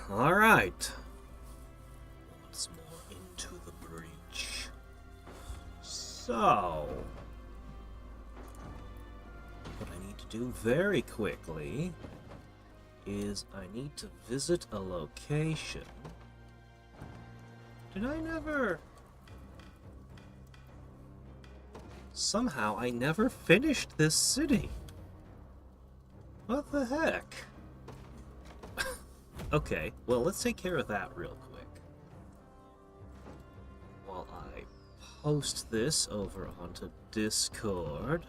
Alright. Once more into the breach. So, what I need to do very quickly is I need to visit a location. Did I never... Somehow I never finished this city. What the heck? Okay, well, let's take care of that real quick. While I post this over onto Discord.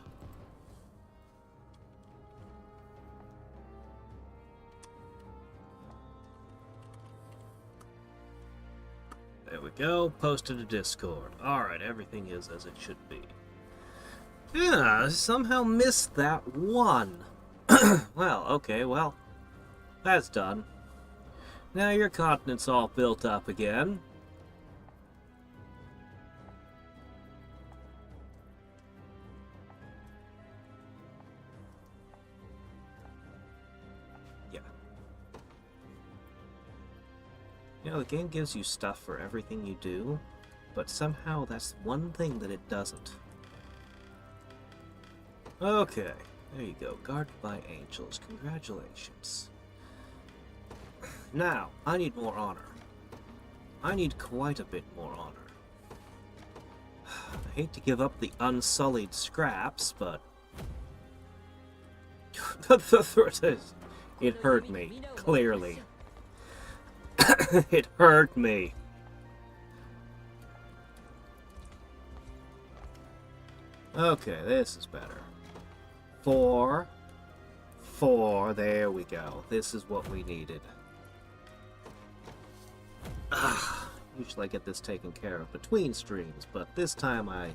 There we go, posted to Discord. Alright, everything is as it should be. Yeah, I somehow missed that one. Well, okay, well, that's done. Now your continent's all built up again. Yeah. You know, the game gives you stuff for everything you do, but somehow that's one thing that it doesn't. Okay, there you go. Guarded by angels. Congratulations. Now, I need more honor. I need quite a bit more honor. I hate to give up the unsullied scraps, but... it hurt me, clearly. It hurt me. Okay, this is better. 4, there we go. This is what we needed. Usually I get this taken care of between streams, but this time I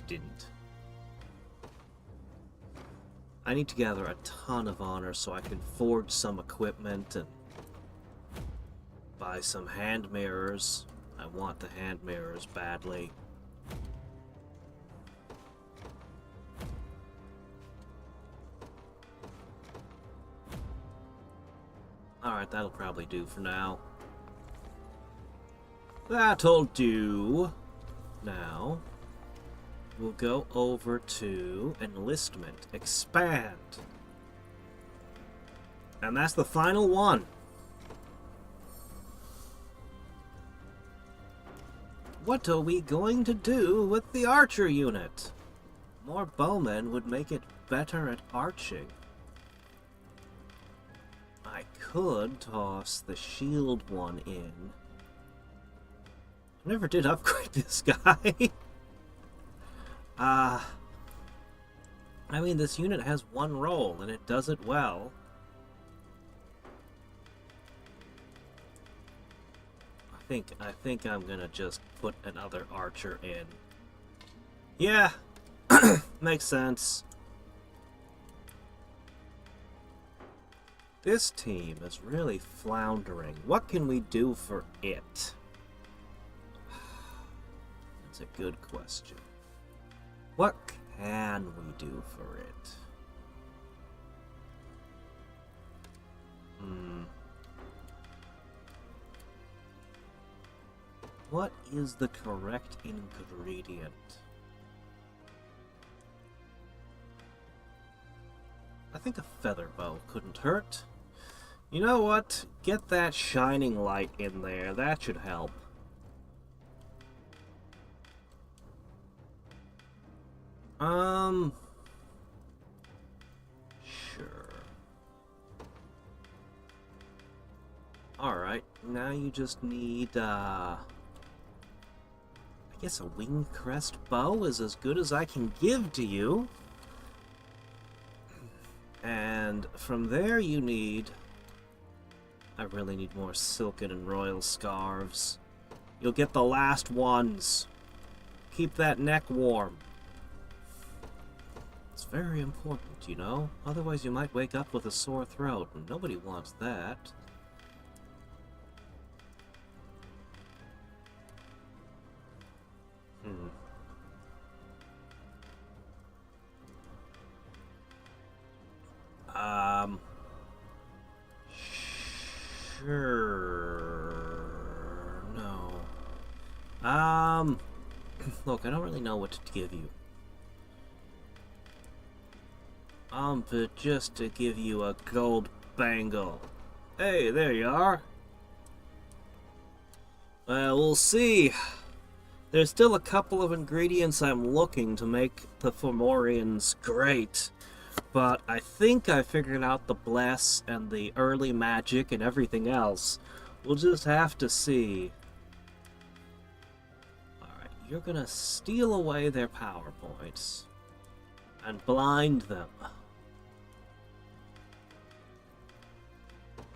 didn't. I need to gather a ton of honor so I can forge some equipment and buy some hand mirrors. I want the hand mirrors badly. Alright, that'll probably do for now. That'll do. Now, we'll go over to enlistment. Expand. And that's the final one. What are we going to do with the archer unit? More bowmen would make it better at arching. I could toss the shield one in. I never did upgrade this guy. I mean, this unit has one role, and it does it well. I think I'm gonna just put another archer in. Yeah, makes sense. This team is really floundering. What can we do for it? That's a good question. What can we do for it? What is the correct ingredient? I think a feather bow couldn't hurt. You know what? Get that shining light in there. That should help. Sure. Alright, now you just need, I guess a wing crest bow is as good as I can give to you. And from there you need... I really need more silken and royal scarves. You'll get the last ones. Keep that neck warm. It's very important, you know? Otherwise you might wake up with a sore throat, and nobody wants that. Sure. No. Look, I don't really know what to give you. But just to give you a gold bangle. Hey, there you are. Well, we'll see. There's still a couple of ingredients I'm looking to make the Fomorians great. But I think I figured out the bless and the early magic and everything else. We'll just have to see. Alright, you're gonna steal away their power points. And blind them.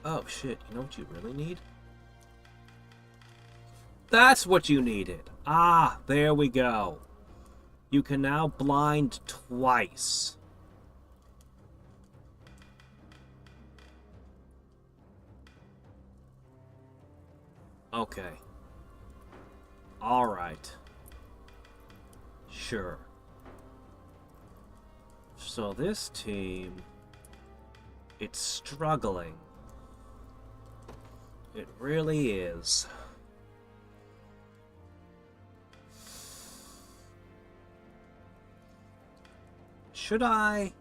Oh shit, you know what you really need? That's what you needed! Ah, there we go. You can now blind twice. Okay. Alright. Sure. So this team... it's struggling. It really is. Should I...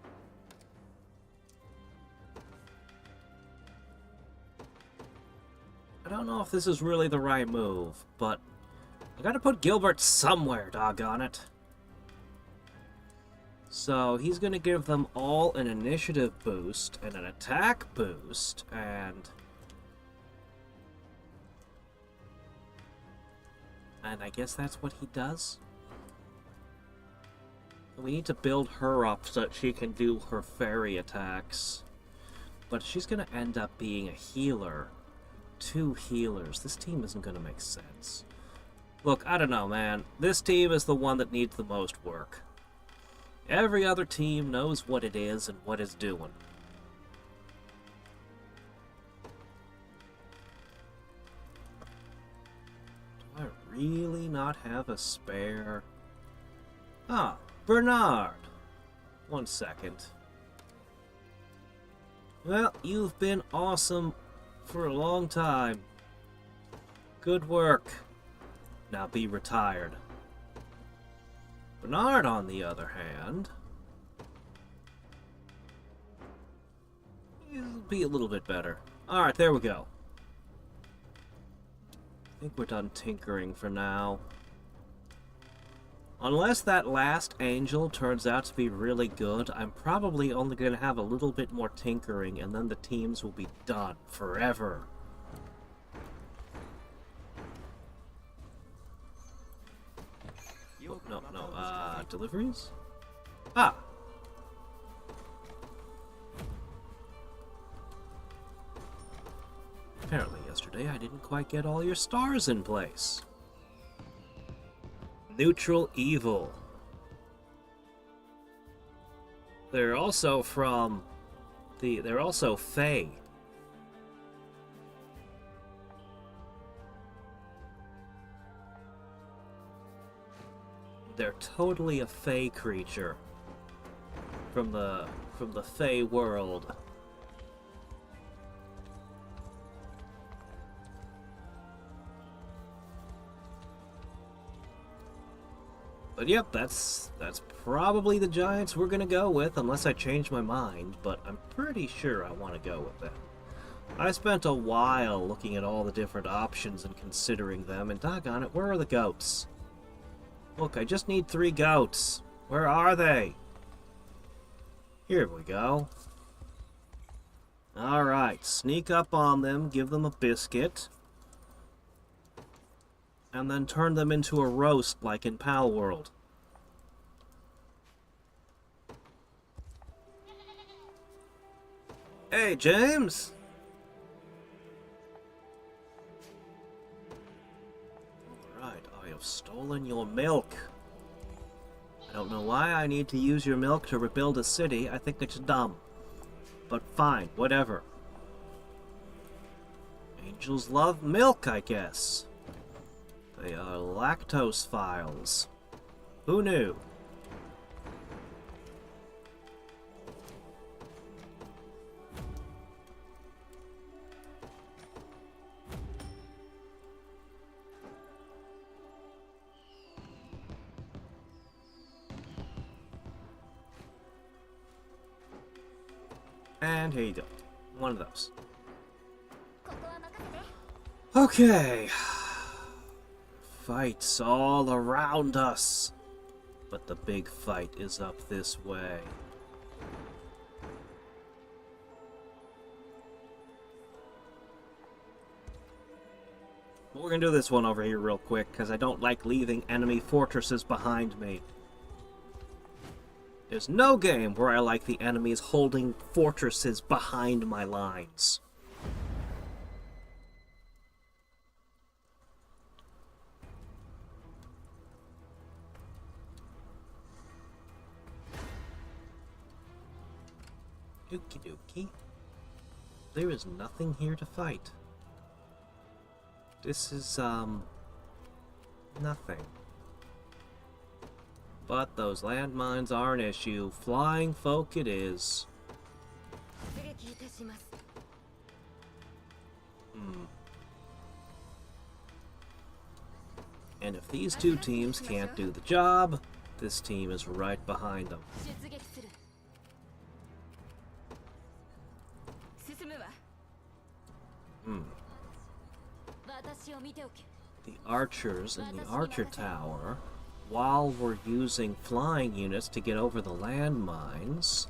I don't know if this is really the right move, but I gotta put Gilbert somewhere, doggone it. So he's gonna give them all an initiative boost and an attack boost, and I guess that's what he does. We need to build her up so that she can do her fairy attacks. But she's gonna end up being a healer. 2 healers. This team isn't gonna make sense. Look, I don't know, man. This team is the one that needs the most work. Every other team knows what it is and what it's doing. Do I really not have a spare? Ah, Bernard. 1 second. Well, you've been awesome for a long time. Good work. Now be retired. Bernard, on the other hand, he'll be a little bit better. Alright, there we go. I think we're done tinkering for now. Unless that last angel turns out to be really good, I'm probably only going to have a little bit more tinkering, and then the teams will be done forever. Deliveries? Ah! Apparently yesterday I didn't quite get all your stars in place. Neutral evil. They're also from they're also Fae. They're totally a Fae creature from the Fae world. But yep, that's probably the Giants we're gonna go with, unless I change my mind, but I'm pretty sure I want to go with them. I spent a while looking at all the different options and considering them, and doggone it, where are the goats? Look, I just need 3 goats. Where are they? Here we go. Alright, sneak up on them, give them a biscuit, and then turn them into a roast like in Pal World. Hey, James! Alright, I have stolen your milk. I don't know why I need to use your milk to rebuild a city. I think it's dumb. But fine, whatever. Angels love milk, I guess. They are lactose files. Who knew? And here you go. One of those. Okay. Fights all around us. But the big fight is up this way. We're gonna do this one over here real quick, because I don't like leaving enemy fortresses behind me. There's no game where I like the enemies holding fortresses behind my lines. Okie dokie. There is nothing here to fight. This is, nothing. But those landmines are an issue. Flying folk it is. And if these two teams can't do the job, this team is right behind them. The archers in the archer tower, while we're using flying units to get over the landmines,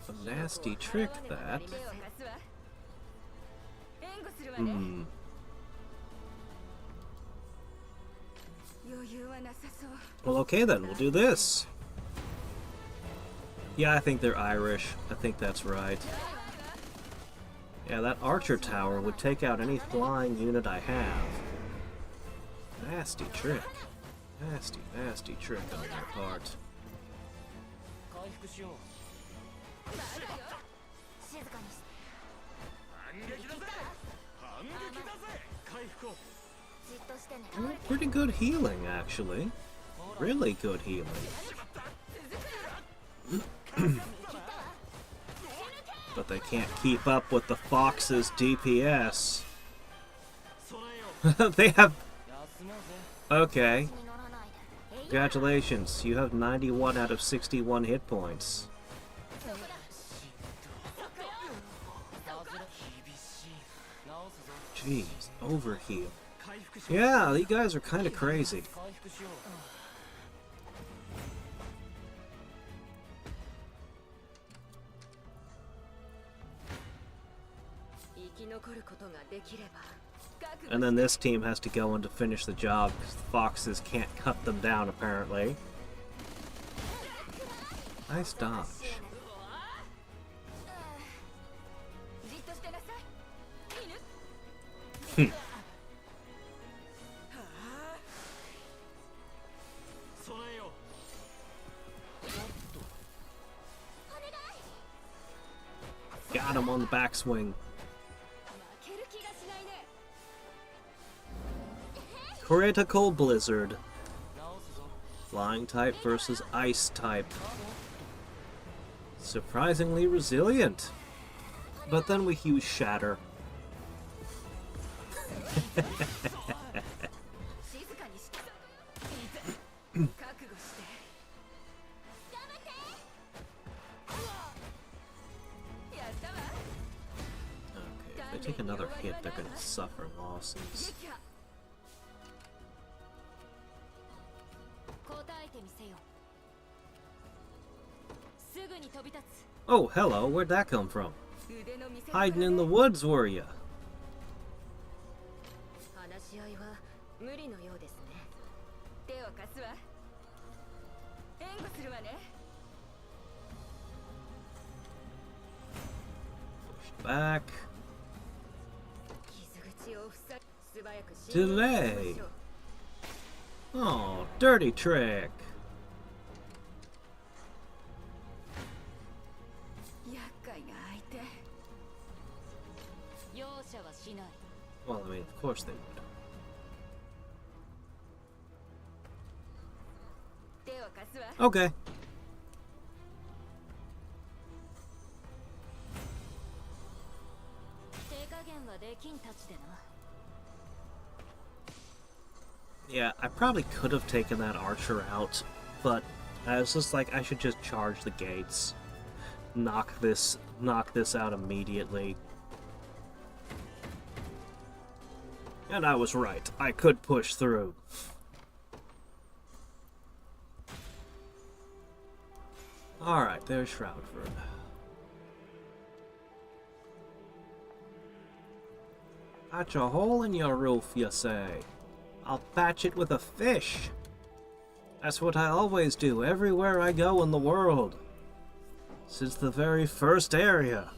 a nasty trick that. Well, okay then, we'll do this. Yeah, I think they're Irish. I think that's right. Yeah, that archer tower would take out any flying unit I have. Nasty trick. Nasty, nasty trick on their part. Well, pretty good healing, actually. Really good healing. But they can't keep up with the Fox's DPS. They have... Okay. Congratulations, you have 91 out of 61 hit points. Jeez, overheal. Yeah, you guys are kind of crazy. And then this team has to go in to finish the job because the Foxes can't cut them down, apparently. Nice dodge. Got him on the backswing. Critical Blizzard. Flying type versus ice type. Surprisingly resilient. But then we use Shatter. Okay, if they take another hit, they're gonna suffer losses. Oh, hello, where'd that come from? Hiding in the woods, were ya? Push back. Delay. Oh, dirty trick. Well, I mean, of course they would. Okay. Yeah, I probably could have taken that archer out, but I was just like, I should just charge the gates. Knock this out immediately. And I was right. I could push through. Alright, there's Shroudford. Patch a hole in your roof, you say? I'll patch it with a fish. That's what I always do everywhere I go in the world. Since the very first area.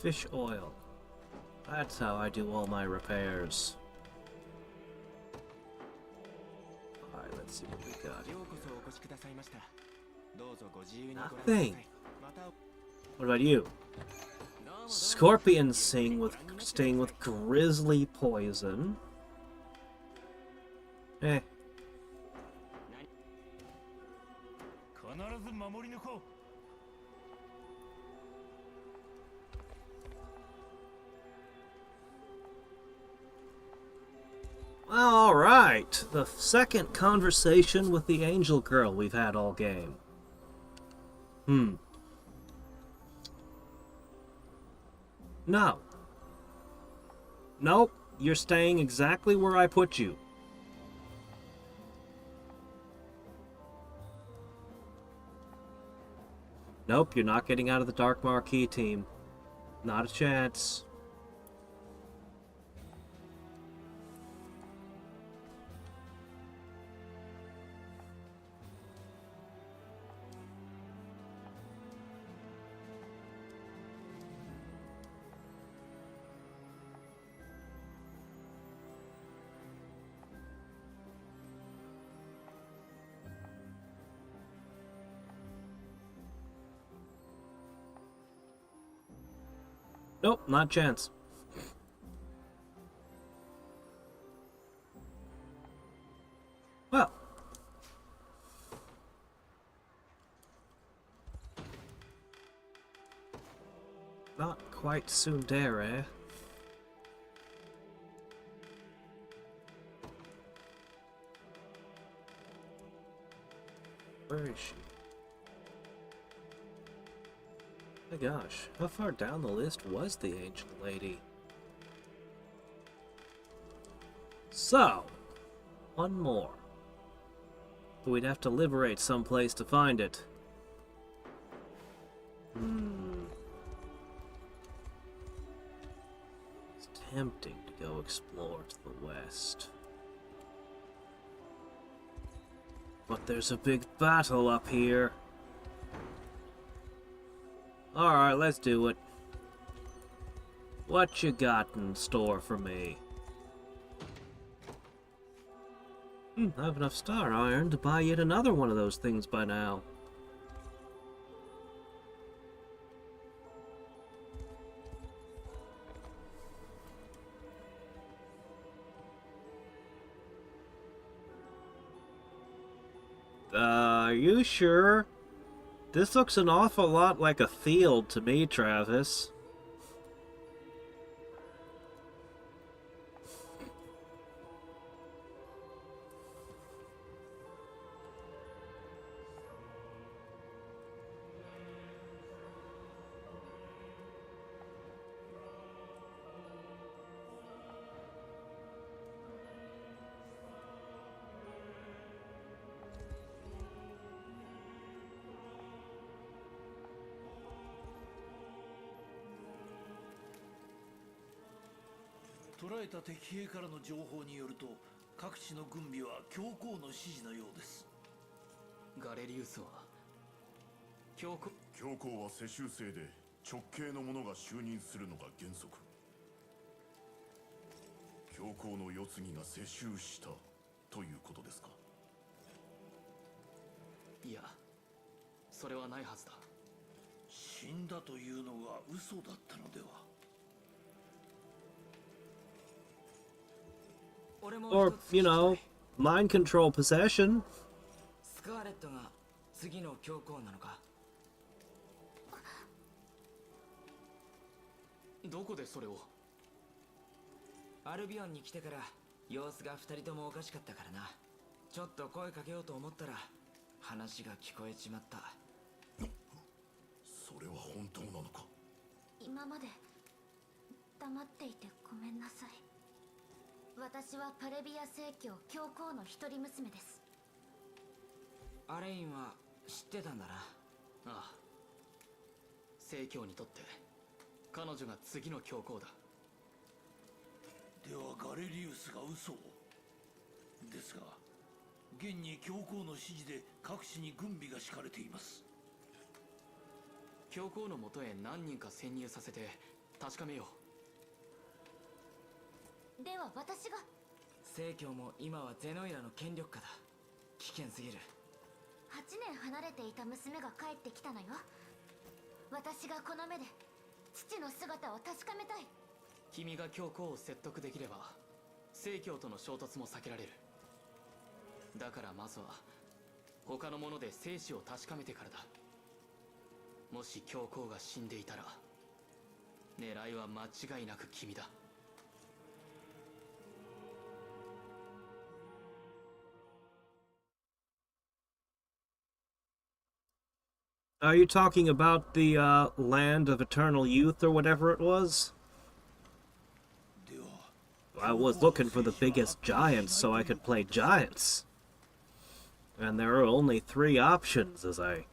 Fish oil. That's how I do all my repairs. Alright, let's see what we got here. Nothing. What about you? Scorpion sting with grizzly poison. Eh. Well, alright. The second conversation with the angel girl we've had all game. No. Nope. You're staying exactly where I put you. Nope, you're not getting out of the Dark Marquee team. Not a chance. Nope, not a chance. Well. Not quite tsundere, eh? Where is she? My gosh, how far down the list was the Angel Lady? So, one more. We'd have to liberate someplace to find it. It's tempting to go explore to the west. But there's a big battle up here. Alright, let's do it. What you got in store for me? I have enough star iron to buy yet another one of those things by now. Are you sure? This looks an awful lot like a field to me, Travis. Or, you know, mind control possession. アルビオンに来てから様子が2人ともおかしかったからな。ちょっと声かけようと思ったら話が聞こえちまった。それは本当なのか？今まで黙っていてごめんなさい。私はパレビア正教教皇の一人娘です。アレインは知ってたんだな。ああ、正教にとって彼女が次の教皇だ。ではガレリウスが嘘を。ですが現に教皇の指示で各地に軍備が敷かれています。教皇のもとへ何人か潜入させて確かめよでは私が。正教も今はゼノイラの権力下だ。危険すぎる。8年離れていた娘が帰ってきたのよ。私がこの目で父の姿を確かめたい。君が教皇を説得できれば正教との衝突も避けられる。だからまずは他のもので生死を確かめてからだ。もし教皇が死んでいたら狙いは間違いなく君だ。Are you talking about the land of eternal youth or whatever it was? I was looking for the biggest giants so I could play giants. And there are only 3 options as I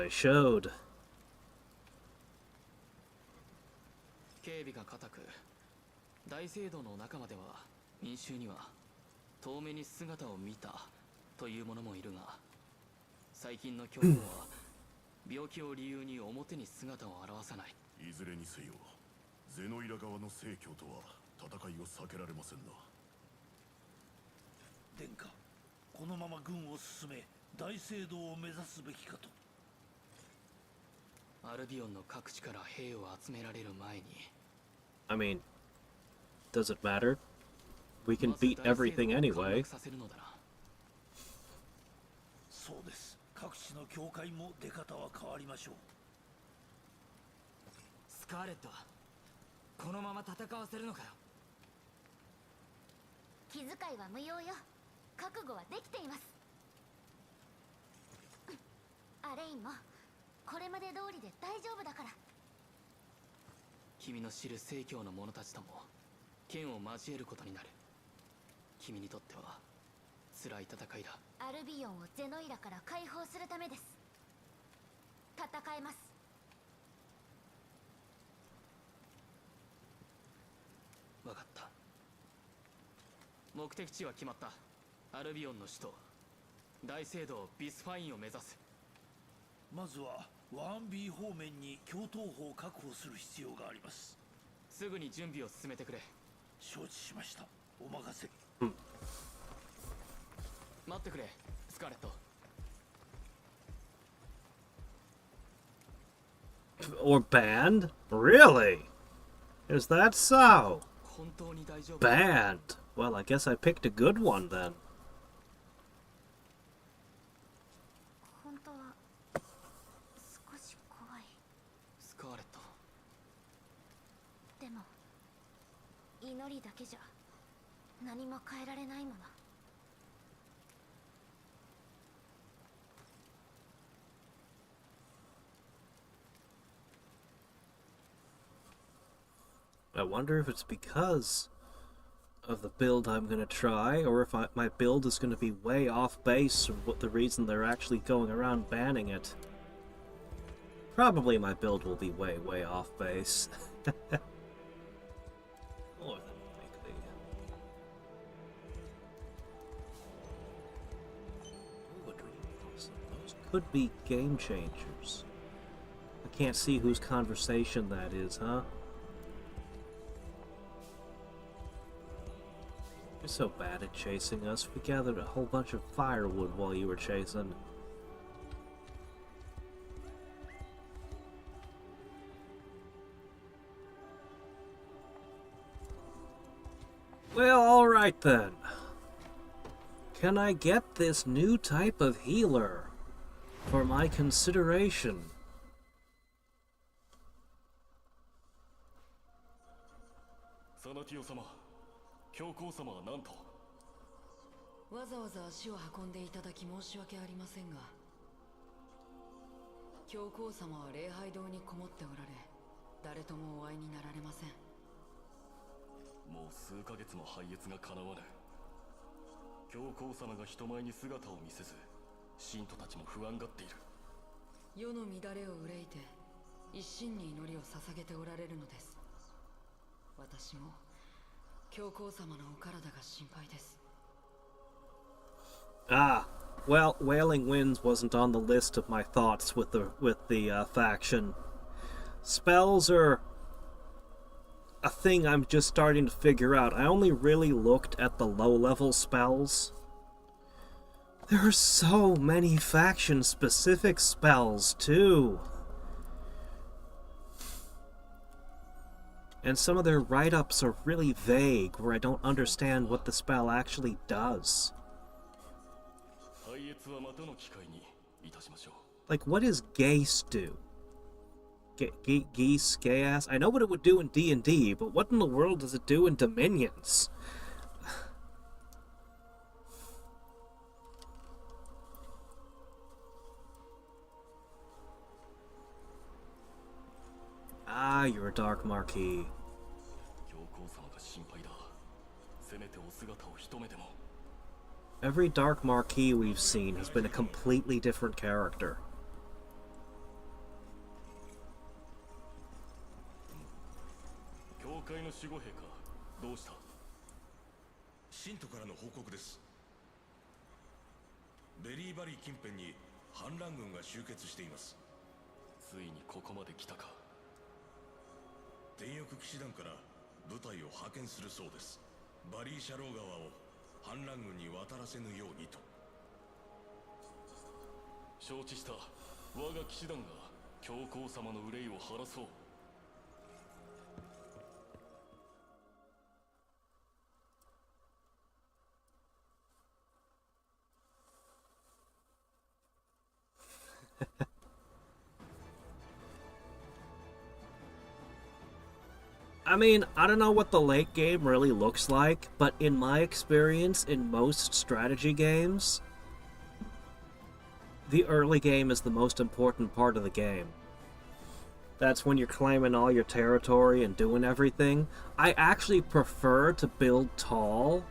showed. 警備が固く、大聖堂の中までは民衆には遠目に姿を見たという者もいるが、最近の教皇は病気を理由に表に姿を現さない。いずれにせよゼノイラ側の正教とは戦いを避けられませんな。殿下、このまま軍を進め大聖堂を目指すべきかと。アルビオンの各地から兵を集められる前に。I mean, does it matter? We can beat everything anyway. そうです。各地の教会も出方は変わりましょう。スカーレット、このまま戦わせるのかよ。気遣いは無用よ。覚悟はできています。アレインもこれまで通りで大丈夫だから。君の知る正教の者たちとも剣を交えることになる。君にとっては辛い戦いだ。アルビオンをゼノイラから解放するためです。戦えます。分かった。目的地は決まった。アルビオンの首都大聖堂ビスファインを目指す。まずはワンビー方面に共闘法を確保する必要があります。すぐに準備を進めてくれ。承知しました。お任せ。待ってくれ、スカーレット。 Or banned? Really? Is that so? 本当に大丈夫？ Banned? Well, I guess I picked a good one then. 本当は少し怖い。スカーレット。でも祈りだけじゃ何も変えられないもの。I wonder if it's because of the build I'm going to try, or if my build is going to be way off base, or what the reason they're actually going around banning it. Probably my build will be way, way off base. More than likely. Those could be game changers. I can't see whose conversation that is, huh? You're so bad at chasing us. We gathered a whole bunch of firewood while you were chasing. Well, alright then. Can I get this new type of healer for my consideration? サナティオ様、教皇様は何と。わざわざ足を運んでいただき申し訳ありませんが、教皇様は礼拝堂にこもっておられ、誰ともお会いになられません。もう数ヶ月も拝謁が叶わぬ。教皇様が人前に姿を見せず、信徒たちも不安がっている。世の乱れを憂いて一心に祈りを捧げておられるのです。私も教皇様のお体が心配です。Ah, well, Wailing Winds wasn't on the list of my thoughts with the faction. Spells are a thing I'm just starting to figure out. I only really looked at the low-level spells. There are so many faction-specific spells, too. And some of their write-ups are really vague, where I don't understand what the spell actually does. Like, what does Gease do? Gease, Geas? I know what it would do in D&D, but what in the world does it do in Dominions? Ah, you're a Dark Marquis. Every Dark Marquis we've seen has been a completely different character. 信徒からの報告です。ベリーバリー近辺に反乱軍が集結しています。ついにここまで来たか。天翼騎士団から部隊を派遣するそうです。バリーシャロー川を反乱軍に渡らせぬようにと。承知した。我が騎士団が教皇様の憂いを晴らそう。I mean, I don't know what the late game really looks like, but in my experience, in most strategy games, the early game is the most important part of the game. That's when you're claiming all your territory and doing everything. I actually prefer to build tall,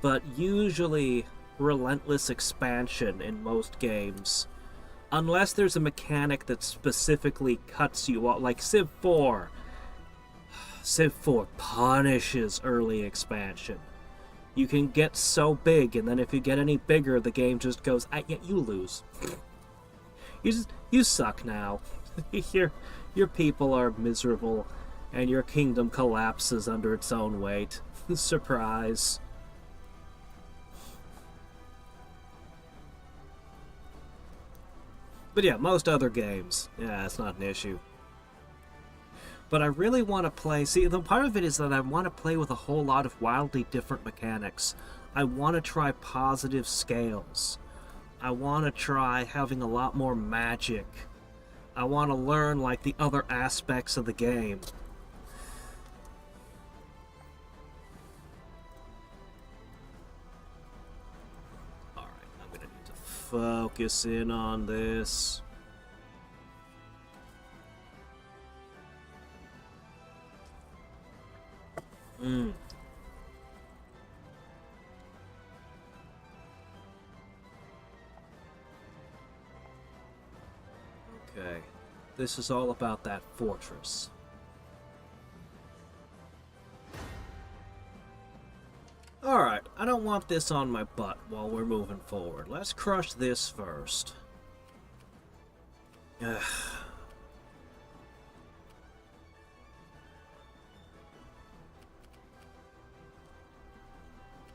but usually relentless expansion in most games. Unless there's a mechanic that specifically cuts you off, like Civ 4. Civ 4 punishes early expansion. You can get so big, and then if you get any bigger, the game just goes, yeah, you lose. You suck now. Your people are miserable, and your kingdom collapses under its own weight. Surprise. But yeah, most other games, yeah, it's not an issue. But I really want to play... See, the part of it is that I want to play with a whole lot of wildly different mechanics. I want to try positive scales. I want to try having a lot more magic. I want to learn, like, the other aspects of the game. Alright, I'm going to need to focus in on this. Okay, this is all about that fortress. Alright, I don't want this on my butt while we're moving forward. Let's crush this first. Ugh.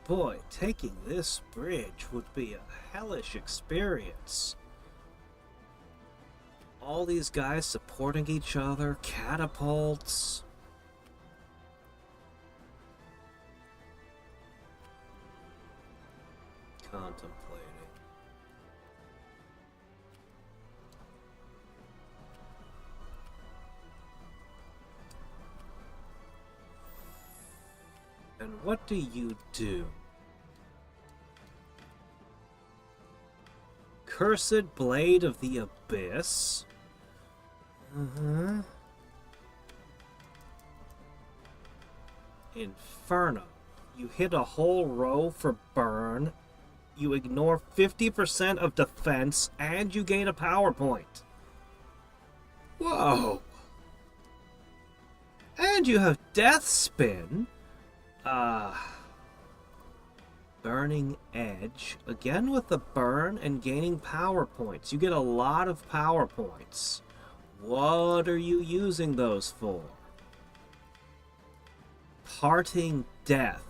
Boy, taking this bridge would be a hellish experience. All these guys supporting each other, catapults. Contemplating. And what do you do? Cursed Blade of the Abyss. Inferno. You hit a whole row for burn. You ignore 50% of defense, and you gain a power point. Whoa! And you have Death Spin. Burning Edge. Again with the burn and gaining power points. You get a lot of power points. What are you using those for? Parting Death.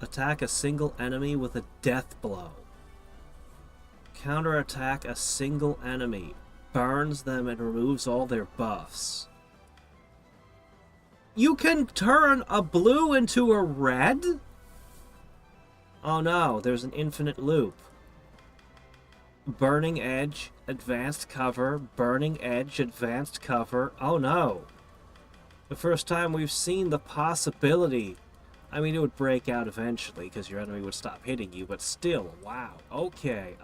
Attack a single enemy with a death blow. Counterattack a single enemy. Burns them and removes all their buffs. You can turn a blue into a red? Oh no, there's an infinite loop. Burning Edge, advanced cover, Burning Edge, advanced cover. Oh no. The first time we've seen the possibility. I mean, it would break out eventually because your enemy would stop hitting you, but still, wow. Okay,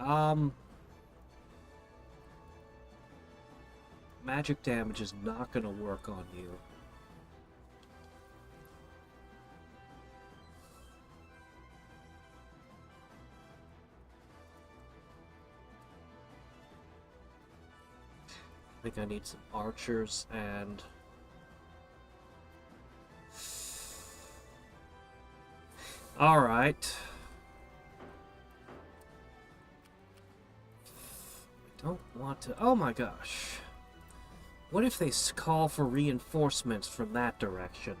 magic damage is not going to work on you. I think I need some archers and... Alright. I don't want to... Oh my gosh. What if they call for reinforcements from that direction?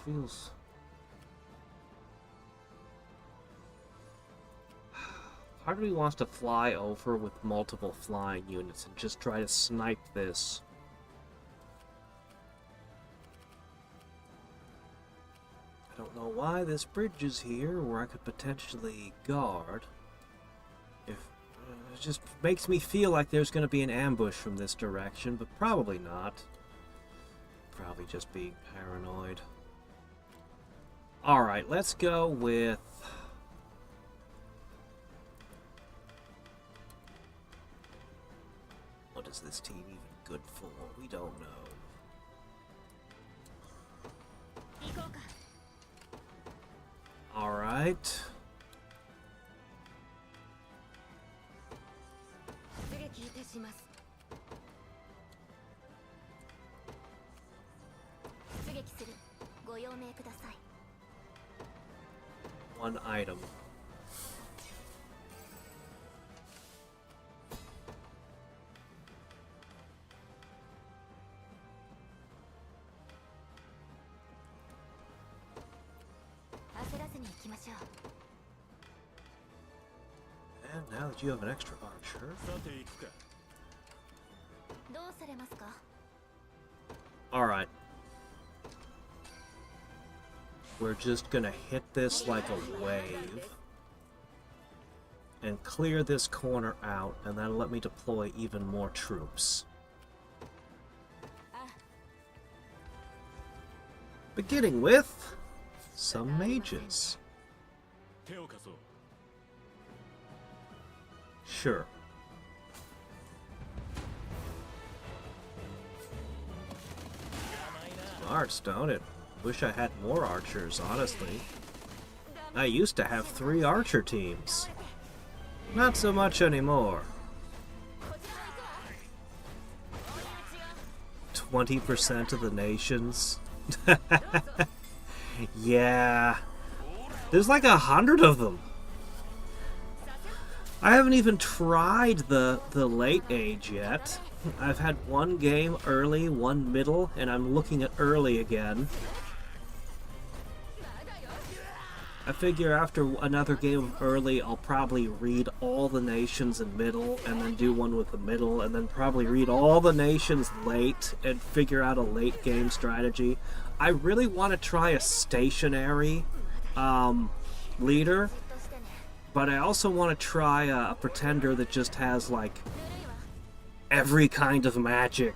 Feels... Part of me wants to fly over with multiple flying units and just try to snipe this. I don't know why this bridge is here, where I could potentially guard. It just makes me feel like there's going to be an ambush from this direction, but probably not. Probably just being paranoid. Alright, let's go with... What is this team even good for? We don't know. Alright. One item. And now that you have an extra archer... Alright. We're just gonna hit this like a wave. And clear this corner out, and that'll let me deploy even more troops. Beginning with... some mages. Sure. Smart, don't it? Wish I had more archers, honestly. I used to have 3 archer teams. Not so much anymore. 20% of the nations. Yeah. There's like 100 of them. I haven't even tried the late age yet. I've had 1 game early, 1 middle, and I'm looking at early again. I figure after another game of early, I'll probably read all the nations in middle, and then do one with the middle, and then probably read all the nations late, and figure out a late game strategy. I really want to try a stationary leader, but I also want to try a pretender that just has, like, every kind of magic.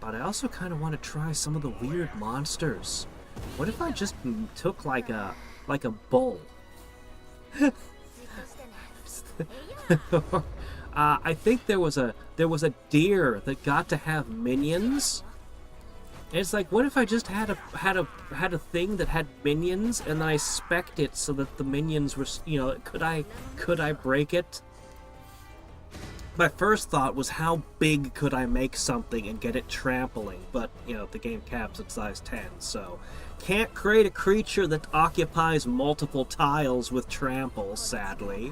but I also kind of want to try some of the weird monsters. What if I just took like a bull? I think there was a deer that got to have minions. And it's like, what if I just had a thing that had minions, and then I spec'd it so that the minions were, you know, could I break it? My first thought was, how big could I make something and get it trampling? But, you know, the game caps at size 10, so can't create a creature that occupies multiple tiles with trample, sadly.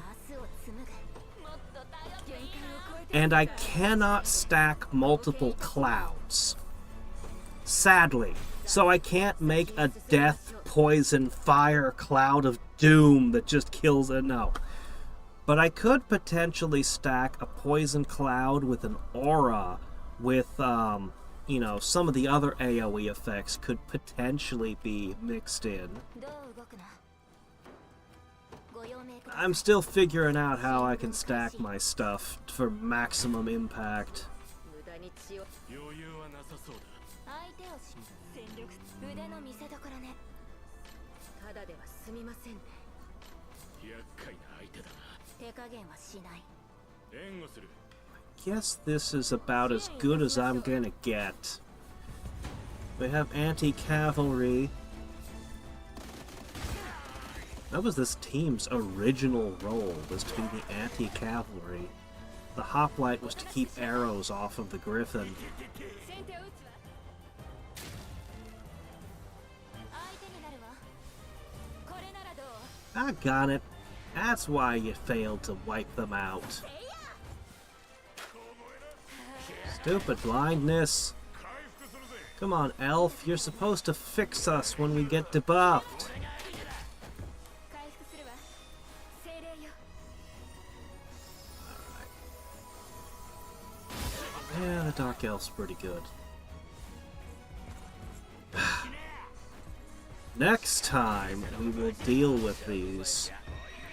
And I cannot stack multiple clouds, sadly. So I can't make a death, poison, fire cloud of doom that just kills it. No. But I could potentially stack a poison cloud with an aura with, you know, some of the other AoE effects could potentially be mixed in. I'm still figuring out how I can stack my stuff for maximum impact. I guess this is about as good as I'm gonna get. We have anti-cavalry. That was this team's original role, was to be the anti-cavalry. The hoplite was to keep arrows off of the griffin. I got it. That's why you failed to wipe them out. Stupid blindness. Come on, elf. You're supposed to fix us when we get debuffed. Yeah, the Dark Elf's pretty good. Next time, we will deal with these,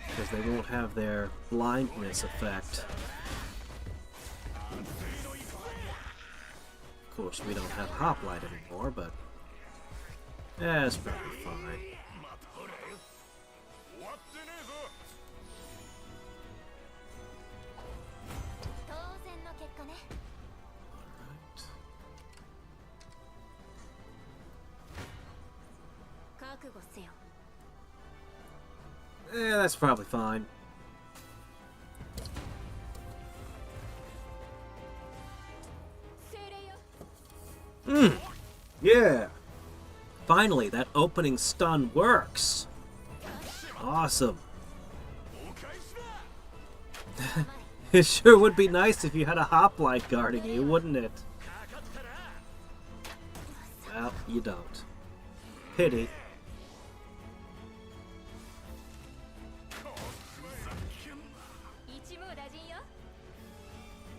because they won't have their blindness effect. Of course, we don't have Hoplite anymore, but that's probably fine. Yeah, that's probably fine. Yeah! Finally, that opening stun works! Awesome. It sure would be nice if you had a hoplite guarding you, wouldn't it? Well, you don't. Pity.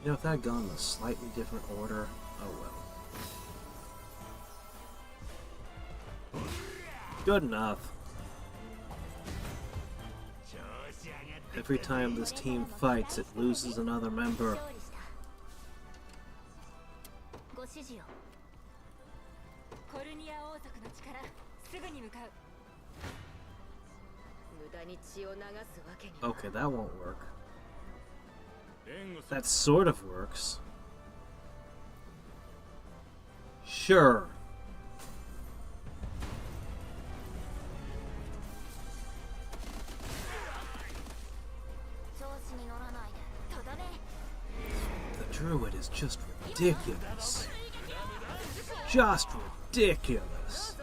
You know, if that had gone in a slightly different order, oh well. Good enough. Every time this team fights, it loses another member. Okay, that won't work. That sort of works. Sure. The druid is just ridiculous. Just ridiculous.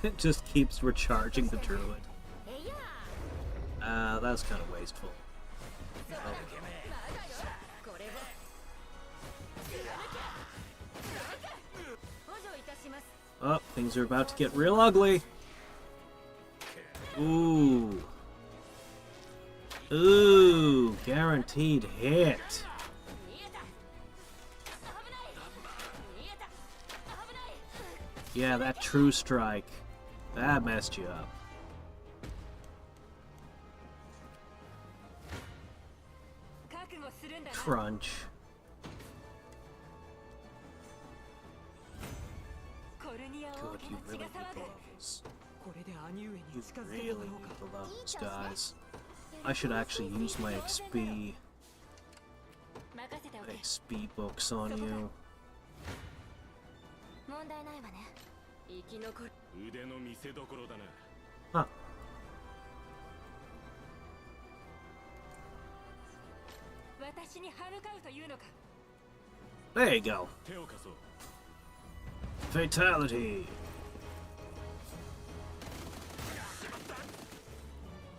It just keeps recharging the druid. That was kind of wasteful. Oh, things are about to get real ugly. Ooh. Ooh, guaranteed hit. Yeah, that true strike. That messed you up. crunch. コルニア Good, 王 you 家の really 血が need 騒ぐ those. これで兄上に You 近づけて really もら need おうか those guys. I should actually use my XP 任せておけ。 XP books on you. 問題ないわね。生き残る腕の見せ所だな。 Huh. 私に歯向かうというのか There you go. 手を貸そう。 Fatality.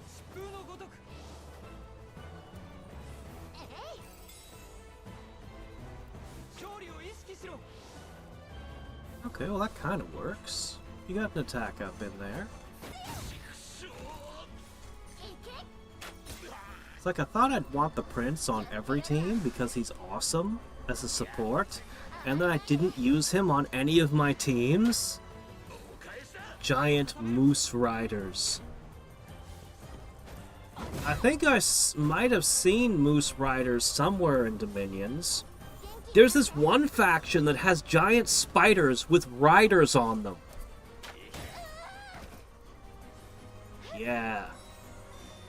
疾風のごとく 勝利を意識しろ Okay, well that kind of works. You got an attack up in there. It's like I thought I'd want the prince on every team because he's awesome as a support, and then I didn't use him on any of my teams. Giant moose riders. I think I might have seen moose riders somewhere in Dominions. There's this one faction that has giant spiders with riders on them. Yeah.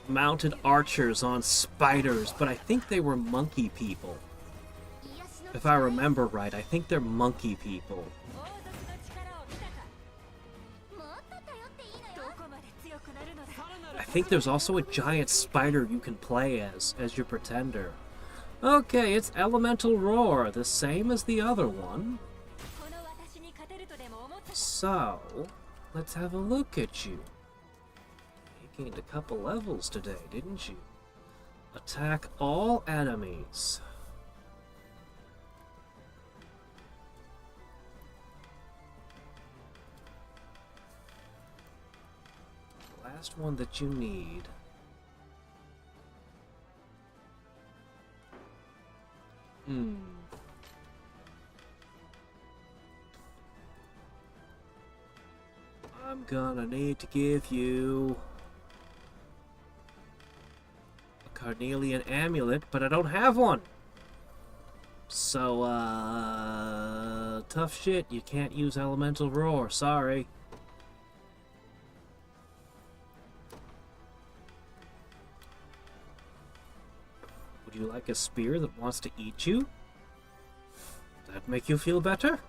Mounted archers on spiders, but I think they were monkey people. If I remember right, I think they're monkey people. 王族の力を見たかもっと頼っていいのよどこまで強くなるのださらなる I think there's also a giant spider you can play as your pretender. Okay, it's Elemental Roar, the same as the other one. この私に勝てるとでも思ったか So, let's have a look at you. You gained a couple levels today, didn't you? Attack all enemies. Last one that you need. I'm gonna need to give you a Carnelian amulet, but I don't have one. So, tough shit. You can't use Elemental Roar. Sorry. Would you like a spear that wants to eat you? That make you feel better?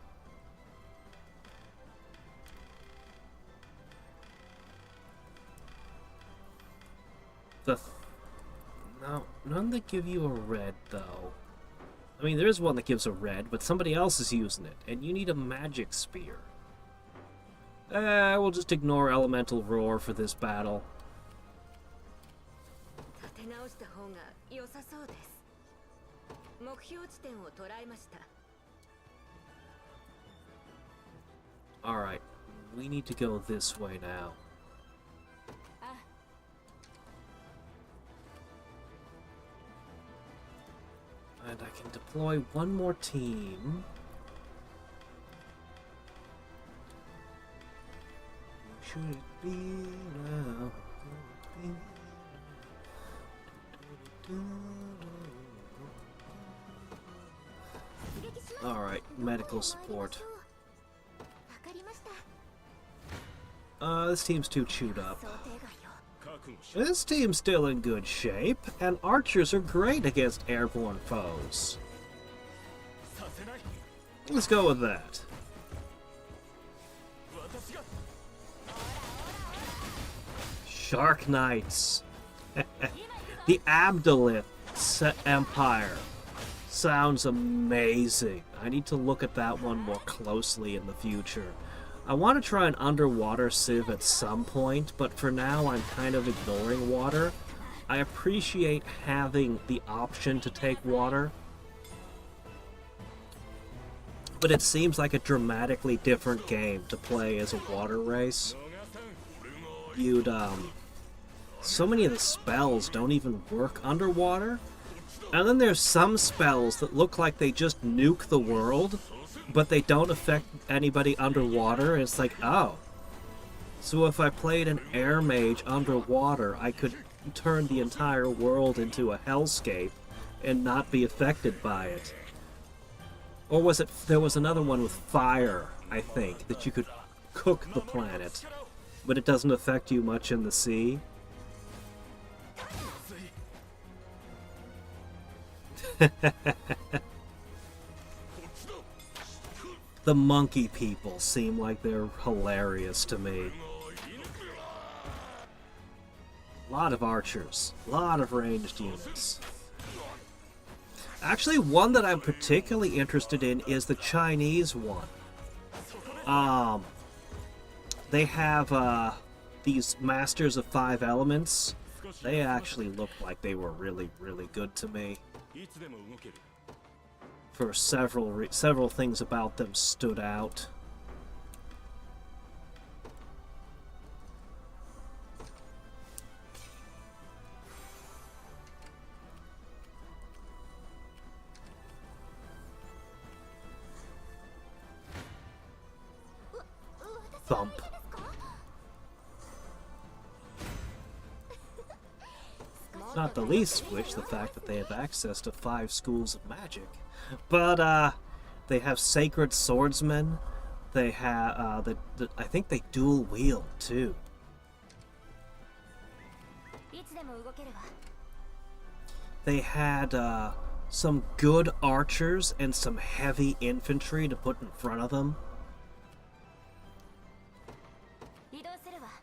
No, none that give you a red, though. I mean, there is one that gives a red, but somebody else is using it, and you need a magic spear. We'll just ignore Elemental Roar for this battle. 立て直した方が良さそうです。目標地点を捉えました。 Alright, we need to go this way now. And I can deploy one more team. Should it be now? Alright, medical support. This team's too chewed up. This team's still in good shape, and archers are great against airborne foes. Let's go with that. Shark Knights. The Abdolith Empire. Sounds amazing. I need to look at that one more closely in the future. I want to try an underwater civ at some point, but for now I'm kind of ignoring water. I appreciate having the option to take water, but it seems like a dramatically different game to play as a water race. So many of the spells don't even work underwater, and then there's some spells that look like they just nuke the world, but they don't affect anybody underwater. And it's like, oh. So if I played an air mage underwater, I could turn the entire world into a hellscape and not be affected by it. Or was it, there was another one with fire, I think, that you could cook the planet, but it doesn't affect you much in the sea. The monkey people seem like they're hilarious to me. A lot of archers, a lot of ranged units. Actually, one that I'm particularly interested in is the Chinese one. They have these Masters of Five Elements. They actually looked like they were really, really good to me. For several things about them stood out. Thump. Not the least of which the fact that they have access to 5 schools of magic. But they have sacred swordsmen. They have I think they dual wield too. They had some good archers and some heavy infantry to put in front of them.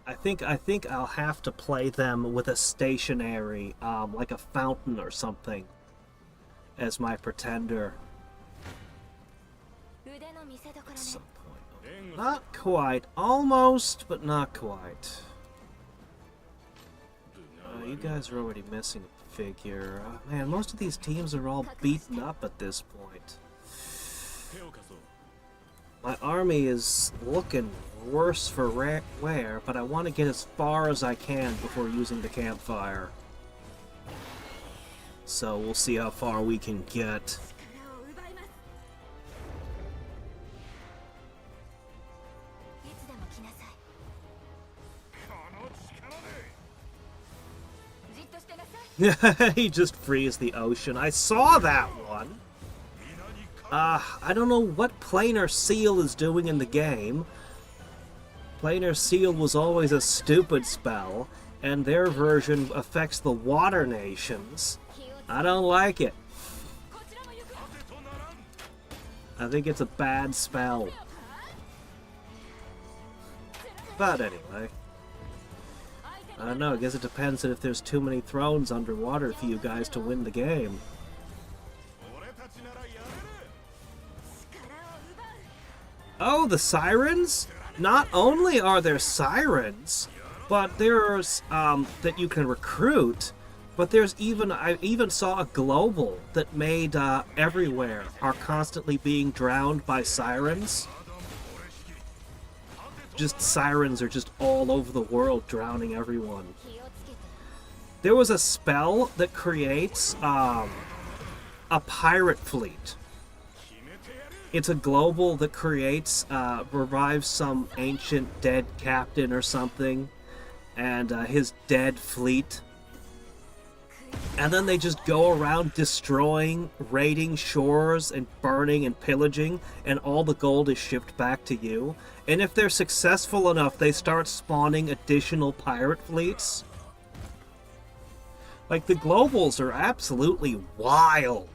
I think I'll have to play them with a stationary, like a fountain or something, as my pretender. At some point. Not quite. Almost, but not quite. You guys are already missing a figure. Man, most of these teams are all beaten up at this point. My army is looking worse for wear, but I want to get as far as I can before using the campfire. So we'll see how far we can get. He just frees the ocean. I saw that one! I don't know what Planar Seal is doing in the game. Planar Seal was always a stupid spell, and their version affects the water nations. I don't like it. I think it's a bad spell. But anyway. I don't know, I guess it depends on if there's too many thrones underwater for you guys to win the game. Oh, the sirens? Not only are there sirens, but there's, that you can recruit, but there's even, I even saw a global that made, everywhere are constantly being drowned by sirens. Just sirens are just all over the world drowning everyone. There was a spell that creates, a pirate fleet. It's a global that creates, revives some ancient dead captain or something, and his dead fleet. And then they just go around destroying, raiding shores, and burning and pillaging, and all the gold is shipped back to you. And if they're successful enough, they start spawning additional pirate fleets. Like, the globals are absolutely wild.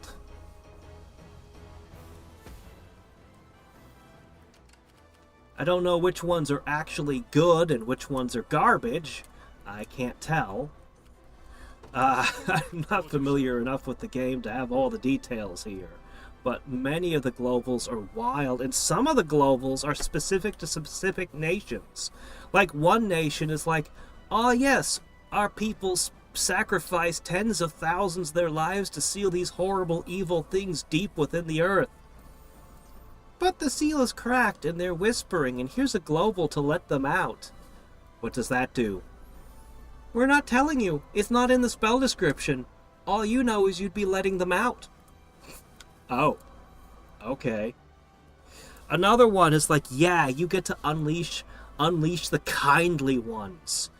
I don't know which ones are actually good and which ones are garbage. I can't tell. I'm not familiar enough with the game to have all the details here. But many of the globals are wild, and some of the globals are specific to specific nations. Like, one nation is like, oh yes, our peoples sacrificed tens of thousands of their lives to seal these horrible, evil things deep within the earth. But the seal is cracked, and they're whispering, and here's a global to let them out. What does that do? We're not telling you. It's not in the spell description. All you know is you'd be letting them out. Oh. Okay. Another one is like, yeah, you get to unleash the kindly ones.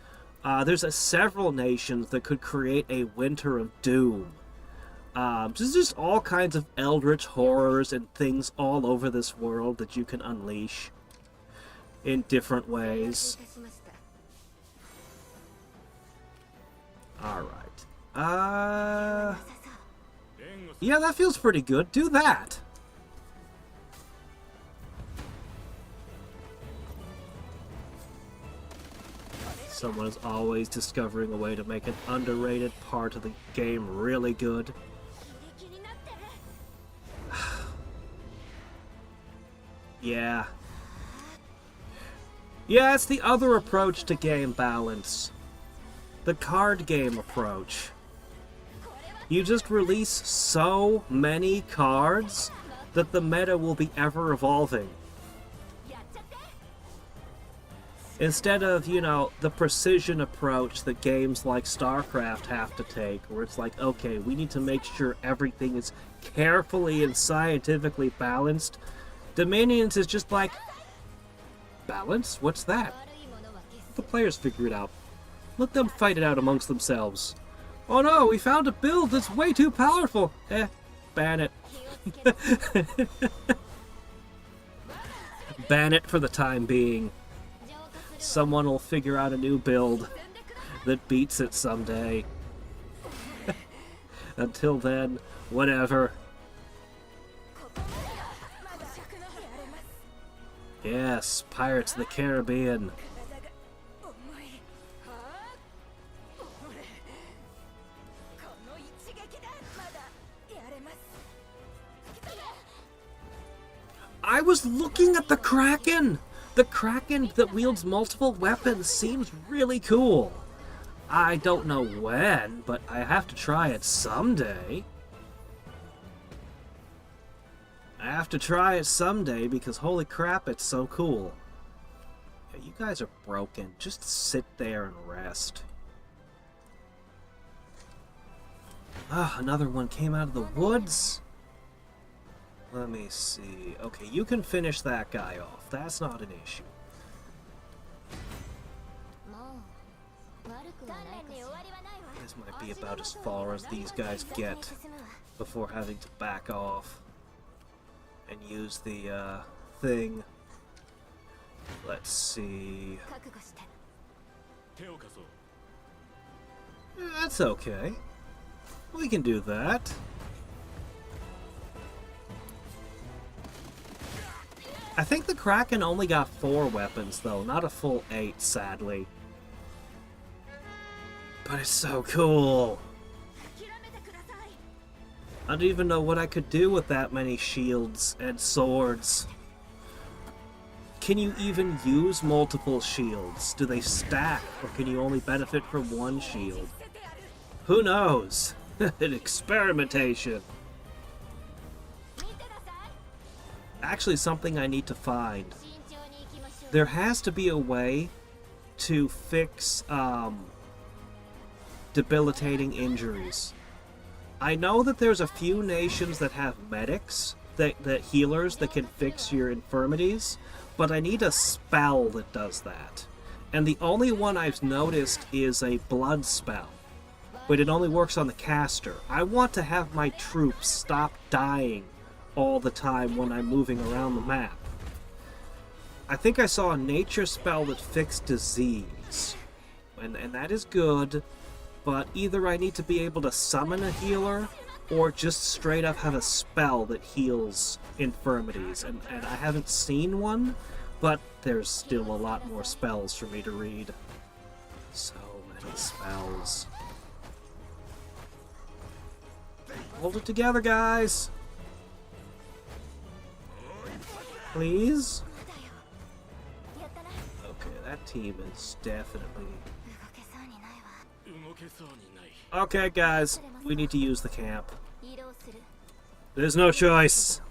There's several nations that could create a winter of doom, There's just all kinds of eldritch horrors and things all over this world that you can unleash in different ways. Alright. Yeah, that feels pretty good. Do that. Someone is always discovering a way to make an underrated part of the game really good. Yeah. Yeah, it's the other approach to game balance. The card game approach. You just release so many cards that the meta will be ever evolving. Instead of, you know, the precision approach that games like StarCraft have to take, where it's like, okay, we need to make sure everything is carefully and scientifically balanced. Dominions is just like, balance? What's that? Let the players figure it out. Let them fight it out amongst themselves. Oh no, we found a build that's way too powerful. Ban it. Ban it for the time being. Someone will figure out a new build that beats it someday. Until then, whatever. Yes, Pirates of the Caribbean. I was looking at the Kraken! The Kraken that wields multiple weapons seems really cool. I don't know when, but I have to try it someday. I have to try it someday because holy crap, it's so cool. Yeah, you guys are broken. Just sit there and rest. Ah, another one came out of the woods. Let me see. Okay, you can finish that guy off. That's not an issue. This might be about as far as these guys get before having to back off and use the thing. Let's see. That's okay. We can do that. I think the Kraken only got 4 weapons, though, not a full 8, sadly. But it's so cool. I don't even know what I could do with that many shields and swords. Can you even use multiple shields? Do they stack, or can you only benefit from one shield? Who knows? Experimentation. Actually, something I need to find. There has to be a way to fix debilitating injuries. I know that there's a few nations that have medics, that healers that can fix your infirmities, but I need a spell that does that. And the only one I've noticed is a blood spell, but it only works on the caster. I want to have my troops stop dying all the time when I'm moving around the map. I think I saw a nature spell that fixed disease, and that is good, but either I need to be able to summon a healer, or just straight up have a spell that heals infirmities, and I haven't seen one, but there's still a lot more spells for me to read. So many spells. Hold it together, guys! Please? Okay, that team is definitely... Okay, guys, we need to use the camp. There's no choice.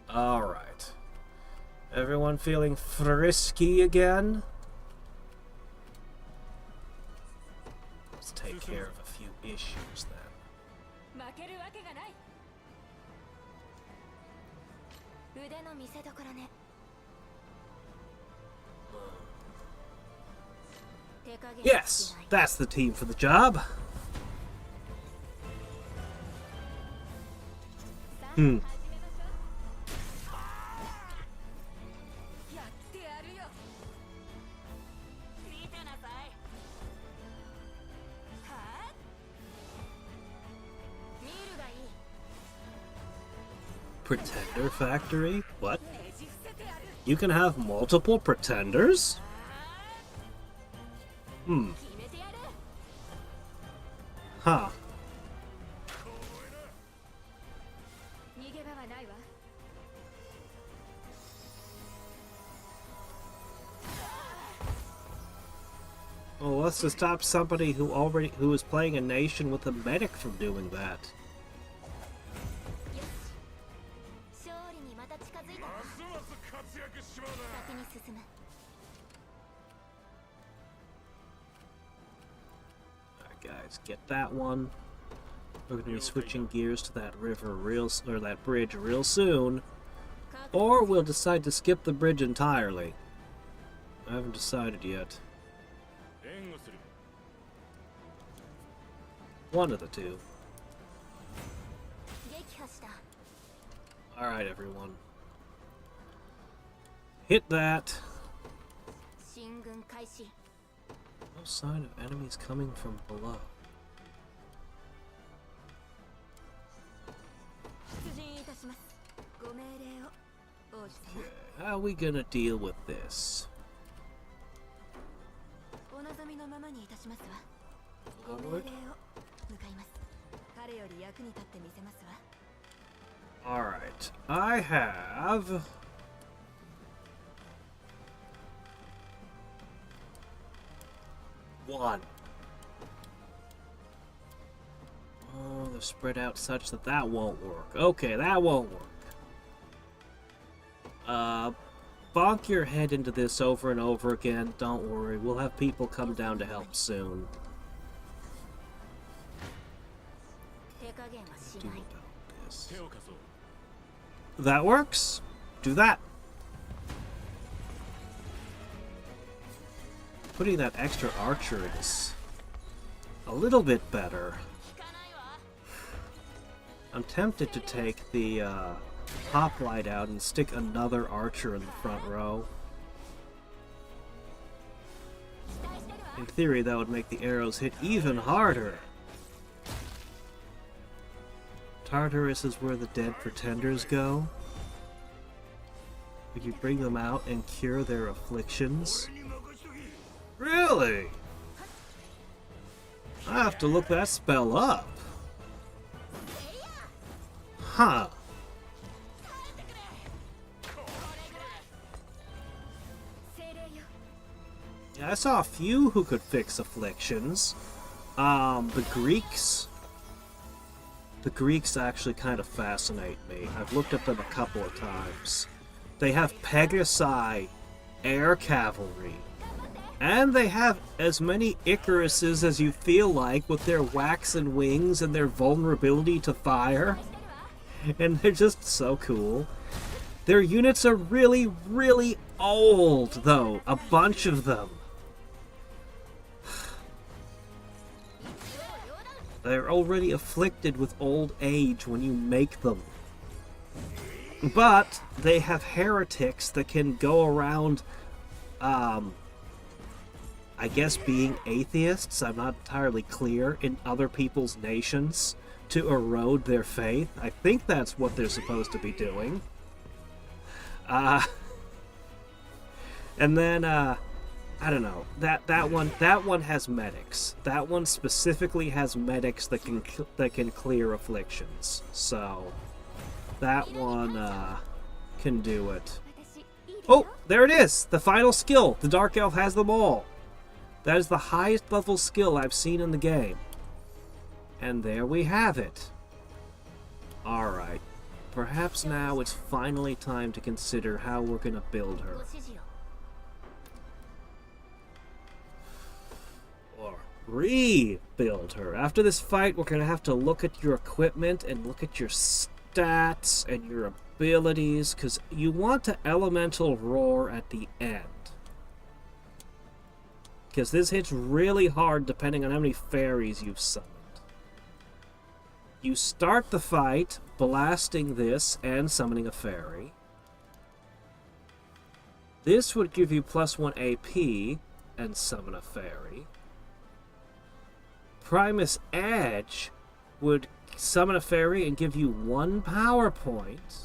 Alright. Everyone feeling frisky again? Let's take care of a few issues then. Yes, that's the team for the job. Hmm. Pretender factory? What? You can have multiple pretenders? Hmm. Huh. Well, what's to stop somebody who is playing a nation with a medic from doing that? Alright, guys, get that one. We're going to be switching gears to that that bridge real soon, or we'll decide to skip the bridge entirely. I haven't decided yet. One of the two. Alright, everyone. Hit that. No sign of enemies coming from below. Okay, how are we gonna deal with this? Forward. Alright, I have... one. Oh, they're spread out such that that won't work. Okay, that won't work. Bonk your head into this over and over again. Don't worry, we'll have people come down to help soon. Do about this. That works. Do that. Putting that extra archer is a little bit better. I'm tempted to take the hoplite out and stick another archer in the front row. In theory, that would make the arrows hit even harder. Tartarus is where the dead pretenders go. We could bring them out and cure their afflictions. Really? I have to look that spell up. Huh. Yeah, I saw a few who could fix afflictions. The Greeks. The Greeks actually kind of fascinate me. I've looked at them a couple of times. They have Pegasi air cavalry. And they have as many Icaruses as you feel like with their waxen wings and their vulnerability to fire. And they're just so cool. Their units are really, really old, though. A bunch of them. They're already afflicted with old age when you make them. But they have heretics that can go around, I guess being atheists, I'm not entirely clear, in other people's nations to erode their faith. I think that's what they're supposed to be doing. And then, I don't know. That one has medics. That one specifically has medics that can clear afflictions. So that one can do it. Oh, there it is. The final skill. The Dark Elf has them all. That is the highest level skill I've seen in the game. And there we have it. Alright. Perhaps now it's finally time to consider how we're gonna build her. Or rebuild her. After this fight, we're gonna have to look at your equipment and look at your stats and your abilities, because you want to elemental roar at the end. because this hits really hard depending on how many fairies you've summoned. You start the fight blasting this and summoning a fairy. This would give you +1 AP and summon a fairy. Primus Edge would summon a fairy and give you 1 power point.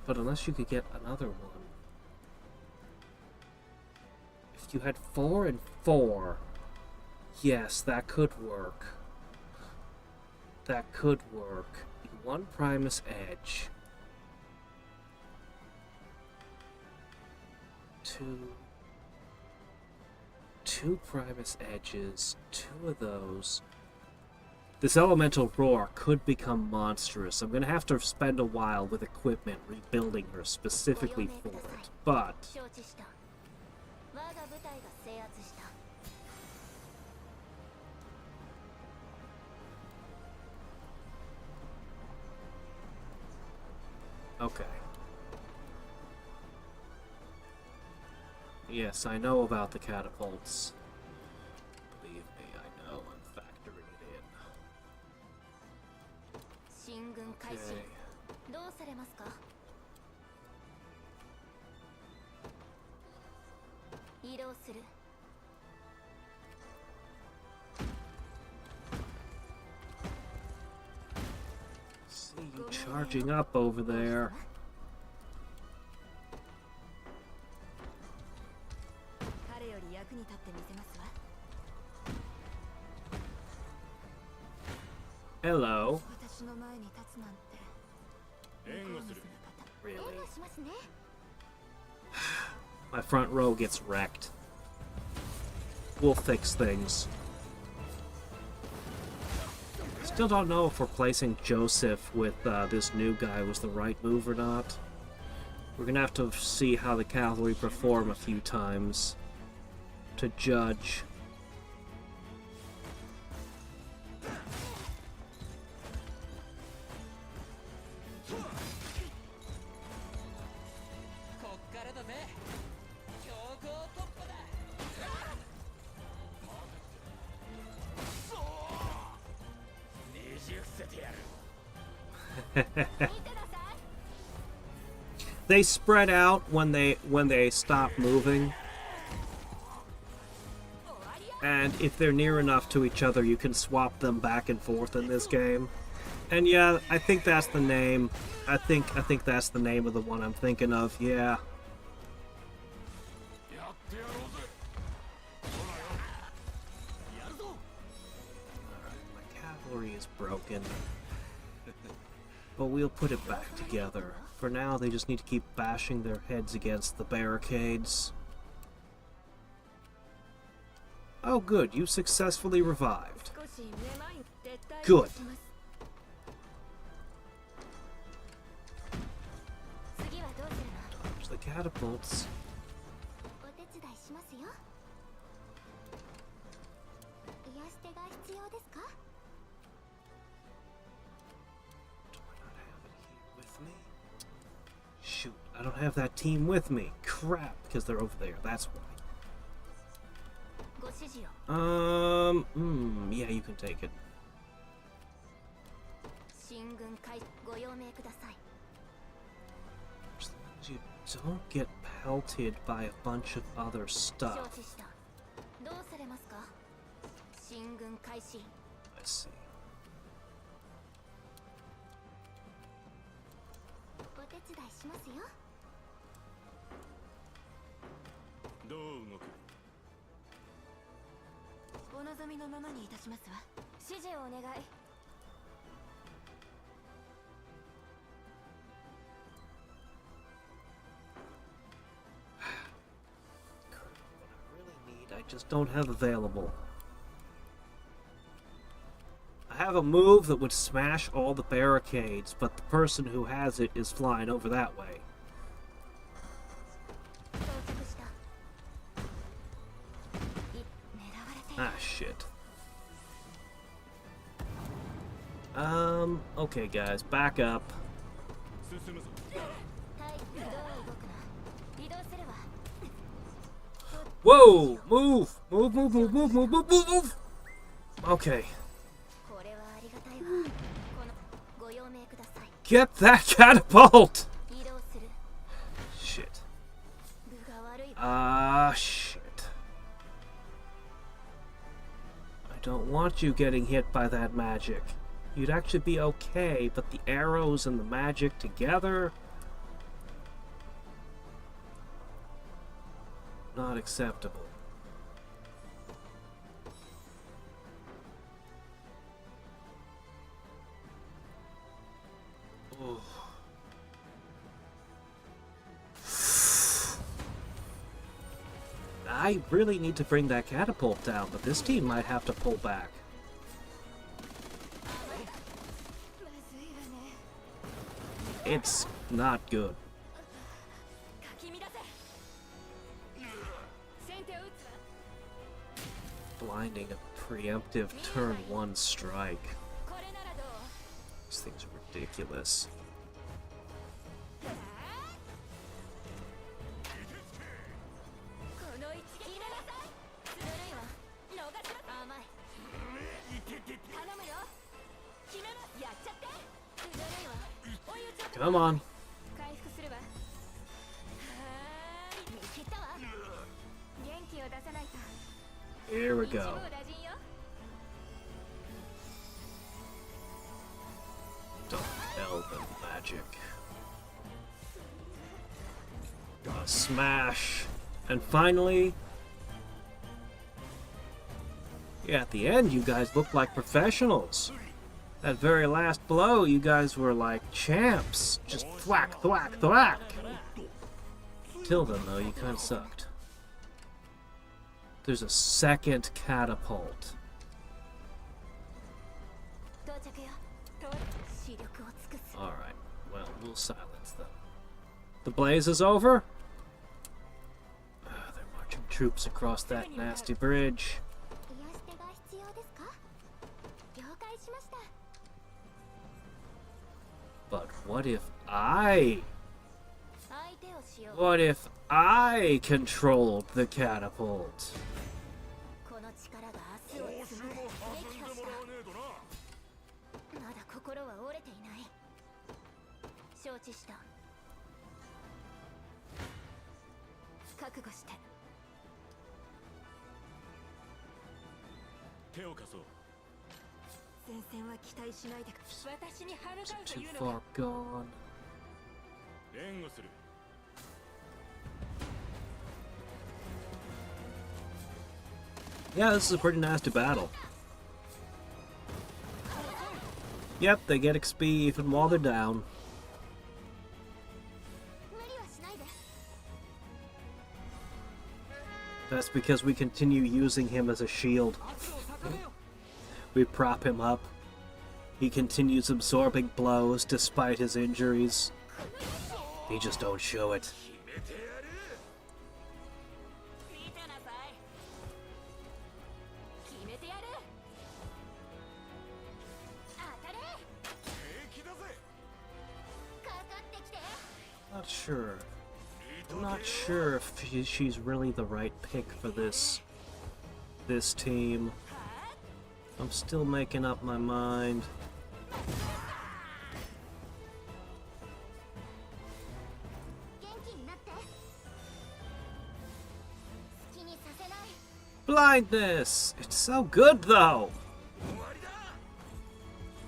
But unless you could get another one. If you had 4 and 4, yes, that could work. That could work. 1 Primus Edge. 2 Primus Edges, 2 of those. This Elemental Roar could become monstrous. I'm going to have to spend a while with equipment rebuilding her specifically for it. But okay. Yes, I know about the catapults. Believe me, I know. I'm factoring it in. Okay. See you charging up over there. Hello. Really? My front row gets wrecked. We'll fix things. Still don't know if replacing Joseph with this new guy was the right move or not. We're gonna have to see how the cavalry perform a few times to judge. They spread out when they stop moving, and if they're near enough to each other, you can swap them back and forth in this game. And yeah, I think that's the name. I think that's the name of the one I'm thinking of. Yeah. Alright, my cavalry is broken. But we'll put it back together. For now, they just need to keep bashing their heads against the barricades. Oh good, you successfully revived. Good. Dodge the catapults. Shoot, I don't have that team with me. Crap, because they're over there. That's why. Yeah, you can take it. As long as you don't get pelted by a bunch of other stuff. Let's see. I just don't have available. I have a move that would smash all the barricades, but the person who has it is flying over that way. Ah, shit. Okay, guys, back up. 進むぞ。はい移動は動くな移動するわ Whoa! Move! Move, move, move, move, move, move, move, move! Okay. これはありがたいわこのご用命ください Get that catapult! 移動する Shit. 部が悪いわ Shit. I don't want you getting hit by that magic. You'd actually be okay, but the arrows and the magic together... Not acceptable. Ooh. I really need to bring that catapult down, but this team might have to pull back. It's not good. かき乱せ先手を打つわ Blinding a preemptive turn 1 strike. これならどう These things are ridiculous. この一撃決めなさいずるいわ逃しろ甘い頼むよ決めますやっちゃってずるいわ追い打ちを Come on. 回復するわはーい見切ったわ元気を出さないと Here we 一 go. 網打尽よ Elven magic. Gotta smash. And finally... Yeah, at the end, you guys looked like professionals. That very last blow, you guys were like champs. Just thwack, thwack, thwack. Till then, though, you kind of sucked. There's a second catapult. 到着よ視力を尽くす Alright, well, we'll silence them. The blaze is over? They're marching troops across that nasty bridge. 癒し手が必要ですか了解しました But what if I... 相手をしよう What if I controlled the catapult? この力が明日をつなぐ撃破したまだ心は折れていない承知した覚悟して手を貸そう。前線は期待しないでく私に歯向かうと Too いうの far か gone. 援護する。 Yeah, this is a pretty nasty battle. Yep, they get XP even while they're down. 無理はしないで That's because we continue using him as a shield. We prop him up. He continues absorbing blows despite his injuries. He just don't show it. 見てなさい決めてやる当たれかかってきて Not sure. I'm not sure if she's really the right pick for this team. I'm still making up my mind. 元気になって好きにさせない Blindness! It's so good though!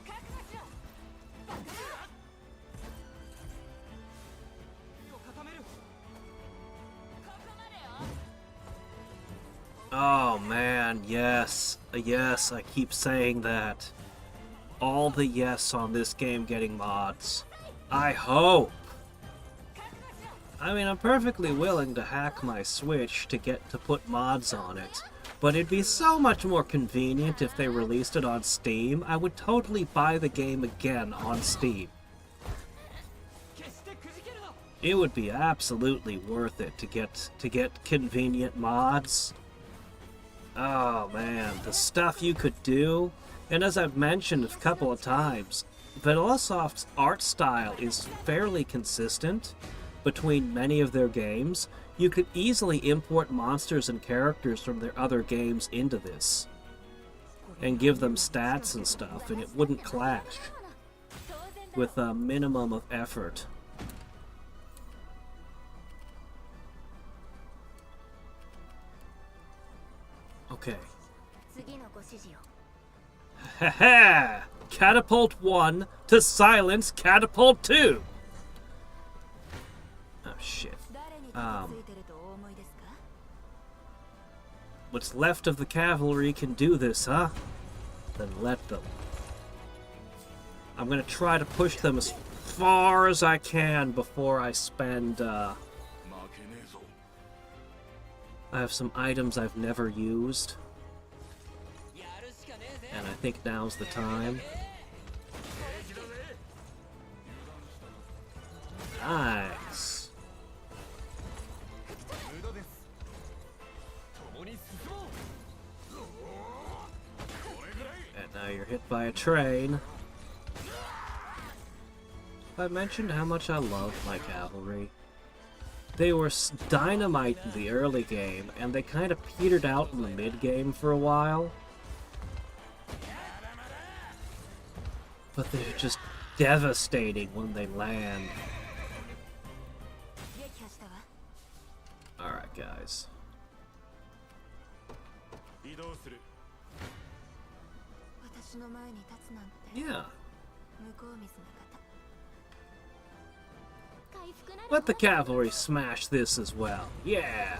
覚悟しろ固める。ここまでよ Oh man, yes. Yes, I keep saying that. All the yes on this game getting mods. I hope. I mean, I'm perfectly willing to hack my Switch to get to put mods on it. But it'd be so much more convenient if they released it on Steam. I would totally buy the game again on Steam. 決してくじけるな。 It would be absolutely worth it to get convenient mods. Oh man, the stuff you could do. And as I've mentioned a couple of times, Vanillasoft's art style is fairly consistent between many of their games. You could easily import monsters and characters from their other games into this and give them stats and stuff, and it wouldn't clash with a minimum of effort. Okay. Haha! Catapult 1 to silence Catapult 2! Oh shit. What's left of the cavalry can do this, huh? Then let them. I'm gonna try to push them as far as I can before I spend, I have some items I've never used. And I think now's the time. Nice. And now you're hit by a train. I mentioned how much I love my cavalry. They were dynamite in the early game, and they kind of petered out in the mid-game for a while. But they're just devastating when they land. Alright, guys. Yeah. Let the cavalry smash this as well. Yeah.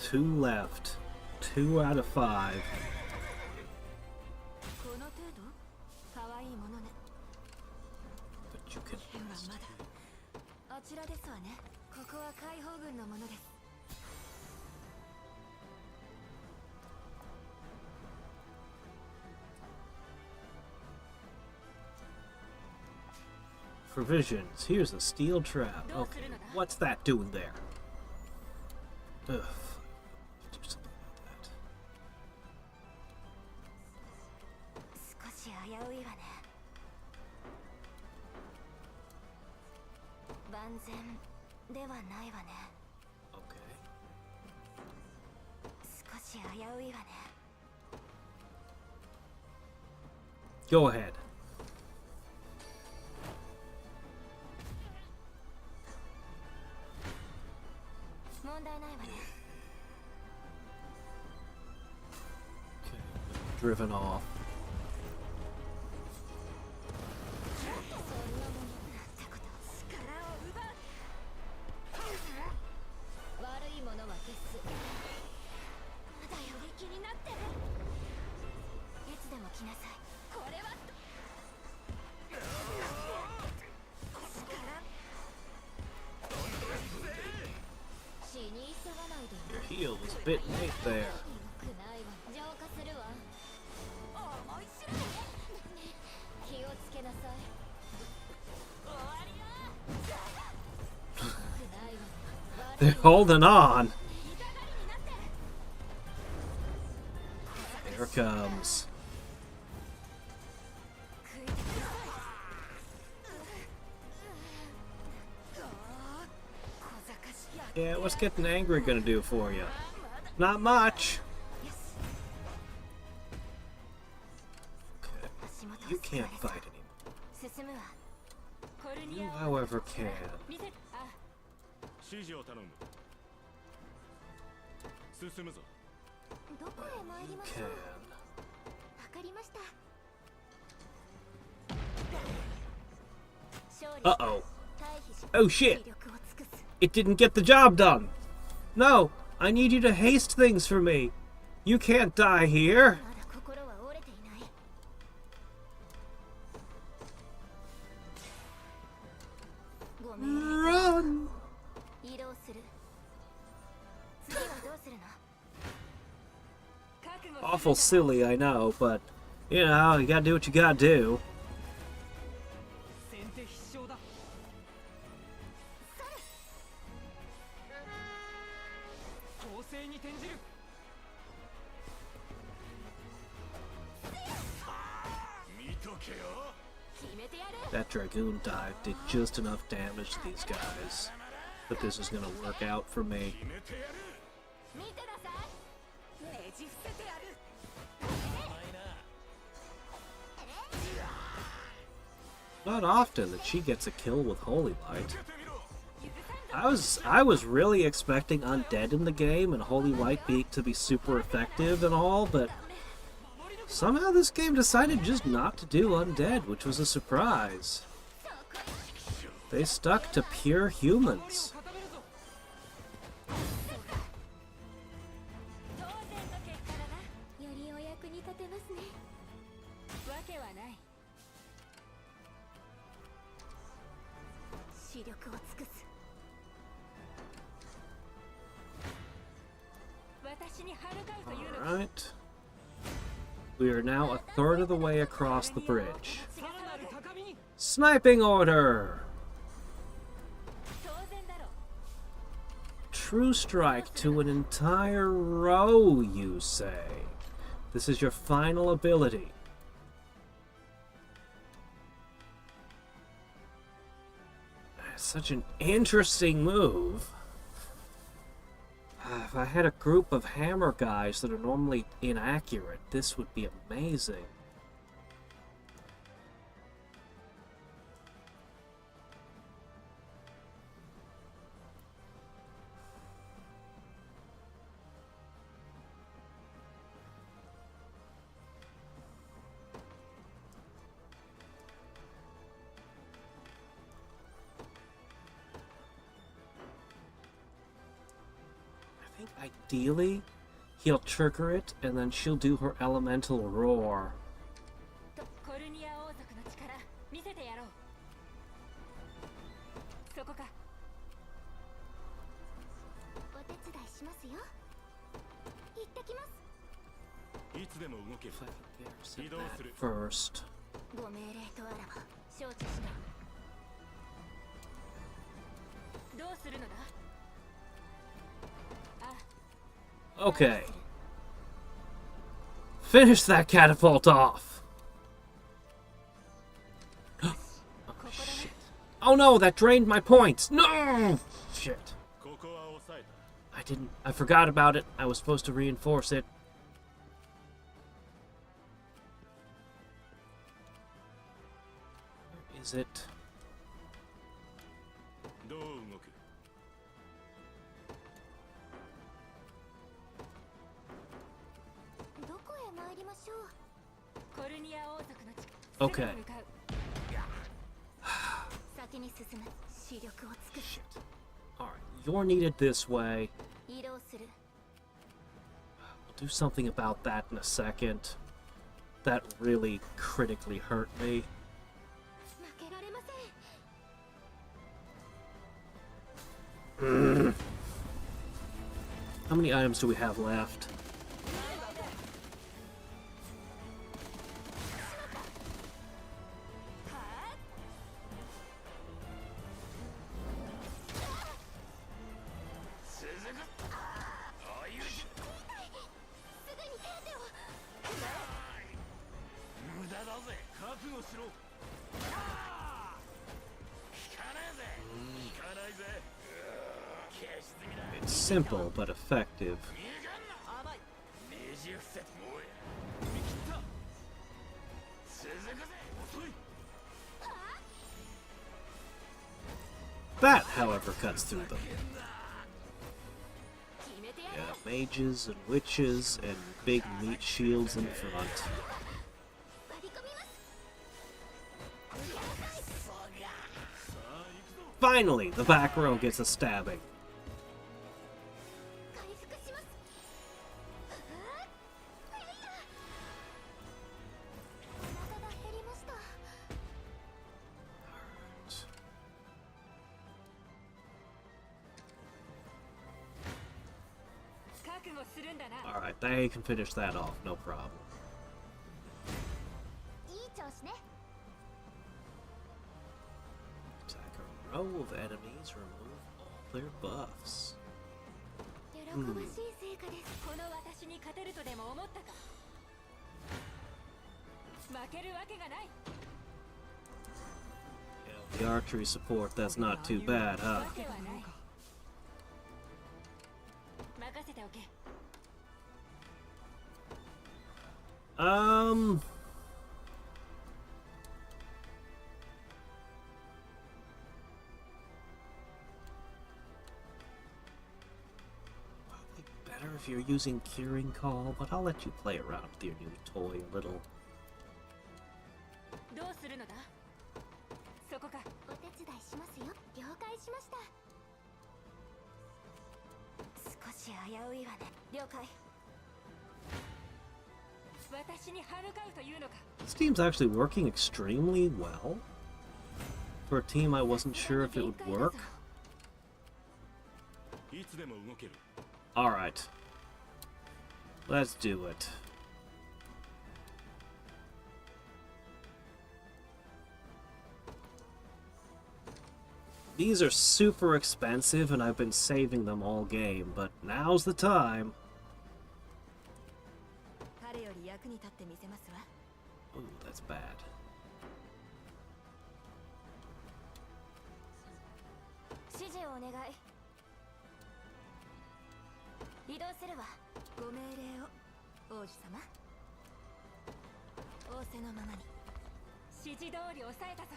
Two left. 2 out of 5. But you can provisions. Here's a steel trap. Okay, what's that doing there? Ugh. Do something about that. Okay. Go ahead. Okay, driven off. Your heel was a bit late there. They're holding on. Here it comes. Yeah, what's getting angry gonna do for you? Not much. Okay. You can't fight anymore. You, however, can. You can. りました。 Uh-oh. Oh shit. It didn't get the job done. No, I need you to haste things for me. You can't die here. Run. Awful silly, I know, but, you know, you gotta do what you gotta do. That Dragoon dive did just enough damage to these guys that this is gonna work out for me. Not often that she gets a kill with Holy Light. I was really expecting Undead in the game and Holy Light to be super effective and all, but somehow this game decided just not to do Undead, which was a surprise. They stuck to pure humans. Alright. We are now a third of the way across the bridge. Sniping order! True strike to an entire row, you say. This is your final ability. Such an interesting move. If I had a group of hammer guys that are normally inaccurate, this would be amazing. Ideally, he'll trigger it, and then she'll do her elemental roar. That first. Okay. Finish that catapult off! Oh, shit. Oh no, that drained my points! No! Shit. I forgot about it. I was supposed to reinforce it. Where is it? Okay. Shit. Alright, you're needed this way. We'll do something about that in a second. That really critically hurt me. How many items do we have left? It's simple but effective. That, however, cuts through them. Yeah, mages and witches and big meat shields in front. Finally, the back row gets a stabbing. 回復します。お腹が減りました。覚悟するんだな。 Alright, they can finish that off, no problem. いい調子ね。 Attack a row of enemies, remove all their buffs. 喜ばしい成果です。この私に勝てるとでも思ったか。負けるわけがない。 Yeah, the archery support, that's not too bad, huh? わけはない。任せておけ。 Probably better if you're using Curing Call, but I'll let you play around with your new toy a little. どうするのだ。そこか。お手伝いしますよ。了解しました。少し危ういわね。了解。 私に歯向かうというのか。 This team's actually working extremely well. For a team I wasn't sure if it would work. いつでも動ける。 Alright. Let's do it. These are super expensive and I've been saving them all game, but now's the time. 彼より役に立ってみせますわ。 Ooh, that's bad. 指示をお願い。移動するわ。ご命令を、王子様。仰せのままに。指示通り抑えたぞ。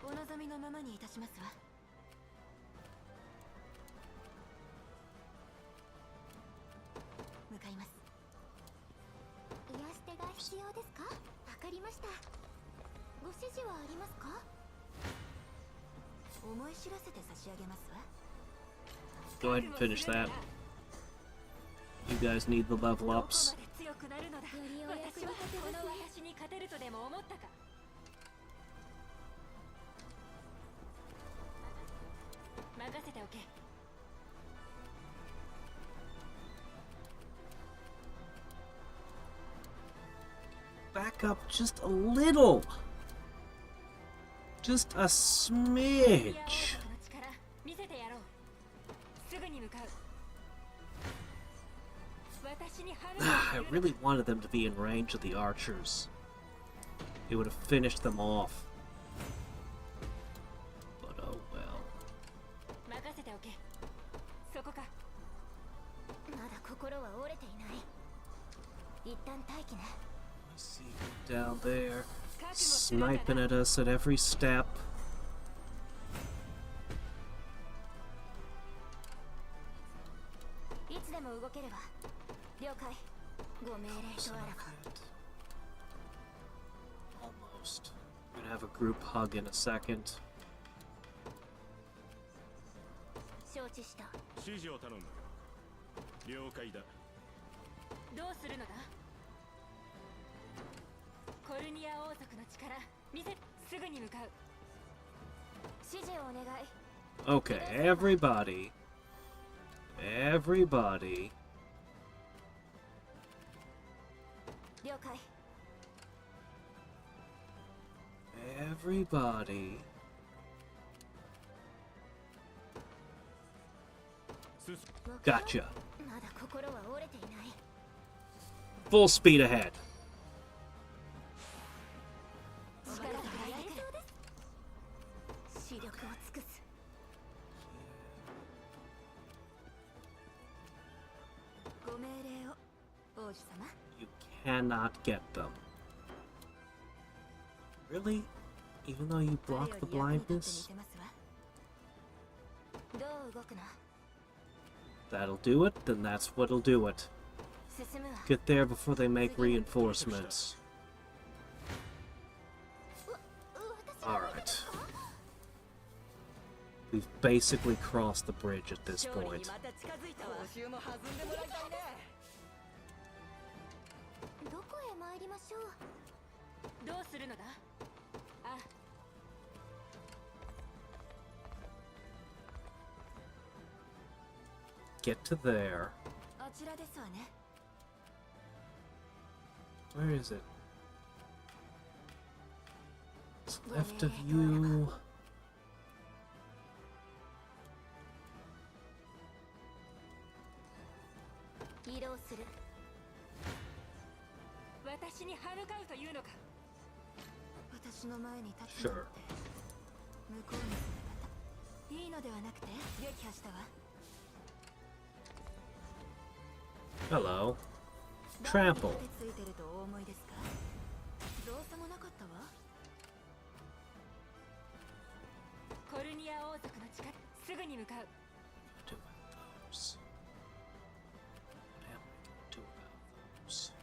お望みのままにいたしますわ。向かいます。癒し手が必要ですか？わかりました。ご指示はありますか？思い知らせて差し上げますわ。 Go ahead and finish that. You guys need the level ups. どこまで強くなるのだ。私はこの私に勝てるとでも思ったか。任せておけ。 Back up just a little. Just a smidge. 見せてやろう。すぐに向かう。私に歯向か I うというのか。 really wanted them to be in range of the archers. It would have finished them off. But oh well. 任せておけ。そこか。まだ心は折れていない。一旦待機ね。 I see you down there, sniping at us at every step. いつでも動けるわ。了解。ご命令とあらば。 Almost. We're gonna have a group hug in a second. 承知した。指示を頼む。了解だ。どうするのだ。コルニア王族の力見せ。すぐに向かう。指示をお願い。 Okay, everybody. Everybody. 了解。 Everybody. Gotcha. まだ心は折れていない。 Full speed ahead. 力が入ってくる。視力を尽くす。ご命令を、王子様。 You cannot get them. Really? Even though you block the blindness? どう動くの？ That'll do it? Then that's what'll do it. 進むわ。 Get there before they make reinforcements. Alright. We've basically crossed the bridge at this 勝利に point. また近づいたわ報酬も弾んでもらいたいねどこへ参りましょう。どうするのだあ Get to there. あちらですわね。 Where is it? It's left of you. 移動する。私に歯向かうというのか私の前に立つのっ Sure. て向こうにする方いいのではなくて撃破したわ。 Hello. 誰に Trample. 手ついてるとお思いですか。どうせもなかったわ。コルニア王族の力すぐに向かう Do about those. What am I gonna do about those?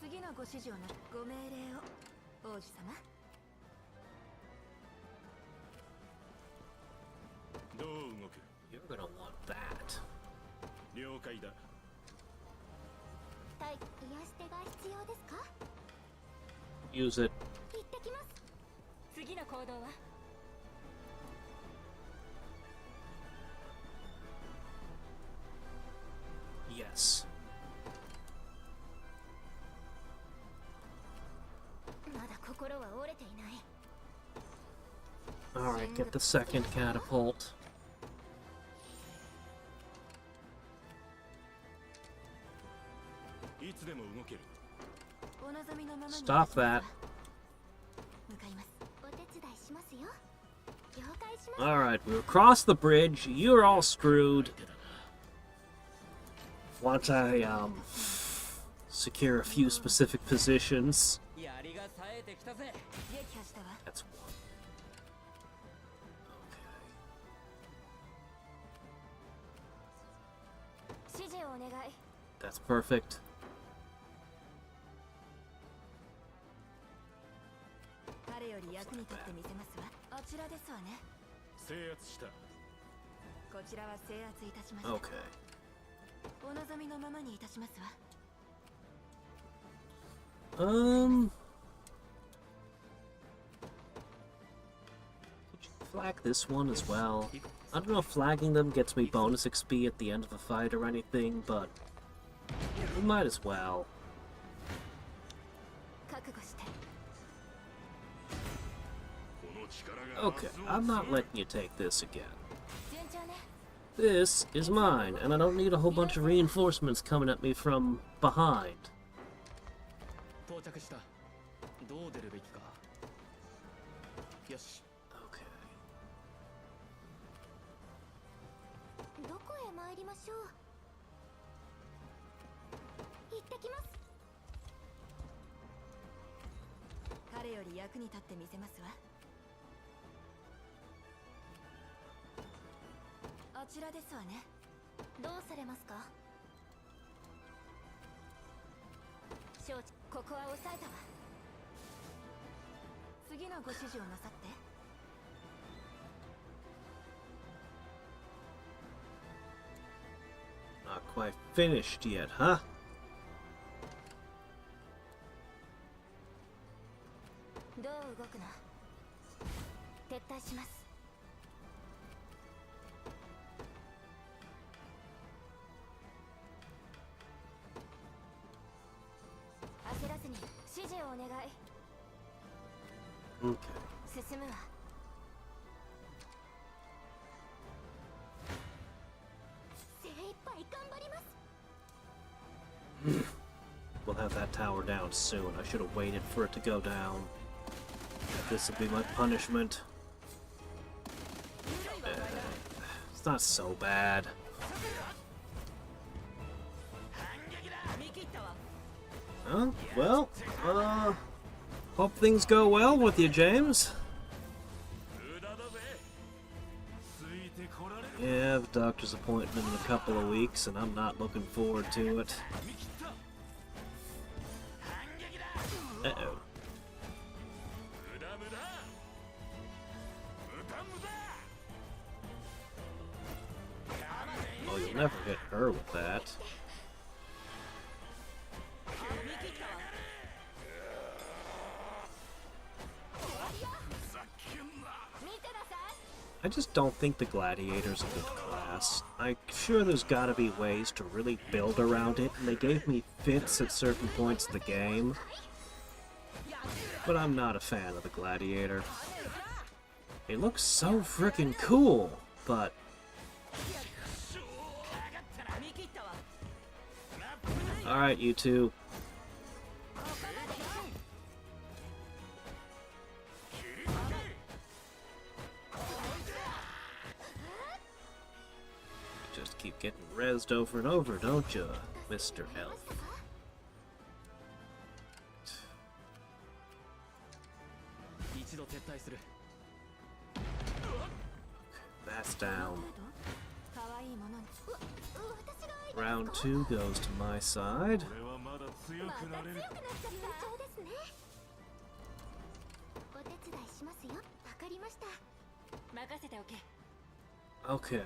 次のご指示をなご命令を王子様。どう動く？ You're gonna want that. 了解だ。癒し手が必要ですか。 Use it. 行ってきます。次の行動は Yes. まだ心は折れていない。 Alright, get the second catapult. いつでも動ける。お望みのままに Stop that. 向かいます。お手伝いしますよ。了解します。 Alright, we across the bridge. You're all screwed. Once I, secure a few specific positions. 槍が冴えてきたぜ撃破したわ。 That's one. Okay. 指示をお願い。 That's perfect. 彼より役に立ってみせますわ。あちらですわね。制圧した。こちらは制圧いたしました。 Okay. お望みのままにいたしますわ。 Could you flag this one as well? I don't know if flagging them gets me bonus XP at the end of a fight or anything, but we might as well. 覚悟して。 Okay, I'm not letting you take this again. 順調ね。 This is mine, and I don't need a whole bunch of reinforcements coming at me from behind. 到着した。どう出るべきか。よし。 Okay. どこへ参りましょう。行ってきます。彼より役に立ってみせますわ。あちらですわね。どうされますか。承知。ここは抑えたわ。次のご指示をなさって。 Not quite finished yet, huh? どう動くの。撤退します。焦らずに指示をお願い。 Okay. 進むわ。精一杯頑張ります。 We'll have that tower down soon. I should have waited for it to go down. This will be my punishment. It's not so bad. Huh? Well, hope things go well with you, James. Yeah, I have a doctor's appointment in a couple of weeks, and I'm not looking forward to it. Uh-oh. never hit her with that. I just don't think the Gladiator's a good class. I'm sure there's gotta be ways to really build around it, and they gave me fits at certain points of the game. But I'm not a fan of the Gladiator. It looks so freaking cool, but... Alright, you two. Just keep getting rezzed over and over, don't you, Mr. Elf? That's down. Round 2 goes to my side. Okay. Okay.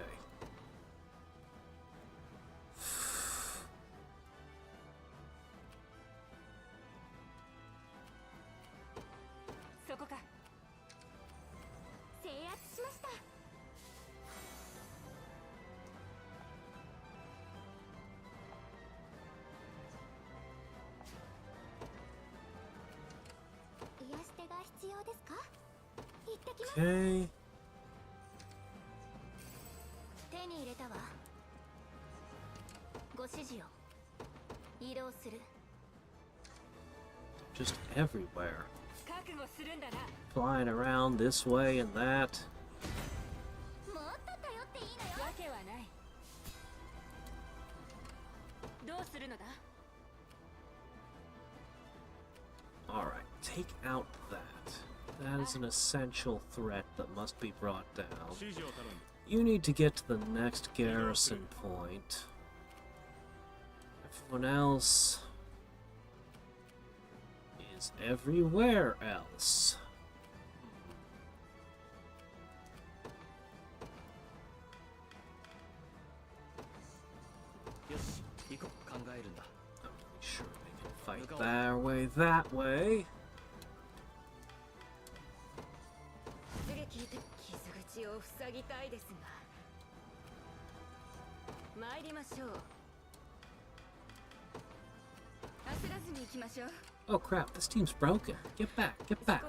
Just everywhere. Flying around this way and that. Alright, take out that. That is an essential threat that must be brought down. You need to get to the next garrison point. Everyone else is everywhere else. I'm pretty sure they can fight their way that way. Oh crap, this team's broken. Get back, get back.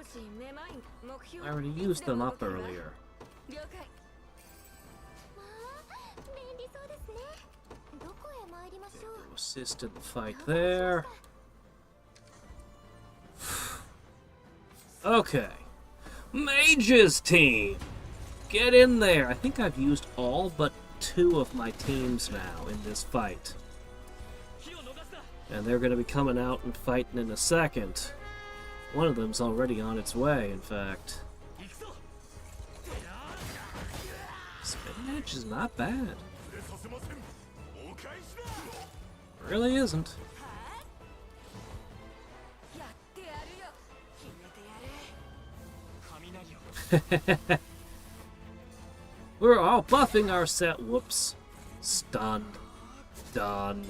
I already used them up earlier. To assist in the fight there. Okay. Mage's team! Get in there! I think I've used all but 2 of my teams now in this fight. And they're going to be coming out and fighting in a second. One of them's already on its way, in fact. Spinach is not bad. Really isn't. We're all buffing our set. Whoops. Stunned. Done.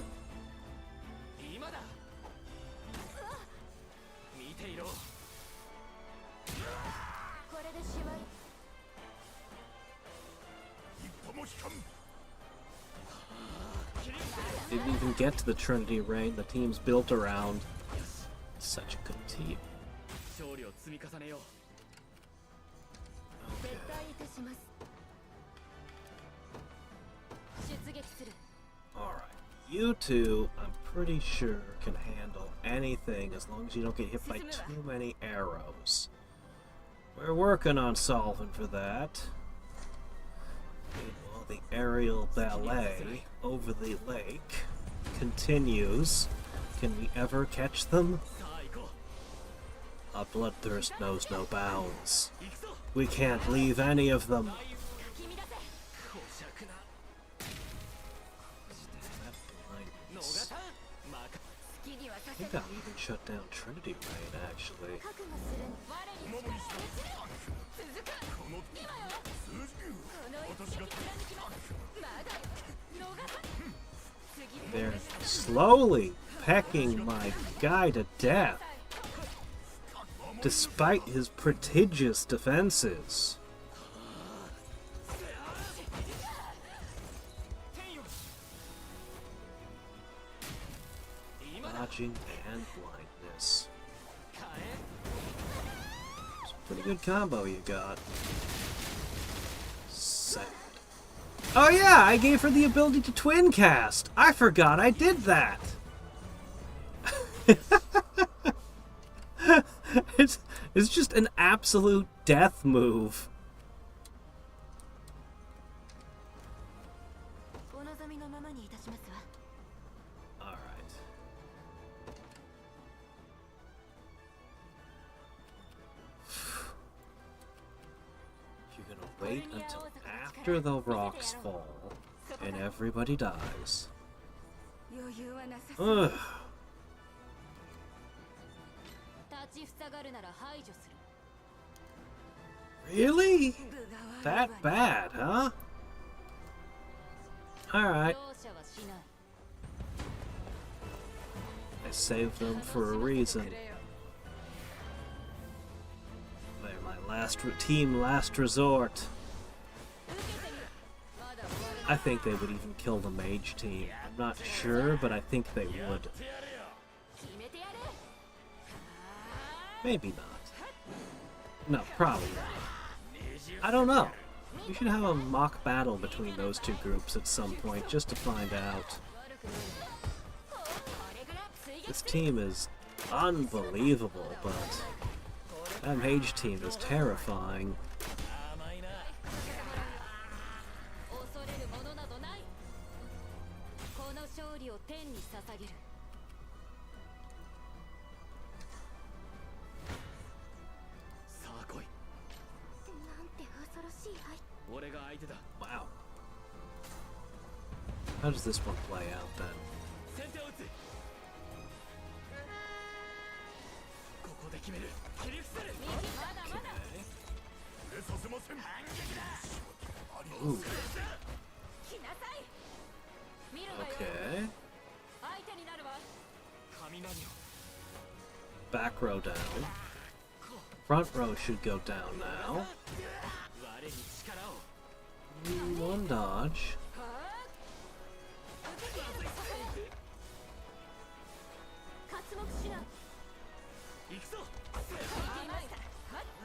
Didn't even get to the Trinity Reign the team's built around. Such a good team. Alright, you two, I'm pretty sure, can handle anything as long as you don't get hit by too many arrows. We're working on solving for that. Meanwhile, the aerial ballet over the lake continues. Can we ever catch them? Our bloodthirst knows no bounds. We can't leave any of them. I think I'll even shut down Trinity Reign, actually. They're slowly pecking my guy to death, despite his prodigious defenses. Dodging and blindness. It's a pretty good combo you got. Sad. Oh yeah, I gave her the ability to twin cast. I forgot I did that. it's just an absolute death move. Alright. You're gonna wait until after the rocks fall and everybody dies. Ugh. Really? That bad, huh? Alright. I saved them for a reason. They're my last resort. I think they would even kill the mage team. I'm not sure, but I think they would. Maybe not. No, probably not. I don't know. We should have a mock battle between those two groups at some point, just to find out. This team is unbelievable, but that mage team is terrifying. Wow. How does this one play out then? Ooh. Okay. Back row down. Front row should go down now. One dodge.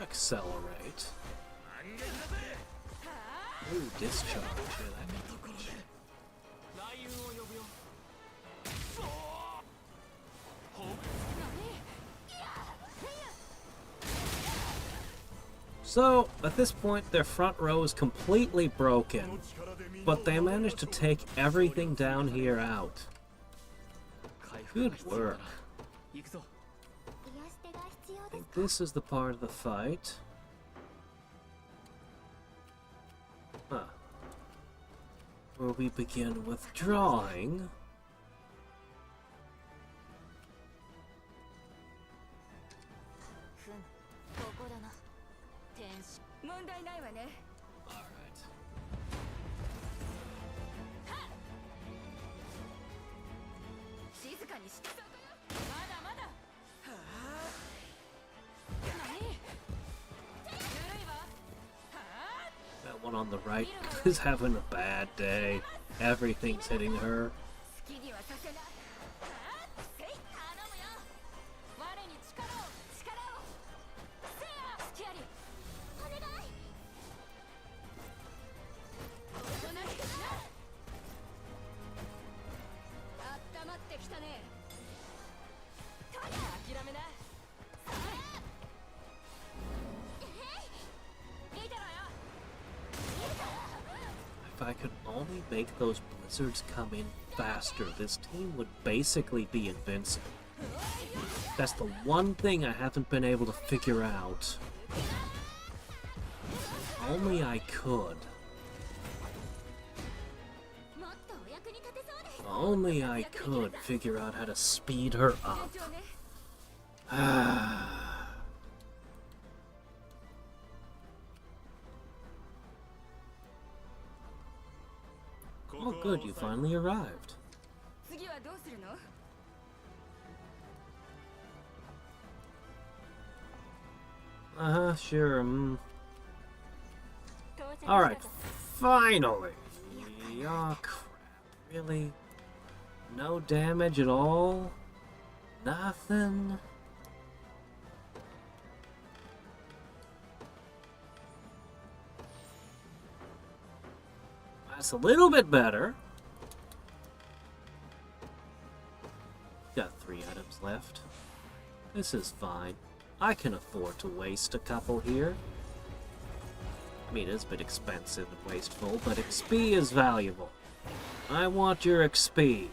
Accelerate. Ooh, discharge. Yeah, that damage. So, at this point, their front row is completely broken, but they managed to take everything down here out. Good work. I think this is the part of the fight. Huh. Where we begin withdrawing. Alright. That one on the right is having a bad day. Everything's hitting her. If I could only make those blizzards come in faster, this team would basically be invincible. That's the one thing I haven't been able to figure out. If only I could. If only I could figure out how to speed her up. Oh, good, you finally arrived. 次はどうするの？ Sure. Alright, finally! Oh, crap. Really? No damage at all? Nothing? That's a little bit better. Got 3 items left. This is fine. I can afford to waste a couple here. I mean, it's a bit expensive and wasteful, but XP is valuable. I want your XP.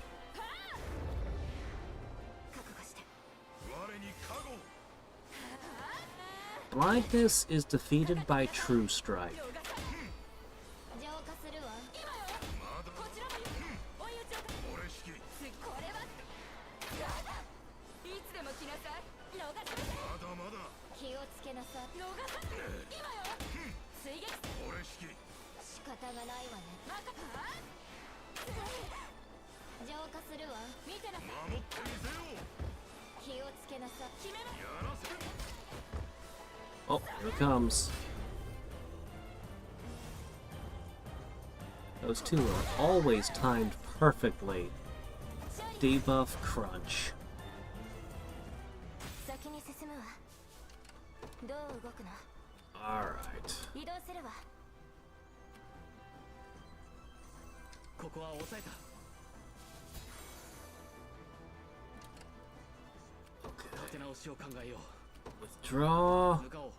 Blindness is defeated by True Strike. 浄化するわ。こちらも追い打ちをこれはいつでも来なさい。逃さない。気をつけなさい。逃さない。今よ。追撃。仕方がないわね。浄化するわ。見てなさい。気をつけなさい。決めます。 Oh, here it comes. Those two are always timed perfectly. Debuff crunch. 先に進むわ。どう動くの？ Alright. 移動するわ。ここは抑えた。 Okay. 立て直しを考えよう。 Withdraw. 向かおう。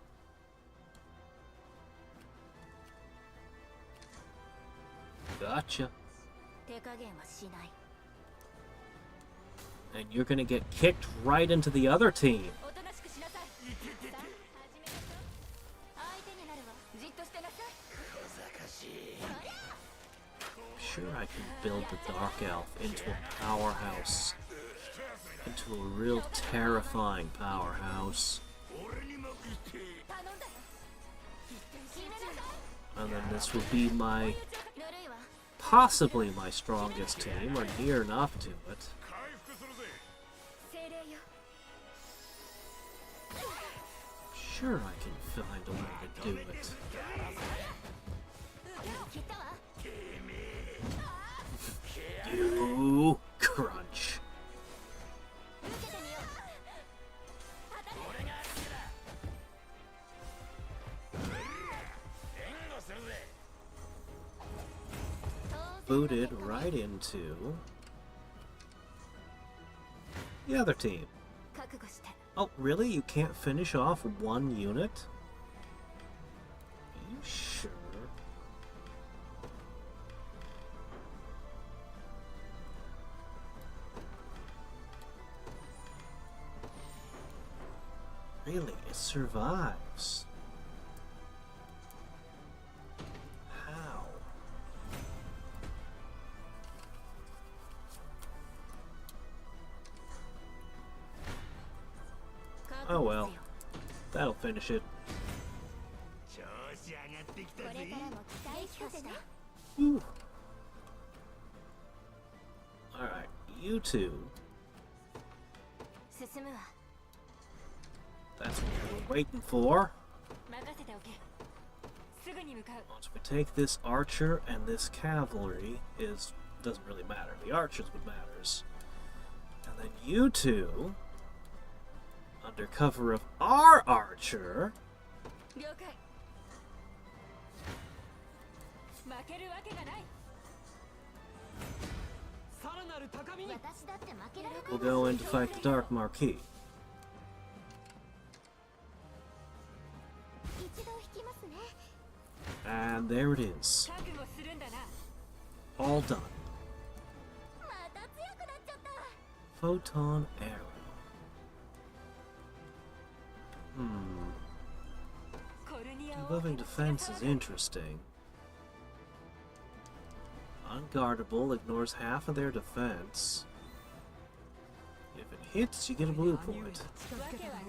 Gotcha. 手加減はしない。 And you're gonna get kicked right into the other team. おとなしくしなさい。さあ、始めましょう。相手になるわ。じっとしてなさい。 I'm sure I can build the Dark Elf into a powerhouse. Into a real terrifying powerhouse. 頼んだよ。決めなさい。 And then this would be my, ぬるいわ。 possibly my strongest team, or near enough to it. 精霊よ。 Sure, I can find a way to do it. 切ったわ。 You crunch. 受けてみよう。 Booted right into the other team. 覚悟して。 Oh, really? You can't finish off one unit? Are you sure? Really? It survives. How? Oh well. That'll finish it. これからも期待聞かせて。 Whew. Alright, you two. 進むわ。 That's what we were waiting for. 任せておけ。すぐに向かう。 Once we take this archer and this cavalry doesn't really matter. The archer's what matters. And then you two, under cover of our archer, 了解。負けるわけがない。さらなる高みに。私だって負けられない。 will go in to fight the Dark Marquis. 一度引きますね。 And there it is. 覚悟するんだな。 All done. また強くなっちゃった。 Photon arrow. Debuffing defense is interesting. Unguardable ignores half of their defense. If it hits, you get a blue point. わけはない。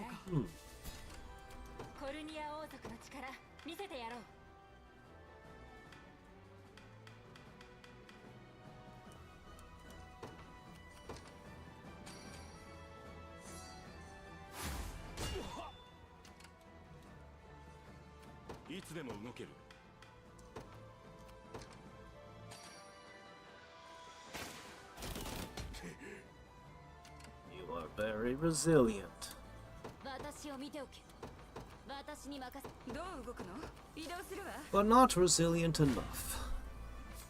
コルニア王族の力見せてやろう。でも動ける。 You are very resilient. 私を見ておけ。私に任せ。どう動くの？移動するわ。 But not resilient enough.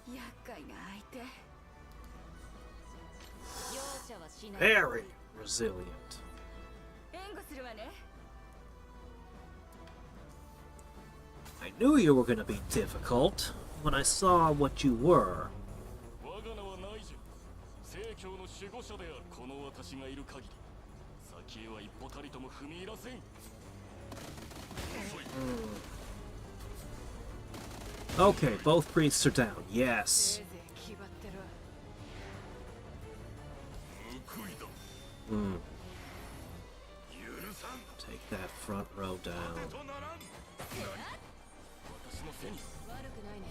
厄介な相手。容赦はしない。 Very resilient. 援護するわね。 I knew you were going to be difficult when I saw what you were. 我が名はナイジェル。聖教の守護者であるこの私がいる限り、先へは一歩たりとも踏み入らせん。 Okay, both priests are down. Yes. せいぜい気張ってるわ。 Hmm. Take that front row down. 私の背に 悪くないね。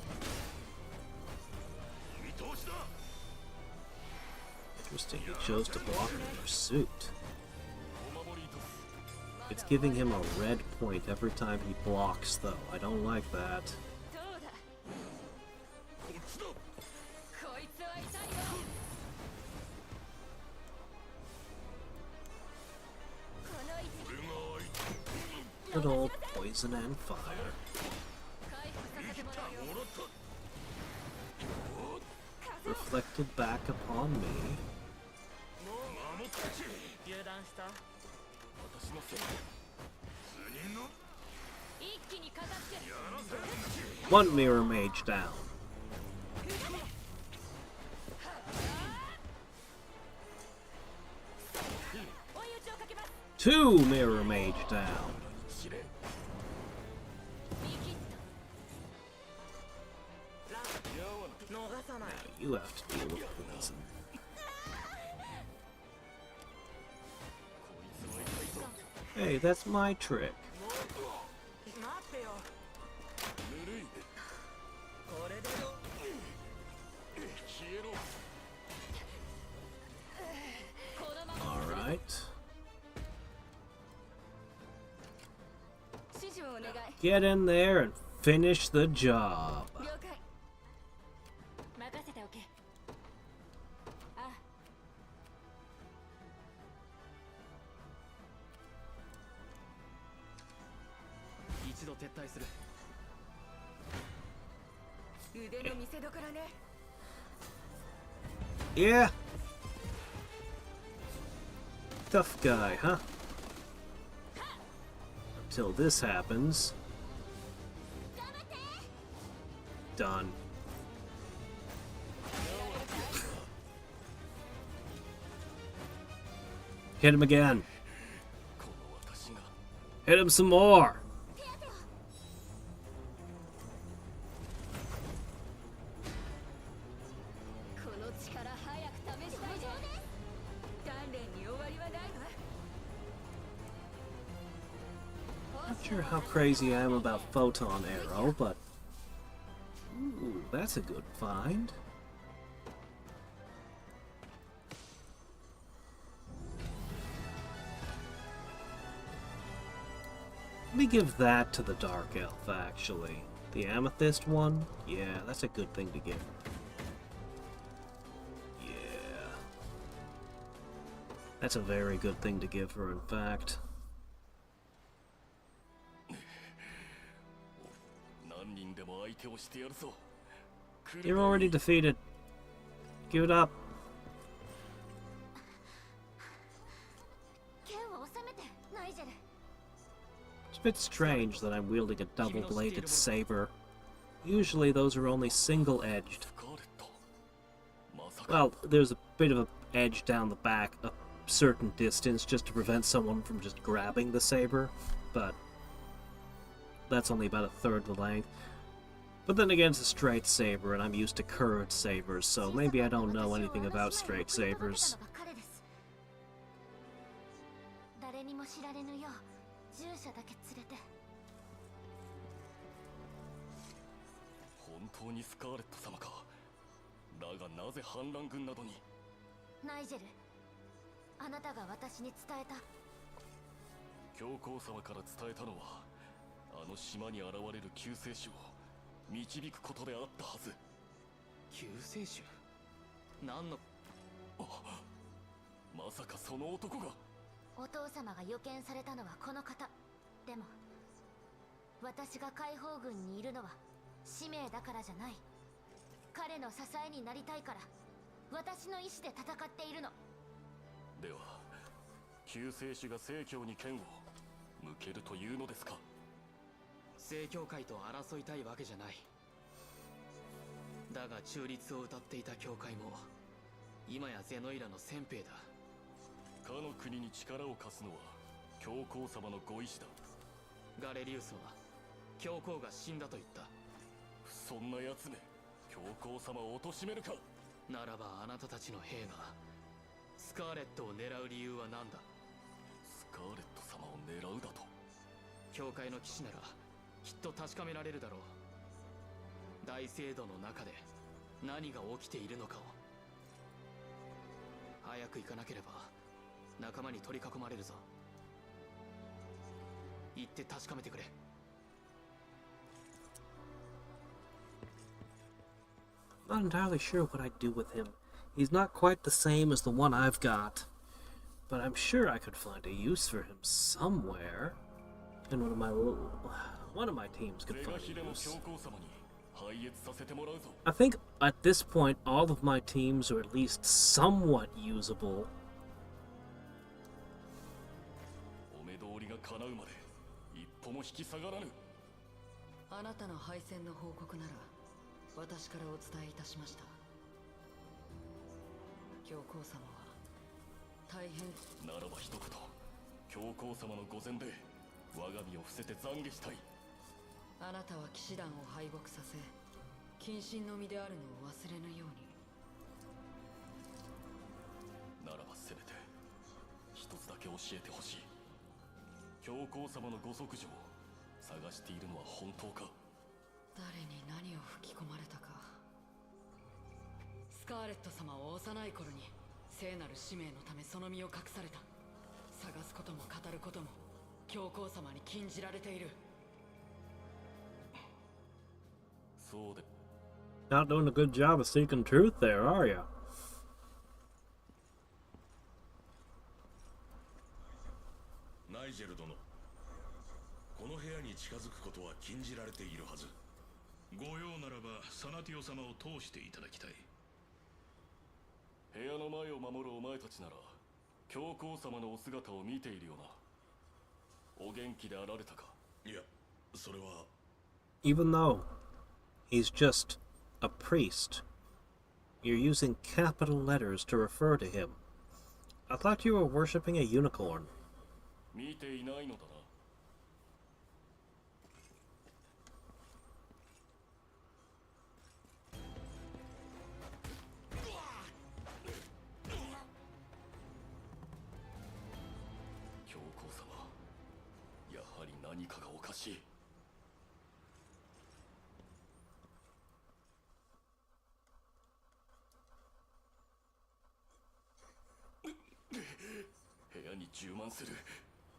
Interesting, he chose to block in pursuit. お守りと It's giving him a red point every time he blocks, though. I don't like that. どうだ。こいつは痛いよ。この位置。 Good old poison and fire. 回復させてもらうよ。 Reflected back upon me. 油断した。 私の背に 一気にかかって。 One mirror mage down. 追い打ちをかけます。 Two mirror mage down. 知れ。 見切った。 逃さない。 You have to deal with poison. こいつは痛いぞ。 Hey, that's my trick. 待ってよ。ぬるい。これで消えろ。このまま Alright. 指示をお願い。 Get in there and finish the job. 了解。任せておけ。あ、 一度撤退する。 腕の見せ所ね。 Yeah. Tough guy, huh? Until this happens. Done. Hit him again. この私が Hit him some more. この力早く試したいね。鍛錬に終わりはないわ。 Not sure how crazy I am about photon arrow, but ooh, that's a good find. Let me give that to the Dark Elf, actually. The Amethyst one? Yeah, that's a good thing to give her. Yeah. That's a very good thing to give her, in fact. 何人でも相手をしてやるぞ。 You're already defeated. Give it up. 剣を収めて、ナイジェル。 It's a bit strange that I'm wielding a double-bladed saber. Usually those are only single-edged. スカーレット。まさか Well, there's a bit of an edge down the back a certain distance just to prevent someone from just grabbing the saber, but that's only about a third the length. But then again, it's a straight saber, and I'm used to curved sabers, so maybe I don't know anything about straight sabers. 誰にも知られぬよう従者だけ連れて。本当にスカーレット様か。だがなぜ反乱軍などに。ナイジェル、あなたが私に伝えた。教皇様から伝えたのは、あの島に現れる救世主を導くことであったはず。救世主？何の？まさかその男が。お父様が予見されたのはこの方。でも私が解放軍にいるのは使命だからじゃない。彼の支えになりたいから私の意志で戦っているの。では救世主が聖教に剣を向けるというのですか？聖教会と争いたいわけじゃない。だが中立を謳っていた教会も今やゼノイラの先兵だ。かの国に力を貸すのは教皇様のご意志だ。ガレリウスは教皇が死んだと言った。そんな奴め、教皇様を貶めるか。ならばあなたたちの兵がスカーレットを狙う理由は何だ？スカーレット様を狙うだと？教会の騎士ならきっと確かめられるだろう。大聖堂の中で何が起きているのかを。早く行かなければ仲間に取り囲まれるぞ。行って確かめてくれ。Not entirely sure what I'd do with him. He's not quite the same as the one I've got, but I'm sure I could find a use for him somewhere. And one of my teams could find a use. I think at this point all of my teams are at least somewhat usable. あなたの敗戦の報告なら私からお伝えいたしました。教皇様は大変。ならば一言、教皇様の御前で我が身を伏せて懺悔したい。あなたは騎士団を敗北させ謹慎の身であるのを忘れぬように。ならばせめて一つだけ教えてほしい。教皇様のご息女を探しているのは本当か？誰に何を吹き込まれたか。スカーレット様は幼い頃に聖なる使命のためその身を隠された。探すことも語ることも教皇様に禁じられている。そうで。 Not doing a good job of seeking truth there, are you? ナイジェル殿、この部屋に近づくことは禁じられているはず。ご用ならばサナティオ様を通していただきたい。部屋の前を守るお前たちなら教皇様のお姿を見ているよな。お元気であられたか？いや、それは。 Even though he's just a priest, you're using capital letters to refer to him. I thought you were worshipping a unicorn. 見ていないのだな。教皇様、やはり何かがおかしい。部屋に充満する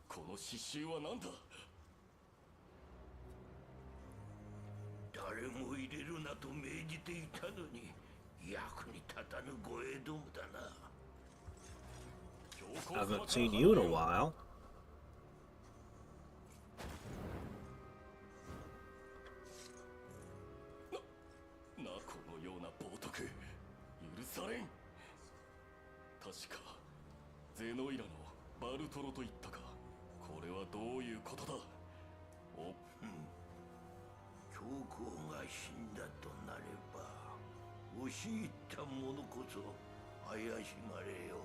この刺繍は何だ？誰も入れるなと命じていたのに役に立たぬ護衛どもだな。 I haven't seen you in a while. なこのような冒涜許されん。確かゼノイラのバルトロと言ったか。これはどういうことだ？教皇が死んだとなれば押し入った者こそ怪しまれよ。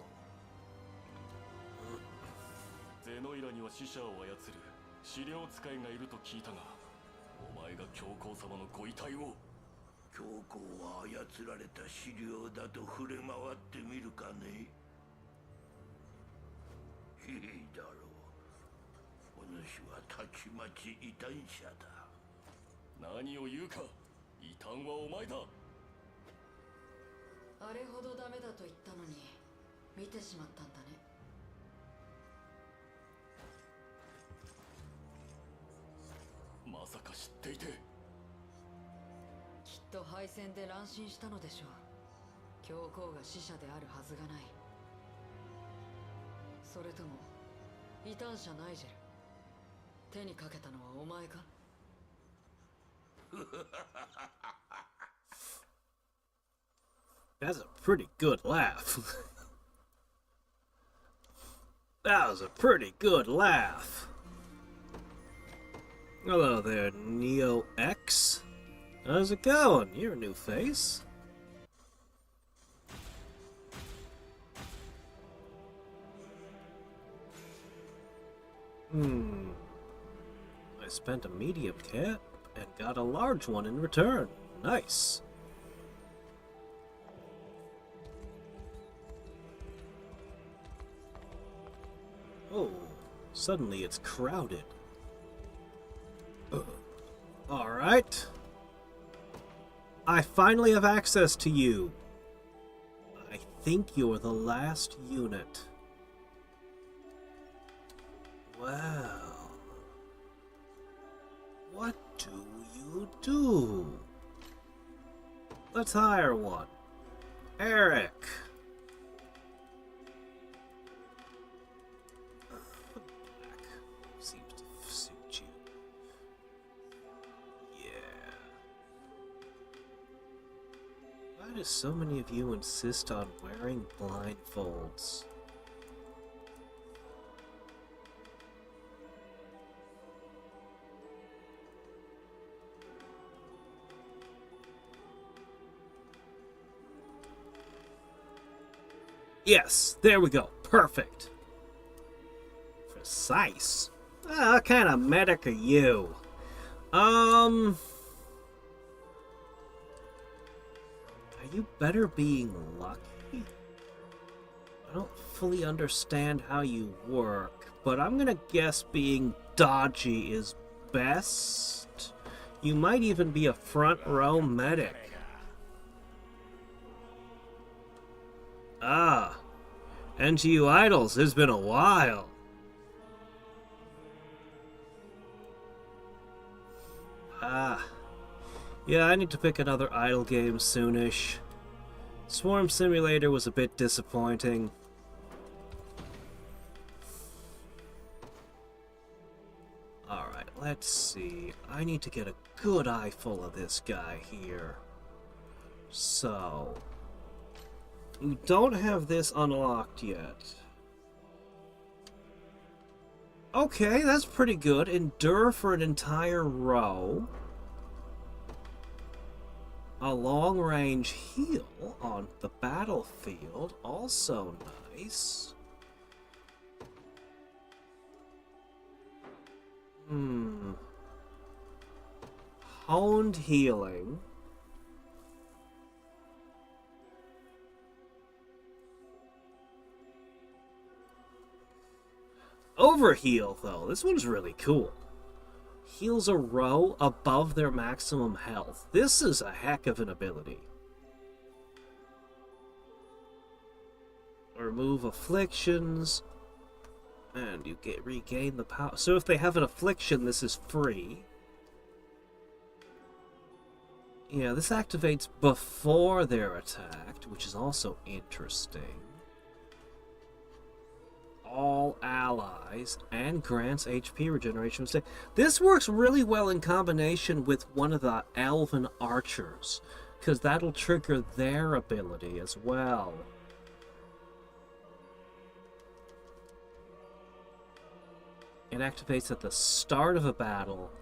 ゼノイラには死者を操る資料使いがいると聞いたが、お前が教皇様のご遺体を。教皇は操られた資料だと触れ回ってみるかね。いいだろう。お主はたちまち異端者だ。何を言うか。異端はお前だ。あれほどダメだと言ったのに見てしまったんだね。さか知っていて。きっと敗戦で乱心したのでしょう。教皇が死者であるはずがない。それとも異端者ナイジェル、手にかけたのはお前か？That's a pretty good laugh. That was a pretty good laugh. Hello there, Neo X. How's it going? You're a new face. I spent a medium cap and got a large one in return. Nice. Oh, suddenly it's crowded. Alright. I finally have access to you. I think you're the last unit. Well, what do you do? Let's hire one. Eric. Black seems to suit you. Yeah. Why do so many of you insist on wearing blindfolds? Yes, there we go. Perfect. Precise. What kind of medic are you? Are you better being lucky? I don't fully understand how you work, but I'm gonna guess being dodgy is best. You might even be a front row medic. Ah, NGU Idols, it's been a while. Ah, yeah, I need to pick another idle game soonish. Swarm Simulator was a bit disappointing. Alright, let's see. I need to get a good eyeful of this guy here. So... we don't have this unlocked yet. Okay, that's pretty good. Endure for an entire row. A long-range heal on the battlefield. Also nice. Honed healing. Overheal, though. This one's really cool. Heals a row above their maximum health. This is a heck of an ability. Remove afflictions. And you regain the power. So if they have an affliction, this is free. Yeah, this activates before they're attacked, which is also interesting. All allies, and grants HP regeneration. This works really well in combination with one of the elven archers, because that'll trigger their ability as well. It activates at the start of a battle.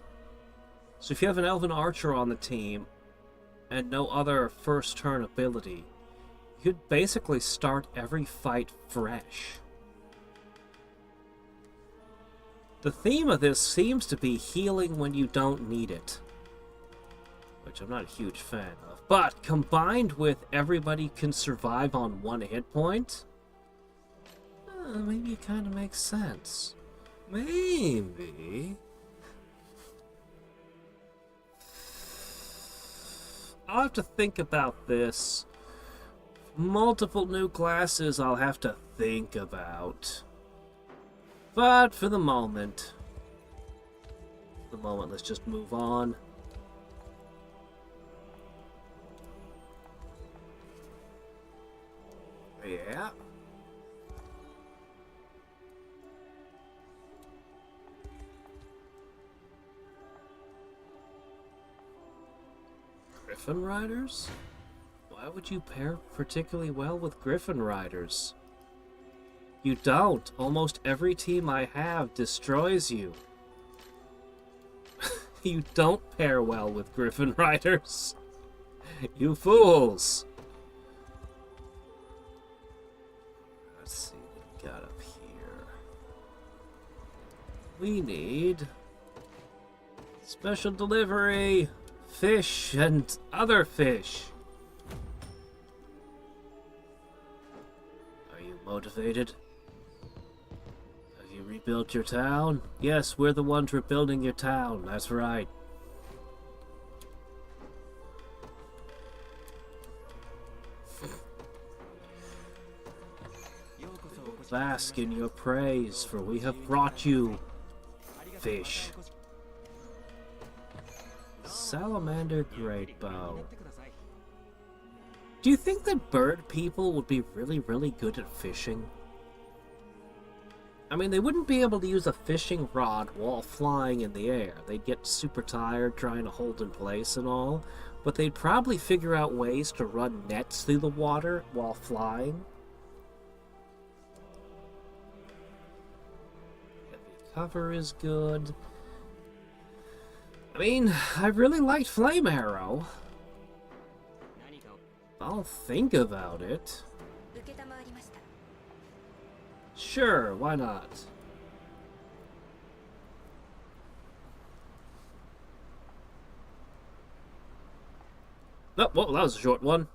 So if you have an elven archer on the team, and no other first turn ability, you could basically start every fight fresh. The theme of this seems to be healing when you don't need it, which I'm not a huge fan of. But combined with everybody can survive on one hit point, maybe it kind of makes sense. Maybe. I'll have to think about this. Multiple new classes I'll have to think about. But for the moment, the moment, let's just move on. Yeah. Griffin Riders? Why would you pair particularly well with Griffin Riders? You don't. Almost every team I have destroys you. You don't pair well with Griffin Riders. You fools. Let's see what we got up here. We need special delivery, fish, and other fish. Are you motivated? Have you rebuilt your town? Yes, we're the ones rebuilding your town. That's right. Bask in your praise, for we have brought you fish. Salamander great bow. Do you think that bird people would be really, really good at fishing? I mean, they wouldn't be able to use a fishing rod while flying in the air. They'd get super tired trying to hold in place and all, but they'd probably figure out ways to run nets through the water while flying. Cover is good. I mean, I really liked Flame Arrow. I'll think about it. Sure, why not? Oh, well, that was a short one.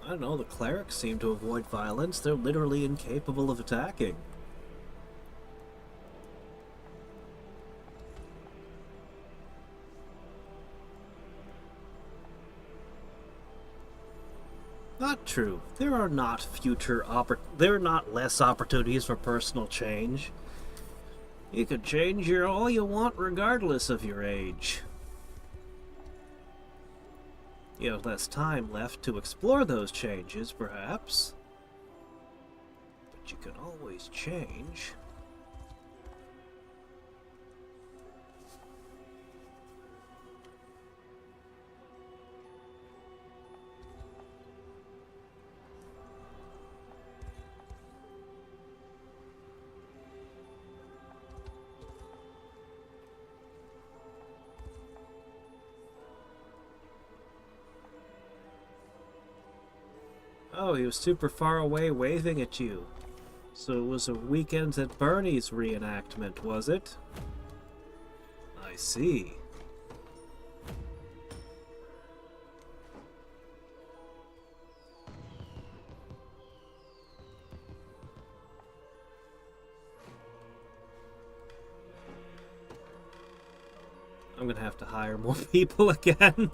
I don't know, the clerics seem to avoid violence. They're literally incapable of attacking. Not true. There are not less opportunities for personal change. You can change all you want regardless of your age. You have less time left to explore those changes, perhaps. But you can always change. Oh, he was super far away waving at you. So it was a Weekends at Bernie's reenactment, was it? I see. I'm gonna have to hire more people again.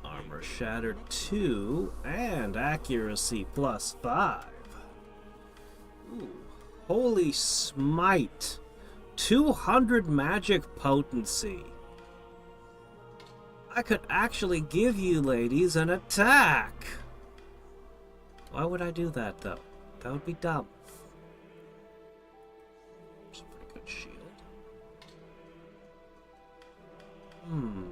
Armor shattered 2 and accuracy +5. Ooh, holy smite! 200 magic potency. I could actually give you ladies an attack. Why would I do that though? That would be dumb. Hmm.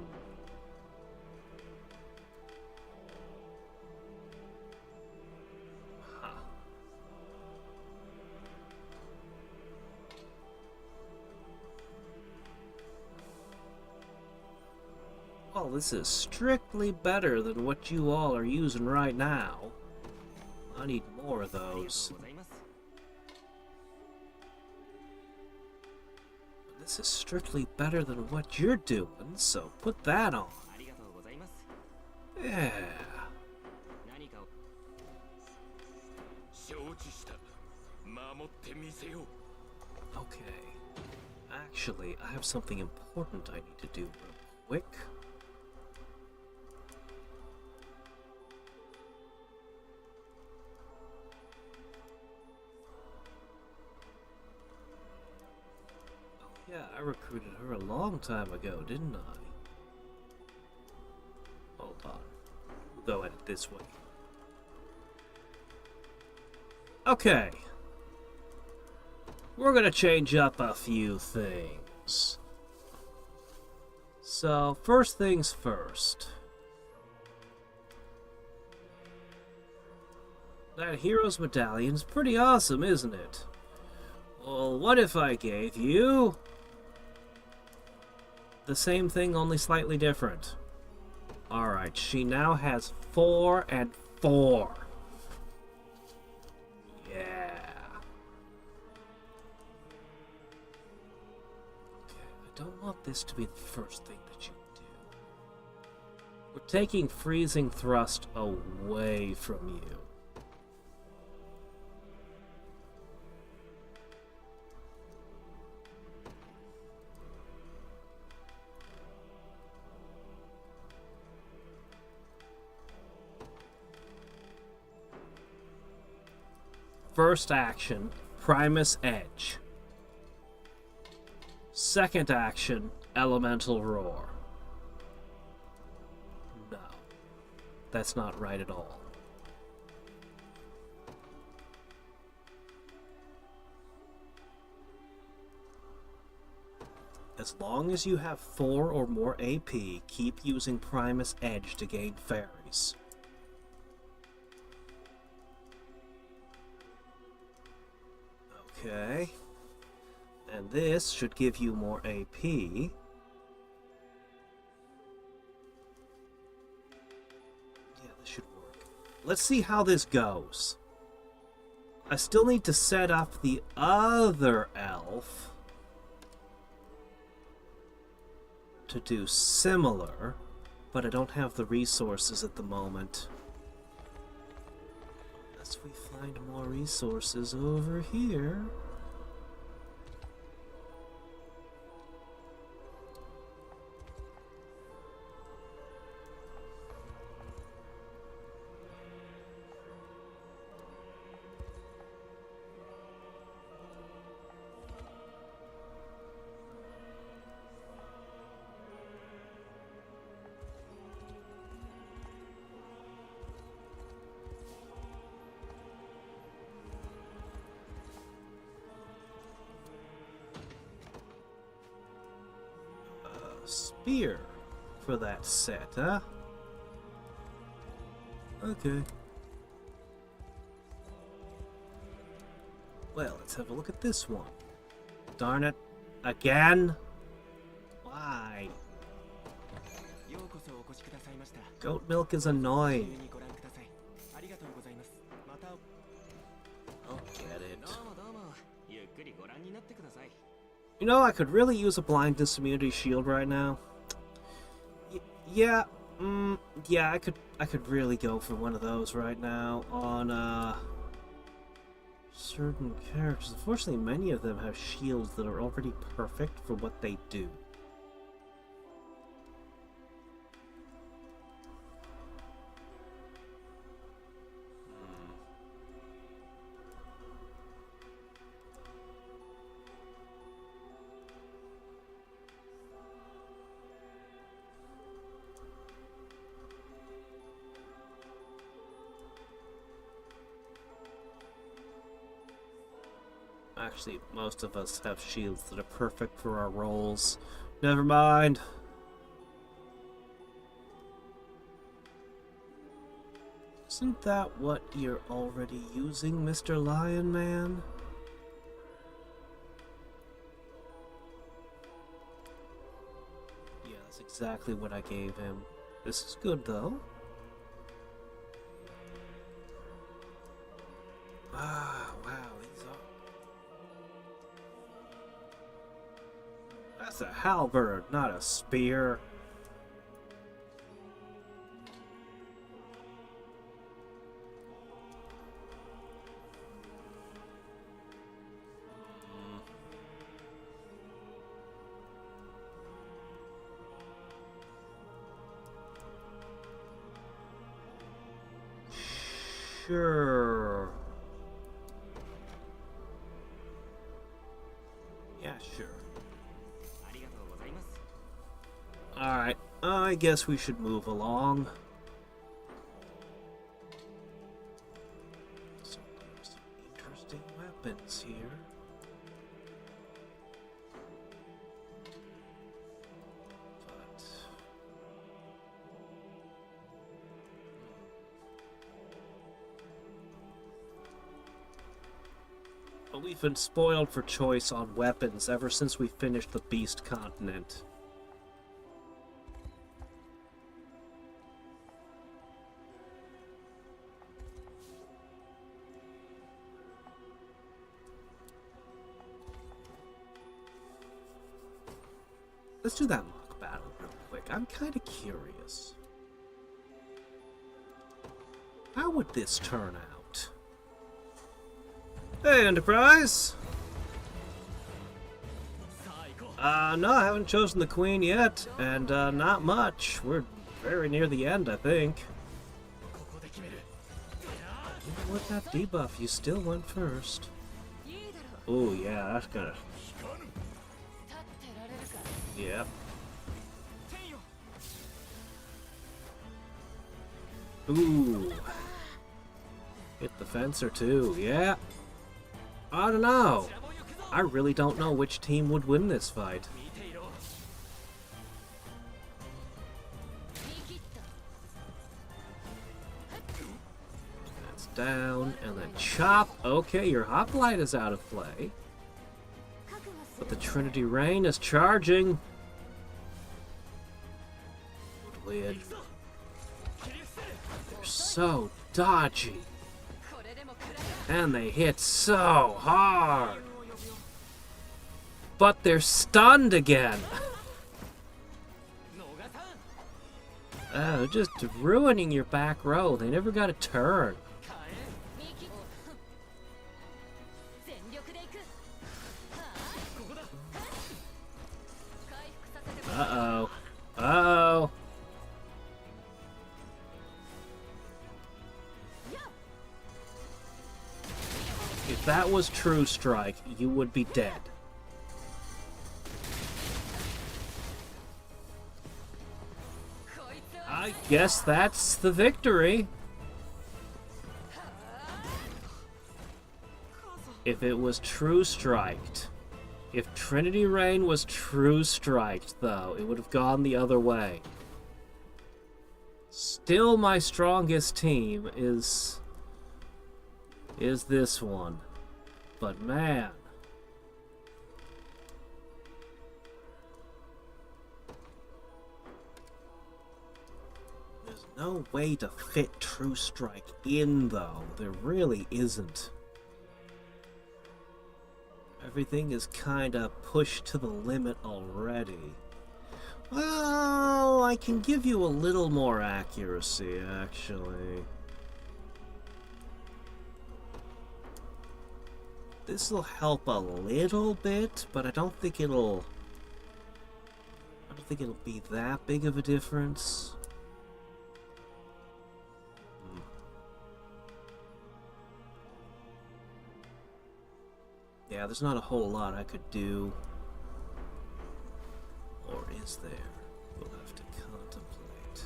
Huh. Well, this is strictly better than what you all are using right now. I need more of those. This is strictly better than what you're doing, so put that on. Yeah. Okay. Actually, I have something important I need to do real quick. Yeah, I recruited her a long time ago, didn't I? Hold on. We'll go at it this way. Okay. We're gonna change up a few things. So, first things first. That hero's medallion's pretty awesome, isn't it? Well, what if I gave you the same thing, only slightly different? Alright, she now has 4 and 4. Yeah. Okay, I don't want this to be the first thing that you do. We're taking freezing thrust away from you. First action, Primus Edge. Second action, Elemental Roar. No, that's not right at all. As long as you have 4 or more AP, keep using Primus Edge to gain fairies. Okay. And this should give you more AP. Yeah, this should work. Let's see how this goes. I still need to set up the other elf to do similar, but I don't have the resources at the moment. Unless we find more resources over here. Spear for that set, huh? Okay. Well, let's have a look at this one. Darn it. Again? Why? Goat milk is annoying. I'll get it. You know, I could really use a blindness immunity shield right now. Yeah, yeah, I could really go for one of those right now on certain characters. Unfortunately, many of them have shields that are already perfect for what they do. Actually, most of us have shields that are perfect for our roles. Never mind. Isn't that what you're already using, Mr. Lion Man? Yeah, that's exactly what I gave him. This is good, though. Ah, wow, these are... That's a halberd, not a spear. Sure. Yeah, sure. Alright, I guess we should move along. So there's some interesting weapons here. But we've been spoiled for choice on weapons ever since we finished the Beast Continent. Let's do that mock battle real quick. I'm kind of curious. How would this turn out? Hey, Enterprise! No, I haven't chosen the Queen yet, and not much. We're very near the end, I think. Even with that debuff, you still went first. Oh, yeah, that's gonna... Yep. Ooh. Hit the fence or two, yeah. I don't know. I really don't know which team would win this fight. That's down, and then chop. Okay, your hoplite is out of play. But the Trinity Rain is charging. Weird. They're so dodgy. And they hit so hard. But they're stunned again. Oh, just ruining your back row. They never got a turn. Uh-oh. Uh-oh. If that was True Strike, you would be dead. I guess that's the victory. If it was True Striked. If Trinity Rain was True Striked, though, it would have gone the other way. Still, my strongest team is this one. But man, there's no way to fit True Strike in, though. There really isn't. Everything is kinda pushed to the limit already. Well, I can give you a little more accuracy, actually. This'll help a little bit, but I don't think it'll be that big of a difference. Yeah, there's not a whole lot I could do. Or is there? We'll have to contemplate.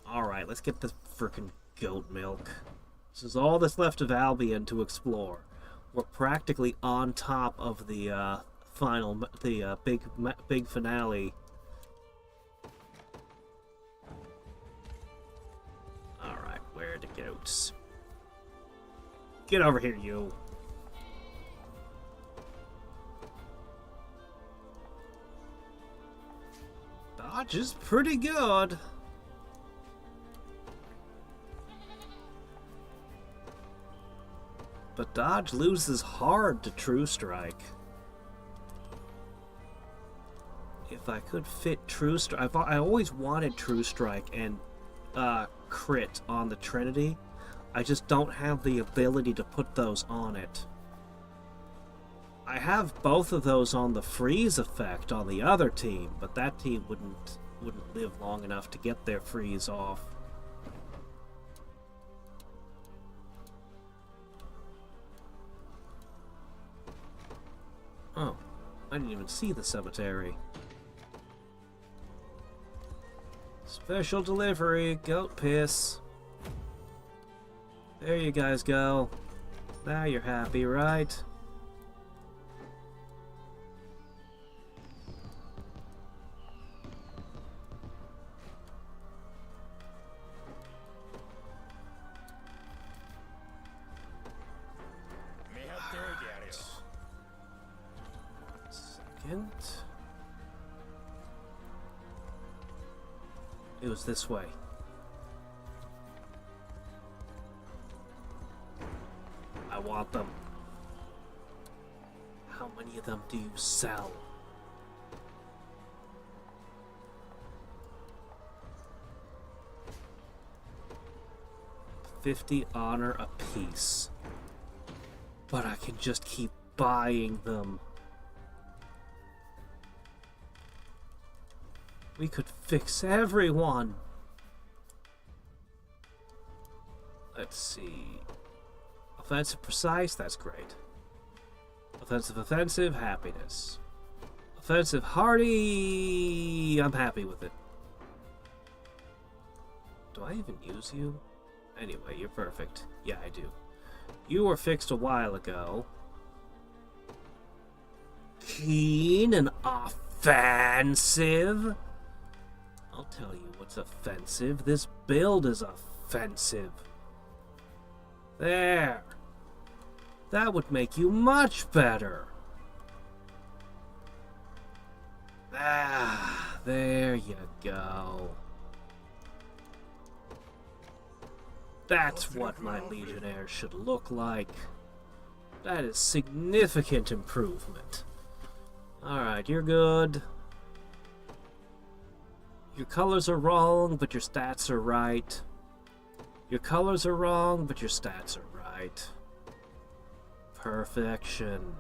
Alright, let's get the frickin' goat milk. This is all that's left of Albion to explore. We're practically on top of the big finale scaredy goats. Get over here, you. Dodge is pretty good. But dodge loses hard to True Strike. If I could fit True Strike... I always wanted True Strike and crit on the Trinity. I just don't have the ability to put those on it. I have both of those on the freeze effect on the other team, but that team wouldn't live long enough to get their freeze off. Oh, I didn't even see the cemetery. Special delivery, goat piss. There you guys go. Now you're happy, right? Second. It was this way. I want them. How many of them do you sell? $50 honor apiece. But I can just keep buying them. We could fix everyone. Let's see. Offensive precise, that's great. Offensive happiness. Offensive hardy, I'm happy with it. Do I even use you? Anyway, you're perfect. Yeah, I do. You were fixed a while ago. Keen and offensive. I'll tell you what's offensive. This build is offensive. There. That would make you much better. Ah, there you go. That's what my Legionnaires should look like. That is significant improvement. Alright, you're good. Your colors are wrong, but your stats are right. Your colors are wrong, but your stats are right. Perfection.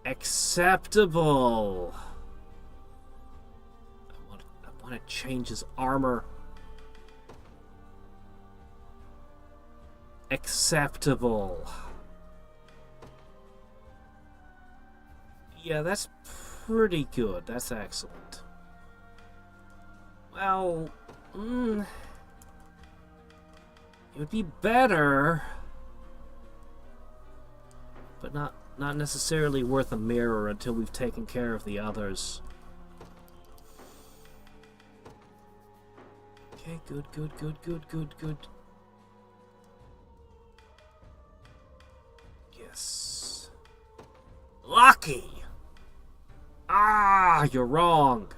Acceptable. I want to change his armor. Acceptable. Yeah, that's pretty good. That's excellent. Well, it would be better, but not necessarily worth a mirror until we've taken care of the others. Okay, good. Yes. Lucky! Ah, you're wrong.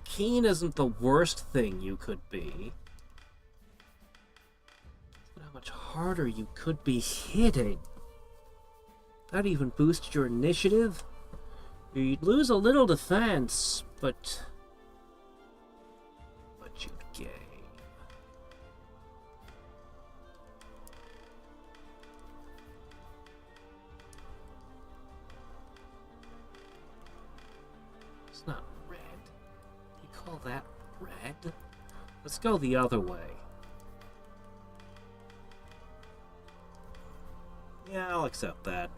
Keen isn't the worst thing you could be. But how much harder you could be hitting. That even boosts your initiative. You'd lose a little defense, but you'd gain. It's not red. You call that red? Let's go the other way. Yeah, I'll accept that.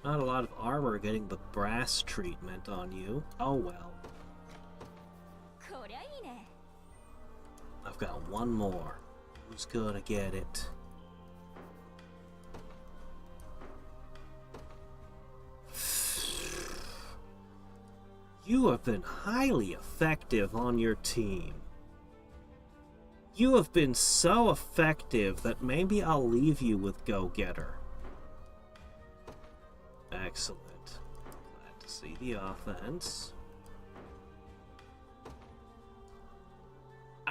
Not a lot of armor getting the brass treatment on you. Oh well. I've got one more. Who's gonna get it? You have been highly effective on your team. You have been so effective that maybe I'll leave you with Go-Getter. Excellent. Glad to see the offense.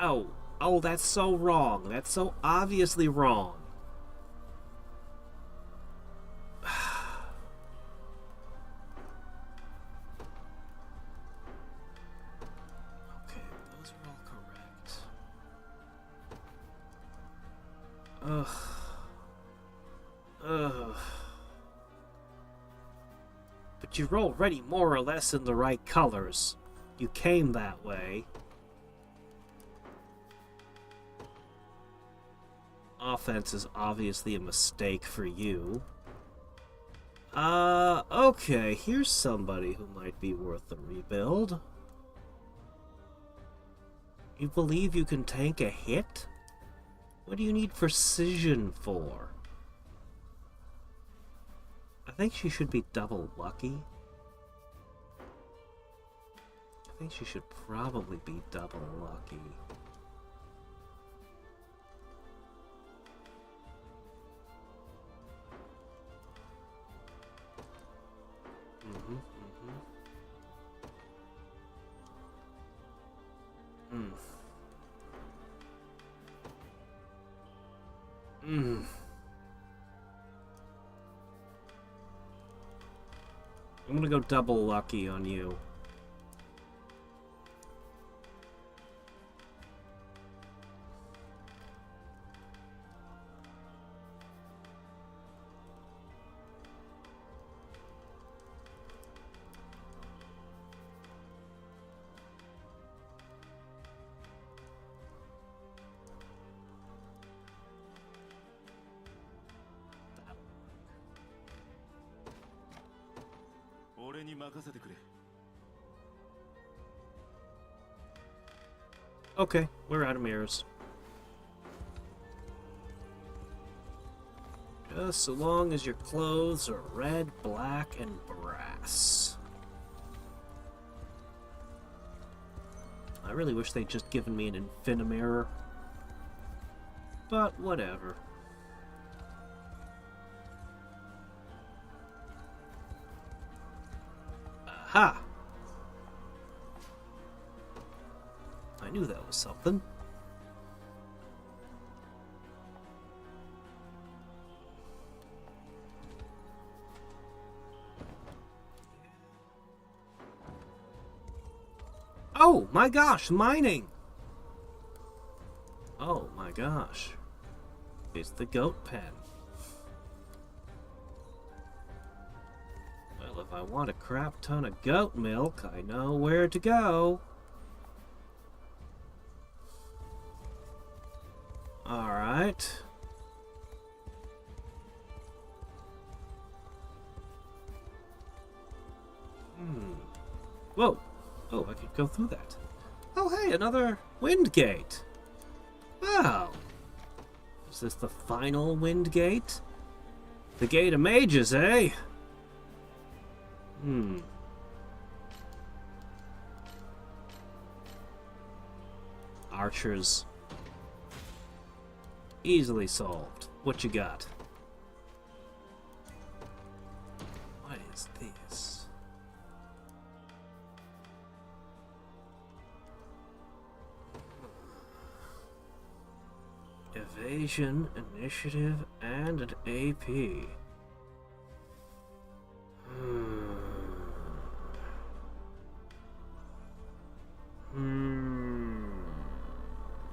Oh, that's so wrong. That's so obviously wrong. Okay, those are all correct. Ugh. But you're already more or less in the right colors. You came that way. Offense is obviously a mistake for you. Okay, here's somebody who might be worth a rebuild. You believe you can tank a hit? What do you need precision for? I think she should be double lucky. I think she should probably be double lucky. I'm gonna go double lucky on you. Okay, we're out of mirrors. Just so long as your clothes are red, black, and brass. I really wish they'd just given me an Infinimirror. But whatever. Aha! I knew that was something. Oh my gosh, mining! Oh my gosh. It's the goat pen. Well, if I want a crap ton of goat milk, I know where to go. Alright. Whoa. Oh, I could go through that. Oh, hey, another wind gate. Wow. Is this the final wind gate? The gate of mages, eh? Archers. Easily solved. What you got? What is this? Evasion, initiative, and an AP.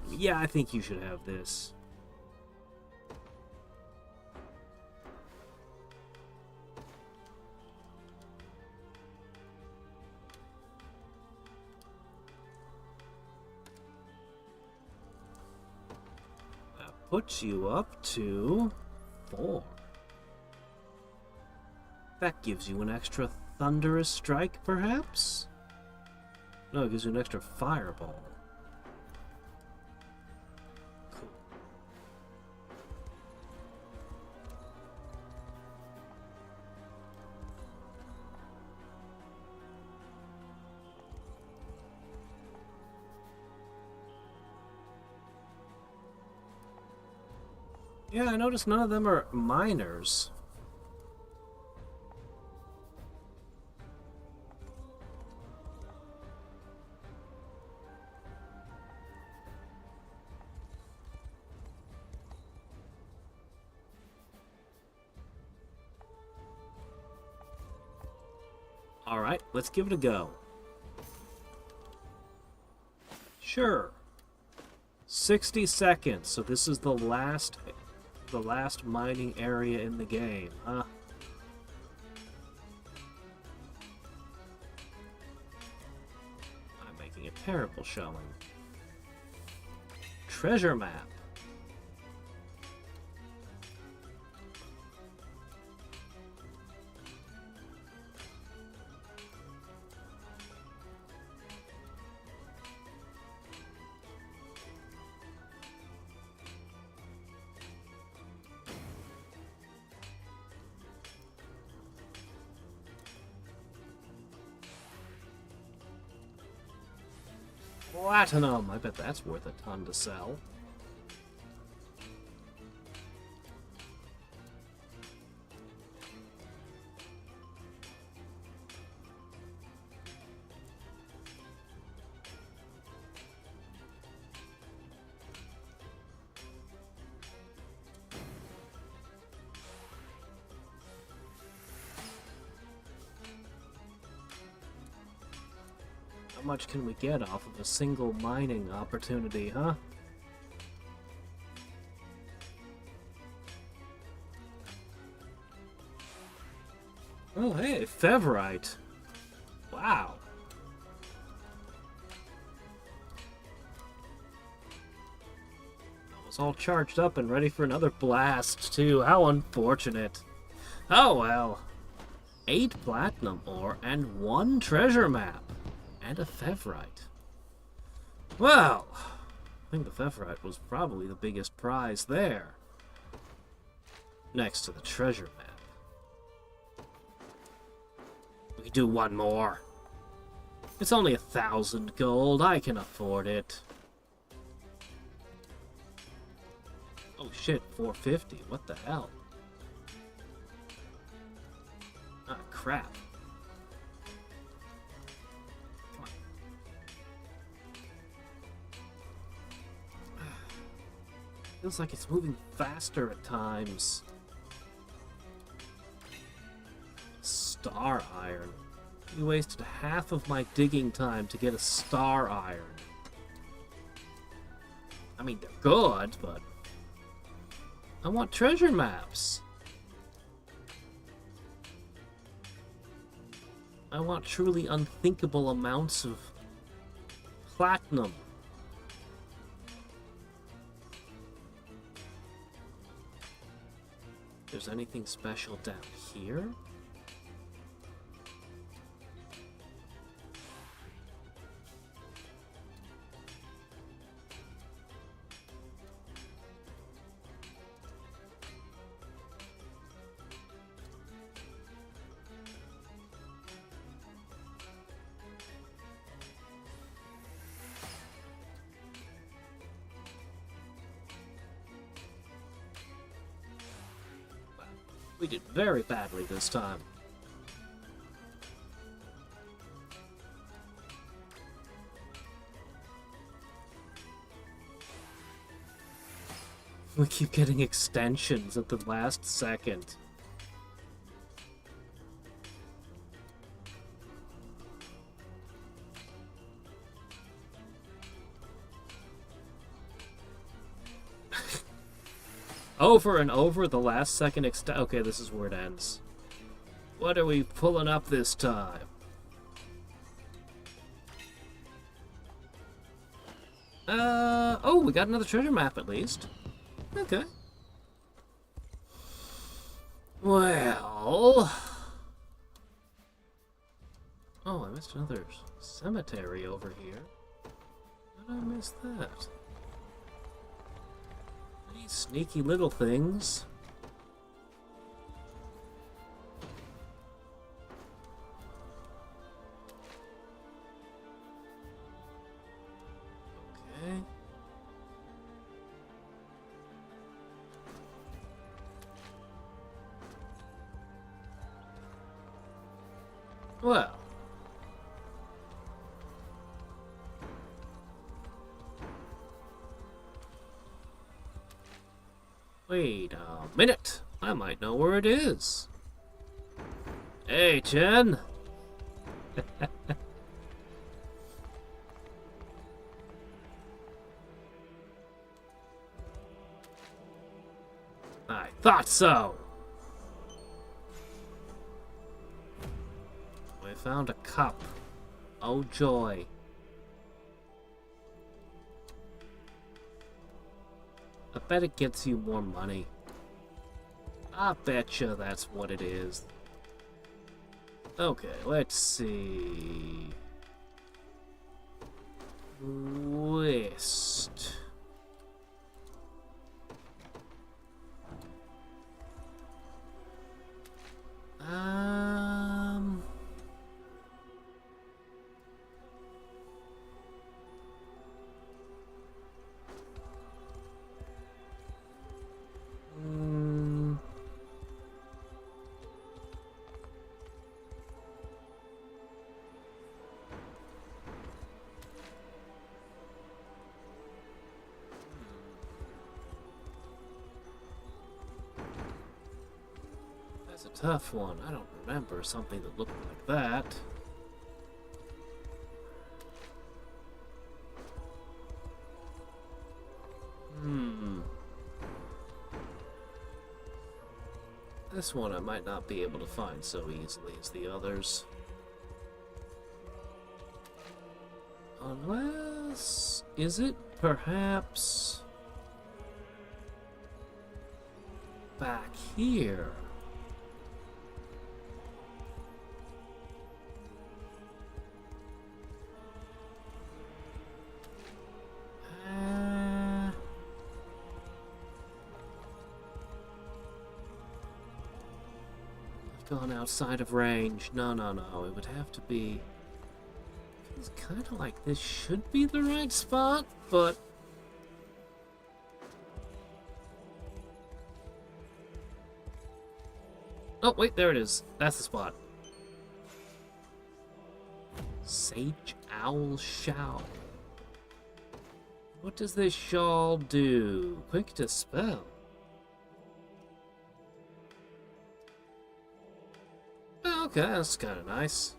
Yeah, I think you should have this. Puts you up to 4. That gives you an extra thunderous strike, perhaps? No, it gives you an extra fireball. Cool. Yeah, I noticed none of them are miners. Alright, let's give it a go. Sure. 60 seconds, so this is the last mining area in the game, huh? I'm making a terrible showing. Treasure map. Platinum! I bet that's worth a ton to sell. How much can we get off of a single mining opportunity, huh? Oh, hey, Fevrite. Wow. I was all charged up and ready for another blast, too. How unfortunate. Oh, well. 8 platinum ore and 1 treasure map. And a Fevrite. Well, I think the Fevrite was probably the biggest prize there. Next to the treasure map. We can do one more. It's only 1,000 gold. I can afford it. Oh shit, 450. What the hell? Ah, crap. Feels like it's moving faster at times. Star iron. You wasted half of my digging time to get a star iron. I mean, they're good, but I want treasure maps. I want truly unthinkable amounts of platinum. If there's anything special down here? We did very badly this time. We keep getting extensions at the last second. Over and over, the last second okay, this is where it ends. What are we pulling up this time? Oh, we got another treasure map at least. Okay. Well... Oh, I missed another cemetery over here. How did I miss that? These sneaky little things. Okay. Well. Wait a minute. I might know where it is. Hey, Jen. I thought so. We found a cup. Oh joy. I bet it gets you more money. I betcha that's what it is. Okay, let's see. List. Um... That's a tough one. I don't remember something that looked like that. This one I might not be able to find so easily as the others. Unless... is it perhaps... back here? Gone outside of range. No. It would have to be... Feels kind of like this should be the right spot, but... Oh, wait, there it is. That's the spot. Sage Owl Shawl. What does this shawl do? Quick to spell. Okay, that's kind of nice.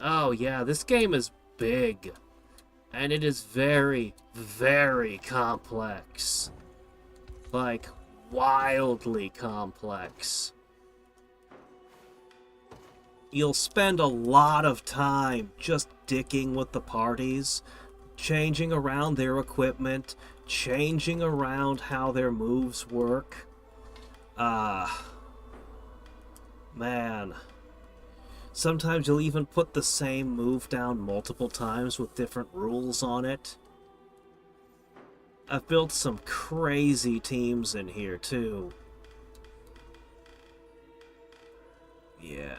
Oh yeah, this game is big. And it is very, very complex. Like, wildly complex. You'll spend a lot of time just dicking with the parties, changing around their equipment, changing around how their moves work. Man. Sometimes you'll even put the same move down multiple times with different rules on it. I've built some crazy teams in here, too. Yeah.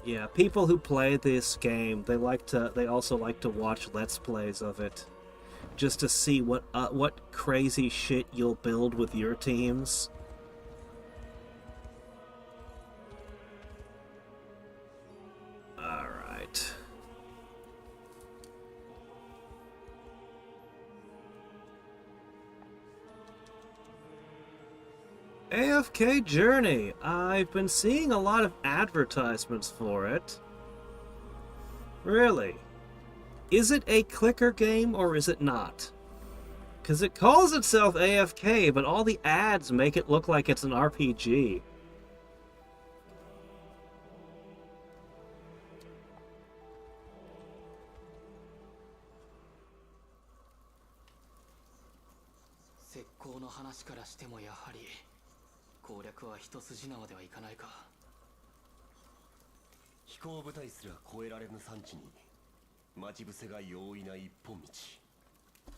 Yeah, people who play this game, they also like to watch Let's Plays of it. Just to see what crazy shit you'll build with your teams. Alright. AFK Journey. I've been seeing a lot of advertisements for it. Really? Is it a clicker game or is it not? Because it calls itself AFK, but all the ads make it look like it's an RPG.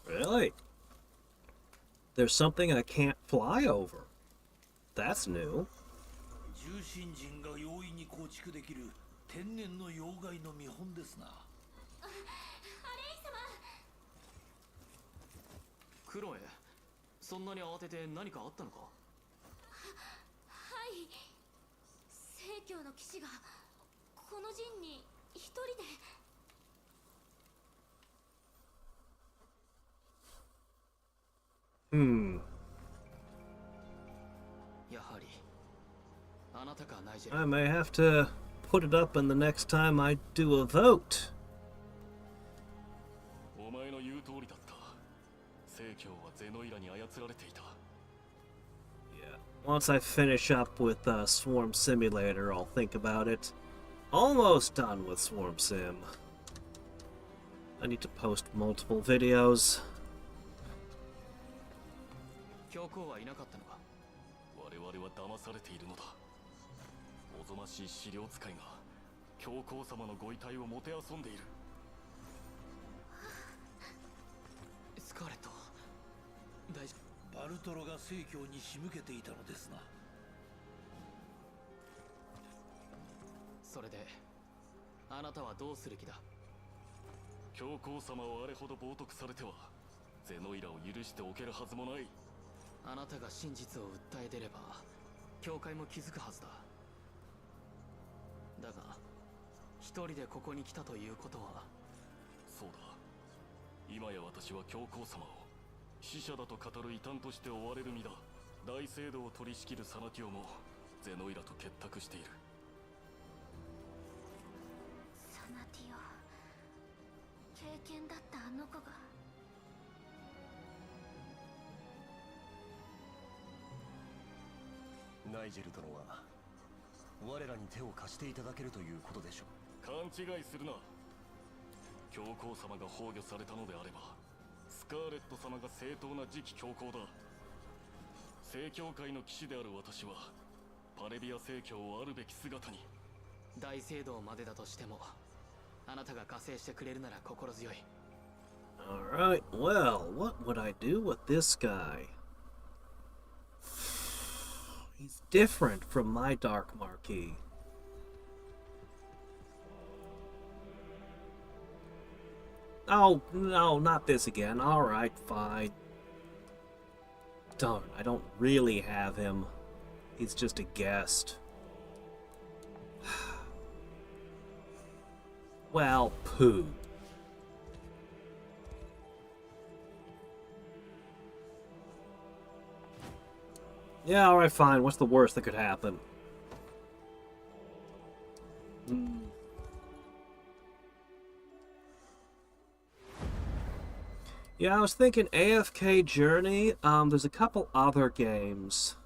Really? There's something I can't fly over. That's new. クロエ、そんなに慌てて何かあったのか？はい。聖教の騎士がこの陣に一人で。やはりあなたかナイジェル。I may have to put it up in the next time I do a vote. お前の言う通りだった。聖教はゼノイラに操られていた。 Yeah. Once I finish up with Swarm Simulator, I'll think about it. Almost done with Swarm Sim. I need to post multiple videos. 教皇はいなかったのか？我々は騙されているのだ。おぞましい資料使いが教皇様のご遺体をもてあそんでいる。スカーレット、大丈夫？バルトロが聖教に仕向けていたのですな。それであなたはどうする気だ？教皇様をあれほど冒涜されてはゼノイラを許しておけるはずもない。あなたが真実を訴え出れば教会も気づくはずだ。だが一人でここに来たということは。そうだ、今や私は教皇様を死者だと語る異端として追われる身だ。大聖堂を取り仕切るサナティオもゼノイラと結託している。サナティオ、経験だったあの子が。ナイジェル殿は我らに手を貸していただけるということでしょう。勘違いするな。教皇様が崩御されたのであればスカーレット様が正当な次期教皇だ。聖教会の騎士である私はパレビア聖教をあるべき姿に。大聖堂までだとしてもあなたが加勢してくれるなら心強い。 Alright, well, what would I do with this guy? He's different from my Dark Marquis. Oh, no, not this again. Alright, fine. Darn, I don't really have him. He's just a guest. Well, pooh. Yeah, alright, fine. What's the worst that could happen? Yeah, I was thinking AFK Journey. There's a couple other games.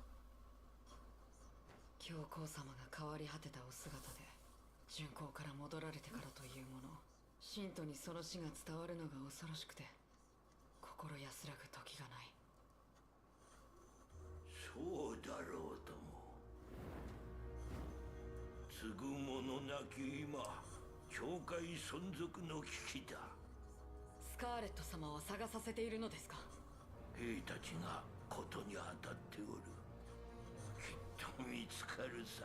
教皇様が変わり果てたお姿で巡行から戻られてからというもの、信徒にその死が伝わるのが恐ろしくて心安らぐ時がない。そうだろうとも。継ぐ者なき今、教会存続の危機だ。スカーレット様を探させているのですか？兵たちがことに当たっておる。きっと見つかるさ。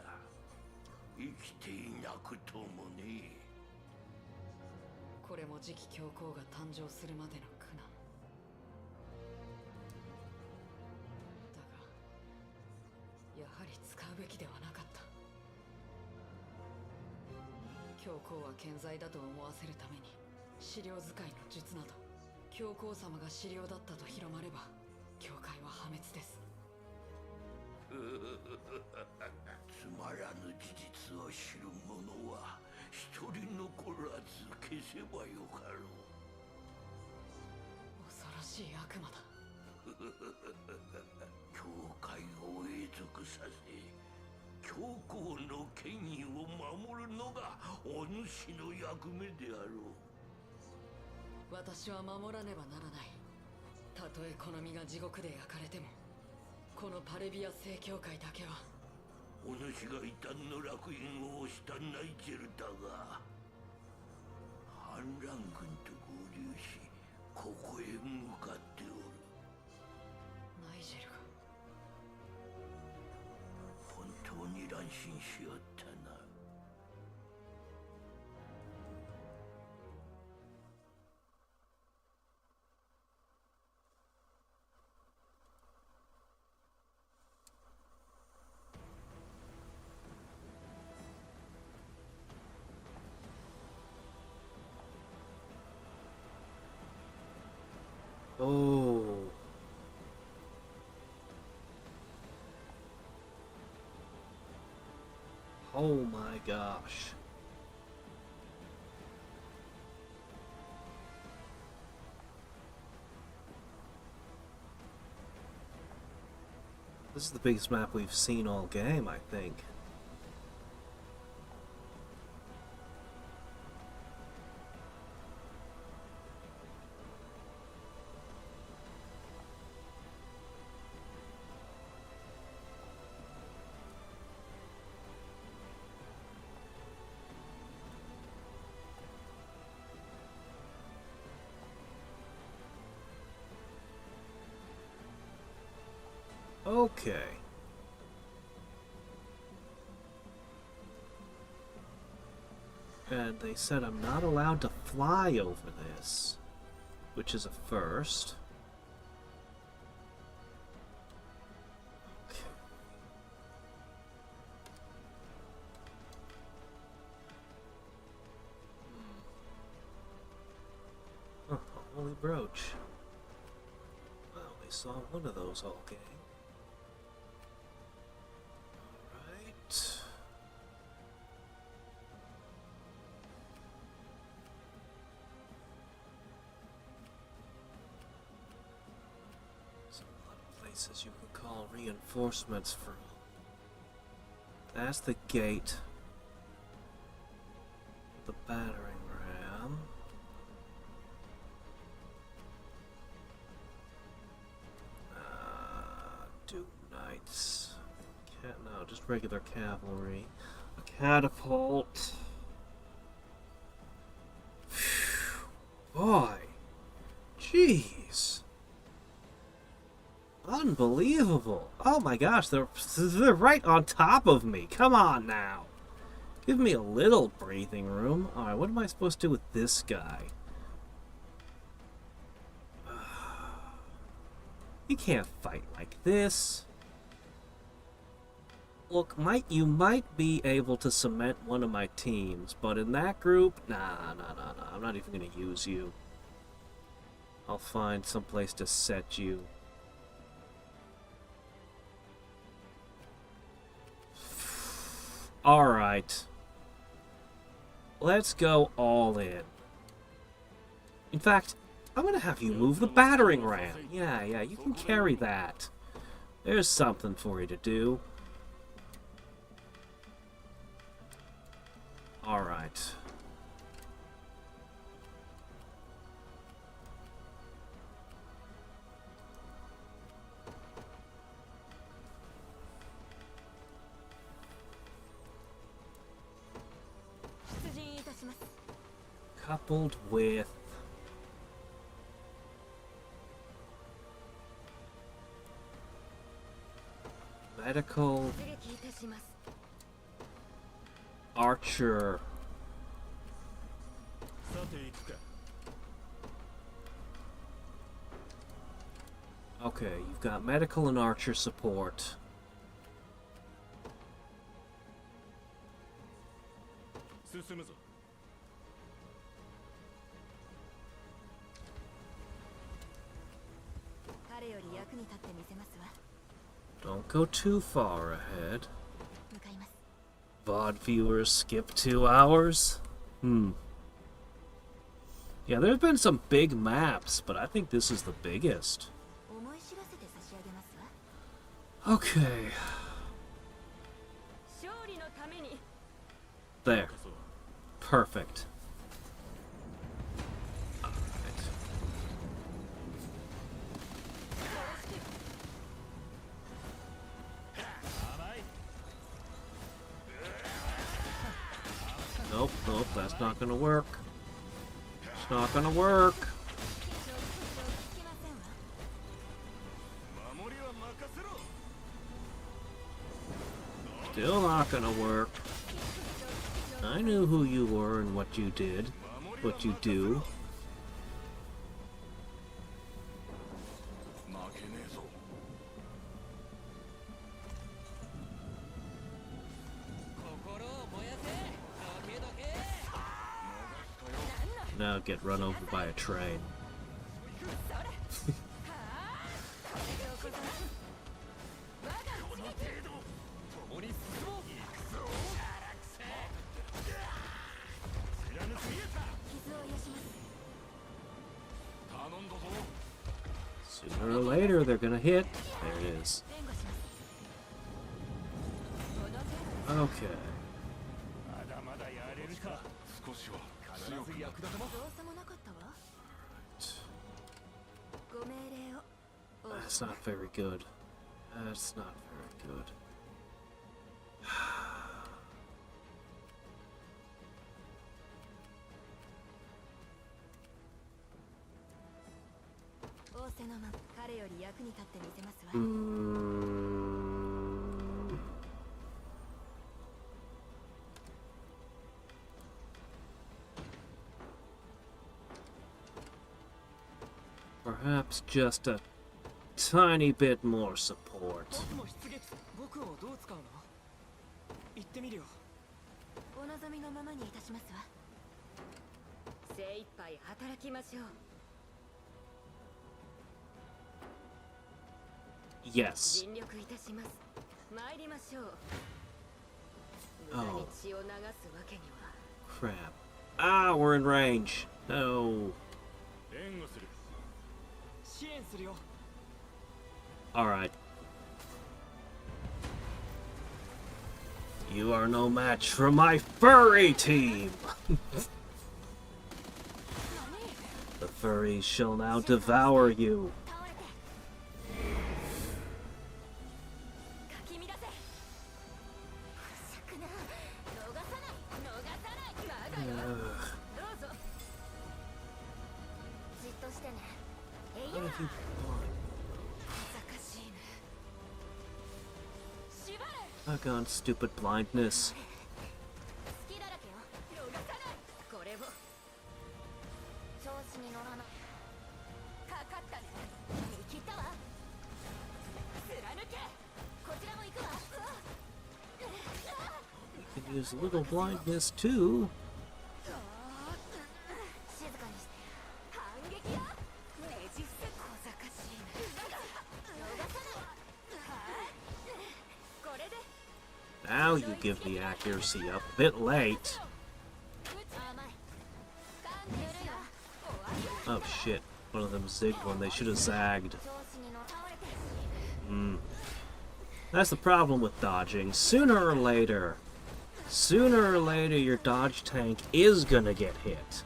生きていなくともね。これも次期教皇が誕生するまでの苦難だが、やはり使うべきではなかった。教皇は健在だと思わせるために資料使いの術など、教皇様が資料だったと広まれば教会は破滅です。つまらぬ事実を知る者は一人残らず消せばよかろう。恐ろしい悪魔だ。教会を永続させ教皇の権威を守るのがお主の役目であろう。私は守らねばならない。たとえこの身が地獄で焼かれても、このパレビア正教会だけは。お主が異端の烙印を押したナイジェルだが、反乱軍と合流しここへ向かっておる。ナイジェルが本当に乱心しよったな。Oh my gosh. This is the biggest map we've seen all game, I think. Okay. And they said I'm not allowed to fly over this, which is a first. Okay. Oh, holy brooch. I only saw one of those all game. Alright. There's a lot of places you can call reinforcements from. That's the gate. The battering ram. Duke Knights. No, just regular cavalry. A catapult. Phew. Boy. Jeez. Unbelievable. Oh my gosh, they're right on top of me. Come on now. Give me a little breathing room. Alright, what am I supposed to do with this guy? You can't fight like this. Look, you might be able to cement one of my teams, but in that group, nah. I'm not even going to use you. I'll find some place to set you. Alright. Let's go all in. In fact, I'm going to have you move the battering ram. Yeah, you can carry that. There's something for you to do. Alright. Coupled with medical archer. Okay, you've got medical and archer support. Don't go too far ahead. VOD viewers skip 2 hours? Yeah, there's been some big maps, but I think this is the biggest. Okay. There. Perfect. Nope, that's not gonna work. It's not gonna work. Still not gonna work. I knew who you were and what you did. What you do. Now get run over by a train. they're gonna hit. There it is. Okay. 少しはどうさもなかったわ。ご命令を。 That's not very good. That's not very good. 仰せのまま彼より役に立ってみせますわ。 Perhaps just a tiny bit more support. 僕をどう使うの？言ってみるよ。お望みのままにいたしますわ。精一杯働きましょう。 Yes. 尽力いたします。参りましょう。 Oh. 無駄に血を流すわけには。 Crap. Ah, we're in range. No. 援護する。支援するよ。 Alright. You are no match for my furry team! The furries shall now devour you. かき乱せ。しゃくな。逃さない。逃さない。まだよ。どうぞ。じっとしてね。えいや。 How did you 難しいね。縛れ。 Doggone stupid blindness. 隙だらけよ。逃さない。これを。調子に乗らない。かかったね。見切ったわ。貫け。こちらも行くわ。 You can use a little blindness too. 静かにして。反撃よ。ねじ伏せ小賢しいね。逃さない。これで。 Now you give the accuracy up a bit late. 甘い。勘弁しろ。 Oh shit. One of them zigged when they should have zagged. 調子に乗倒れて。 That's the problem with dodging. Sooner or later, your dodge tank is gonna get hit.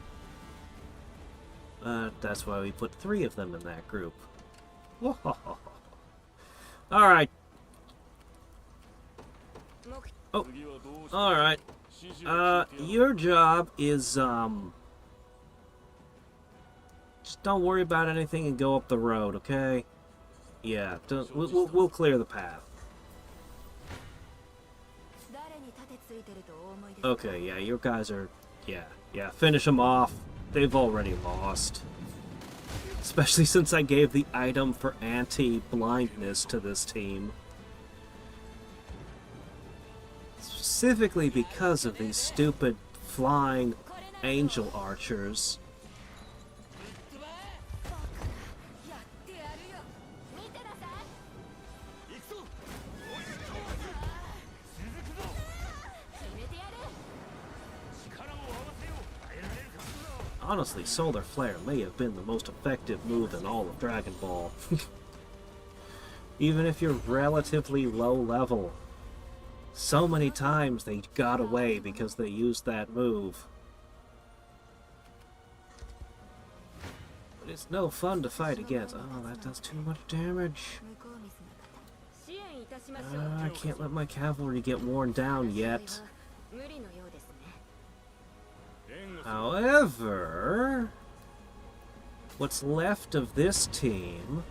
That's why we put 3 of them in that group. Alright. Oh, alright. Your job is, just don't worry about anything and go up the road, okay? Yeah, we'll clear the path. 誰に盾ついてるとお思いですか。 Okay, yeah, your guys are... Yeah, finish them off. They've already lost. Especially since I gave the item for anti-blindness to this team. Specifically because of these stupid flying angel archers. やってやるよ。見てなさい。決めてやる。 Honestly, Solar Flare may have been the most effective move in all of Dragon Ball. Even if you're relatively low level. So many times they got away because they used that move. But it's no fun to fight against. Oh, that does too much damage. 向こう見すな。支援いたしましょう。 I can't let my cavalry get worn down yet. 無理のようですね。 However, what's left of this team,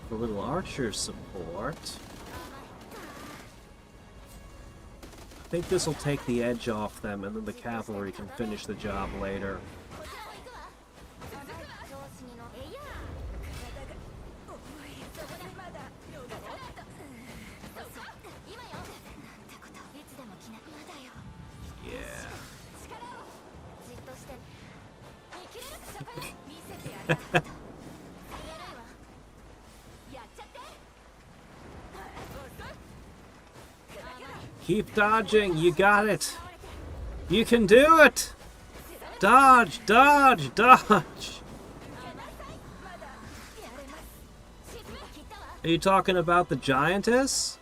the little archer support, I think this will take the edge off them, and then the cavalry can finish the job later. こちらも行くわ。続くわ。調子に乗って。えいや。体が重い。そこでまだ逃さないと。そう今よ。ってこといつでも来な。まだよ。 Yeah. 力を。じっとして。見切れるかそこで。見せてやる。やるいわ。やっちゃって。遅い。 Keep dodging, you got it! You can do it! Dodge, dodge, dodge! Are you talking about the giantess?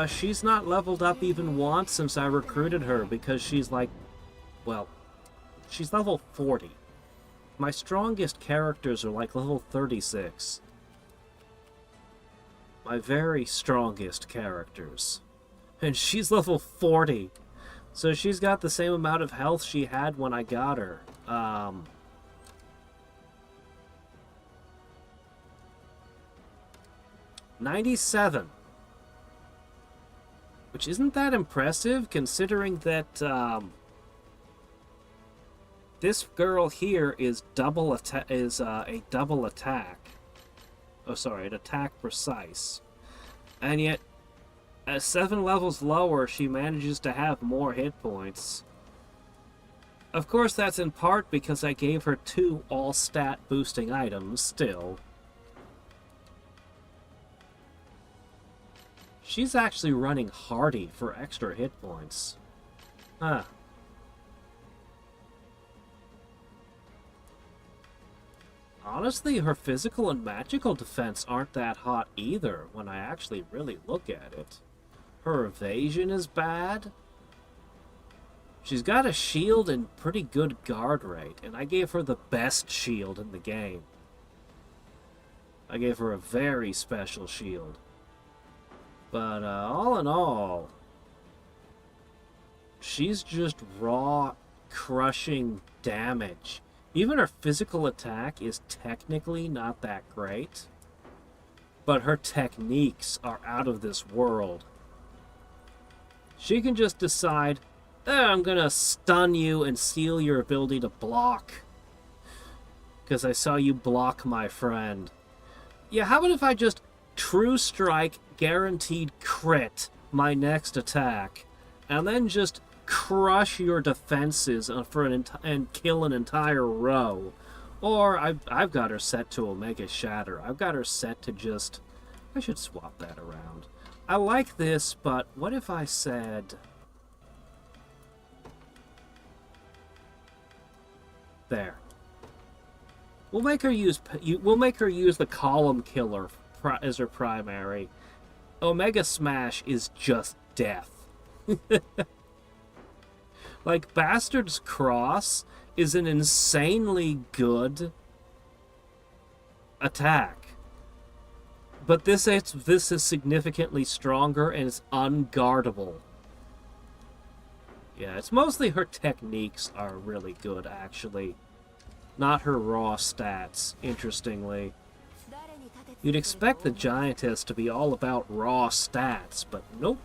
She's not leveled up even once since I recruited her because she's like, well, she's level 40. My strongest characters are like level 36. My very strongest characters. And she's level 40. So she's got the same amount of health she had when I got her. 97. Which isn't that impressive, considering that, this girl here is a double attack. Oh, sorry, an attack precise. And yet, at 7 levels lower, she manages to have more hit points. Of course, that's in part because I gave her 2 all-stat boosting items, still. She's actually running hardy for extra hit points. Huh. Honestly, her physical and magical defense aren't that hot either when I actually really look at it. Her evasion is bad. She's got a shield and pretty good guard rate, and I gave her the best shield in the game. I gave her a very special shield. But all in all, she's just raw, crushing damage. Even her physical attack is technically not that great, but her techniques are out of this world. She can just decide, I'm gonna stun you and steal your ability to block, because I saw you block my friend. Yeah, how about if I just true strike, guaranteed crit my next attack, and then just crush your defenses and kill an entire row? Or I've got her set to Omega Shatter. I've got her set to just... I should swap that around. I like this, but what if I said... There. We'll make her use the Column Killer as her primary. Omega Smash is just death. Like, Bastard's Cross is an insanely good attack. But this is significantly stronger and it's unguardable. Yeah, it's mostly her techniques are really good, actually. Not her raw stats, interestingly. You'd expect the Giantess to be all about raw stats, but nope.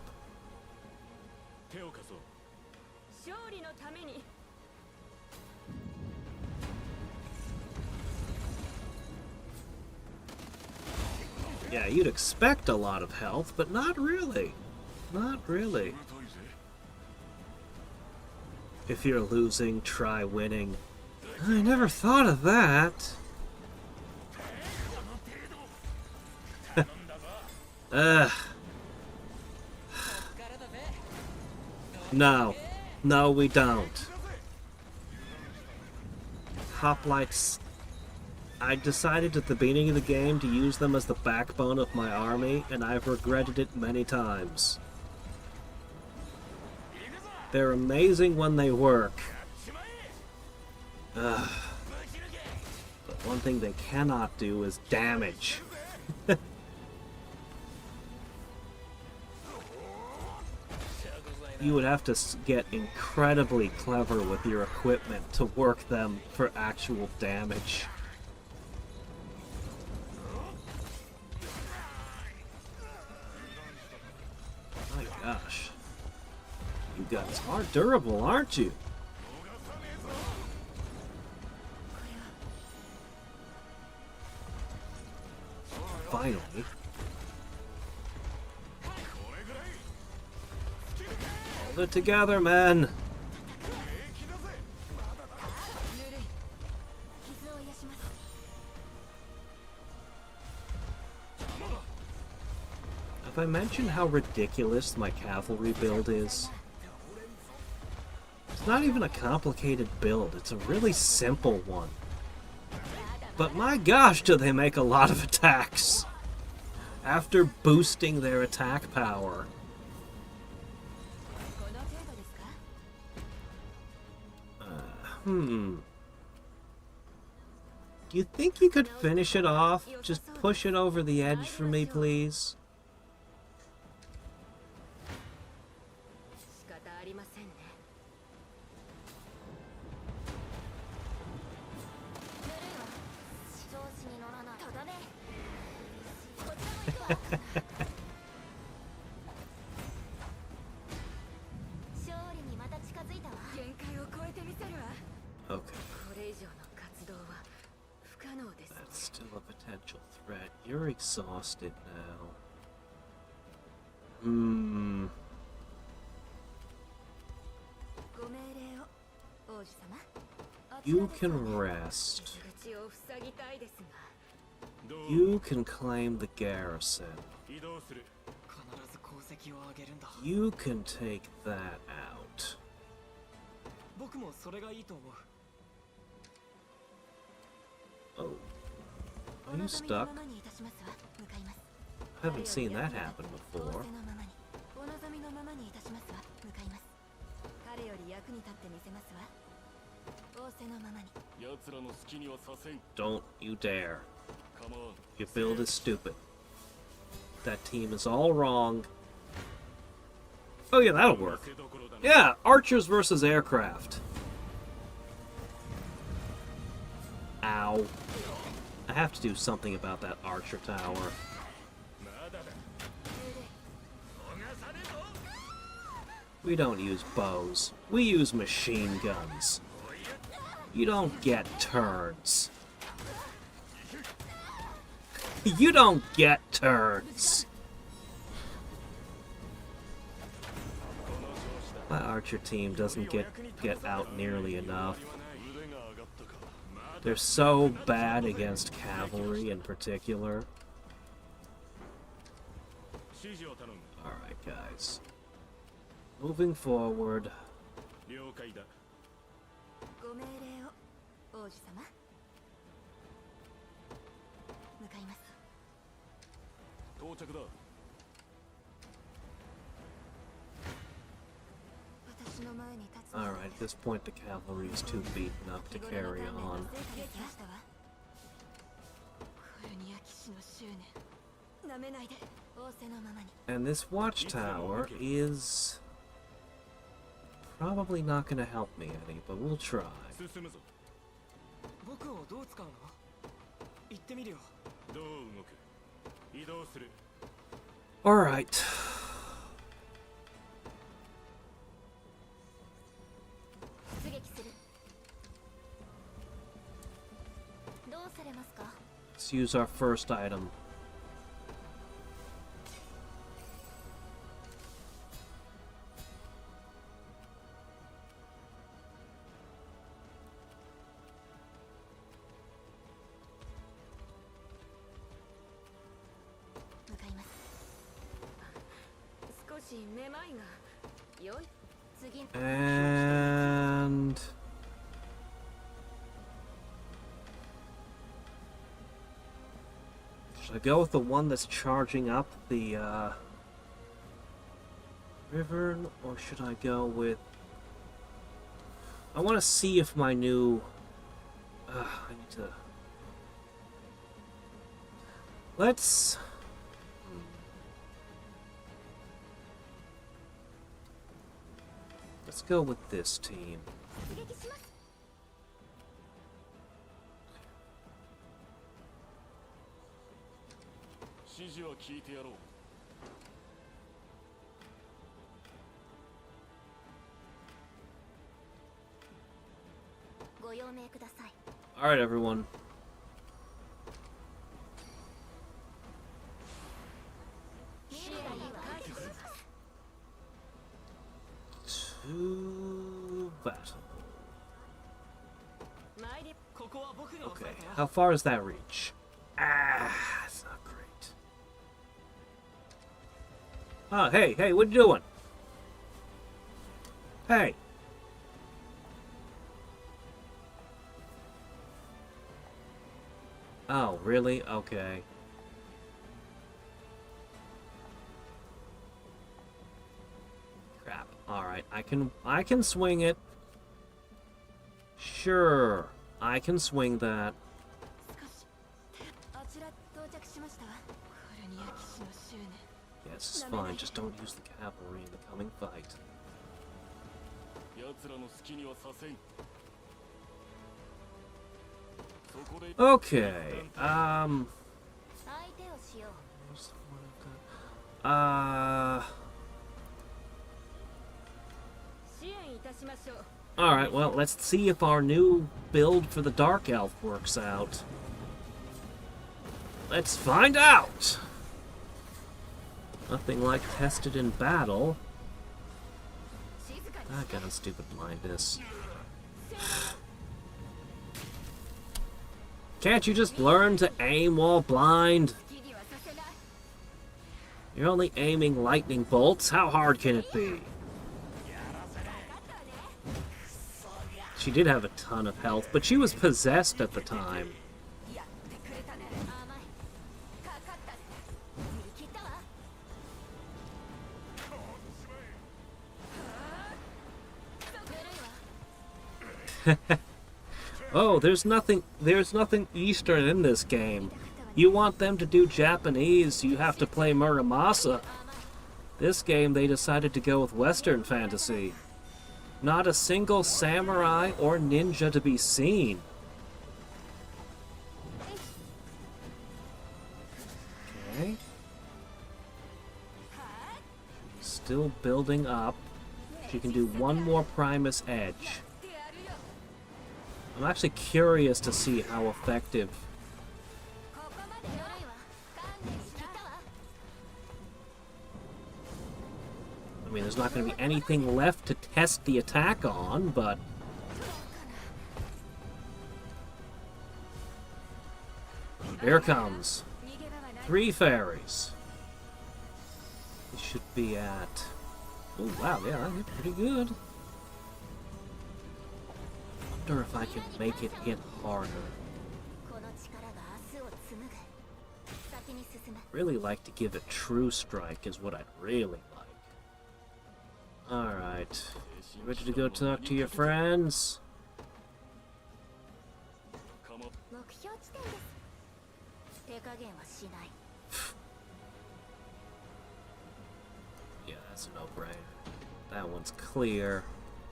Yeah, you'd expect a lot of health, but not really. Not really. If you're losing, try winning. I never thought of that. No. No, we don't. Hoplites. I decided at the beginning of the game to use them as the backbone of my army, and I've regretted it many times. They're amazing when they work. But one thing they cannot do is damage. You would have to get incredibly clever with your equipment to work them for actual damage. My gosh. You guys are durable, aren't you? Finally. Hold it together, men. Have I mentioned how ridiculous my cavalry build is? It's not even a complicated build, it's a really simple one. But my gosh, do they make a lot of attacks after boosting their attack power. Do you think you could finish it off? Just push it over the edge for me, please? Okay. That's still a potential threat. You're exhausted now. You can rest. You can claim the garrison. You can take that out. Oh. Are you stuck? I haven't seen that happen before. Don't you dare. Your build is stupid. That team is all wrong. Oh yeah, that'll work. Yeah, archers versus aircraft. Ow. I have to do something about that archer tower. We don't use bows. We use machine guns. You don't get turns. You don't get turns. My archer team doesn't get out nearly enough. They're so bad against cavalry in particular. Alright, guys. Moving forward. Alright, at this point the cavalry is too beaten up to carry on. And this watchtower is probably not going to help me any, but we'll try. Alright. Let's use our first item. And should I go with the one that's charging up the river, or should I go with... I want to see if my new... I need to... Let's go with this team. All right, everyone. To battle. Okay, how far does that reach? That's not great. Oh, hey, what you doing? Hey. Oh, really? Okay. Crap. Alright, I can swing it. Sure. I can swing that. あちら到着しました。コルニア騎士の執念。 Yes, it's fine. Just don't use the cavalry in the coming fight. 奴らの好きにはさせん。そこで Okay. 相手をしよう。 支援いたしましょう。 Alright, well, let's see if our new build for the Dark Elf works out. Let's find out! Nothing like tested in battle. Ah, God, stupid blindness. Can't you just learn to aim while blind? You're only aiming lightning bolts. How hard can it be? She did have a ton of health, but she was possessed at the time. やってくれたね。甘い。かかったね。見切ったわ。 Oh, there's nothing Eastern in this game. You want them to do Japanese, you have to play Muramasa. This game, they decided to go with Western fantasy. Not a single samurai or ninja to be seen. Okay. Still building up. She can do one more Primus Edge. I'm actually curious to see how effective. I mean, there's not going to be anything left to test the attack on, but... Here it comes. 3 fairies. We should be at... Oh, wow, yeah, that hit pretty good. Wonder if I can make it hit harder. Really like to give it true strike is what I'd really like. Alright. You ready to go talk to your friends? 目標地点です。手加減はしない。 Yeah, that's a no-brainer. That one's clear.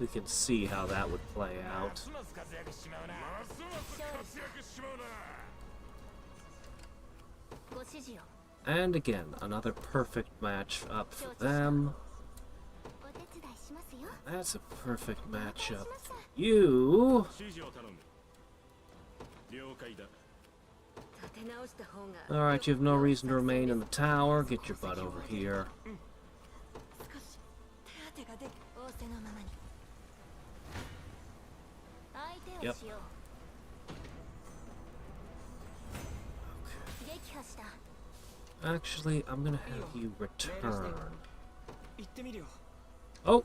We can see how that would play out. And again, another perfect match up for them. That's a perfect matchup. You... Alright, you have no reason to remain in the tower. Get your butt over here. Yep. Actually, I'm gonna have you return. Oh!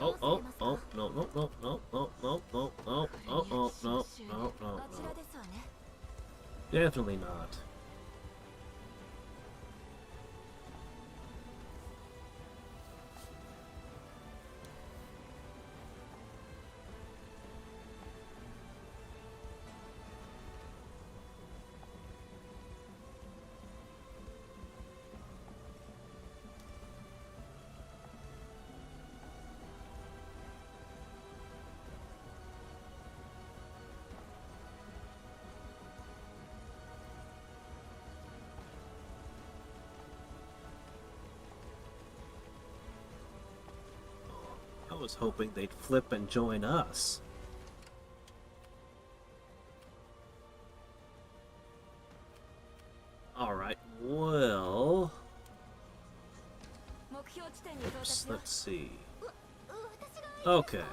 Oh, oh, oh, no, no, no, no, no, no, no, no, no, no, no, no, no. Definitely not. I was hoping they'd flip and join us. Alright, well... Oops, let's see. Okay.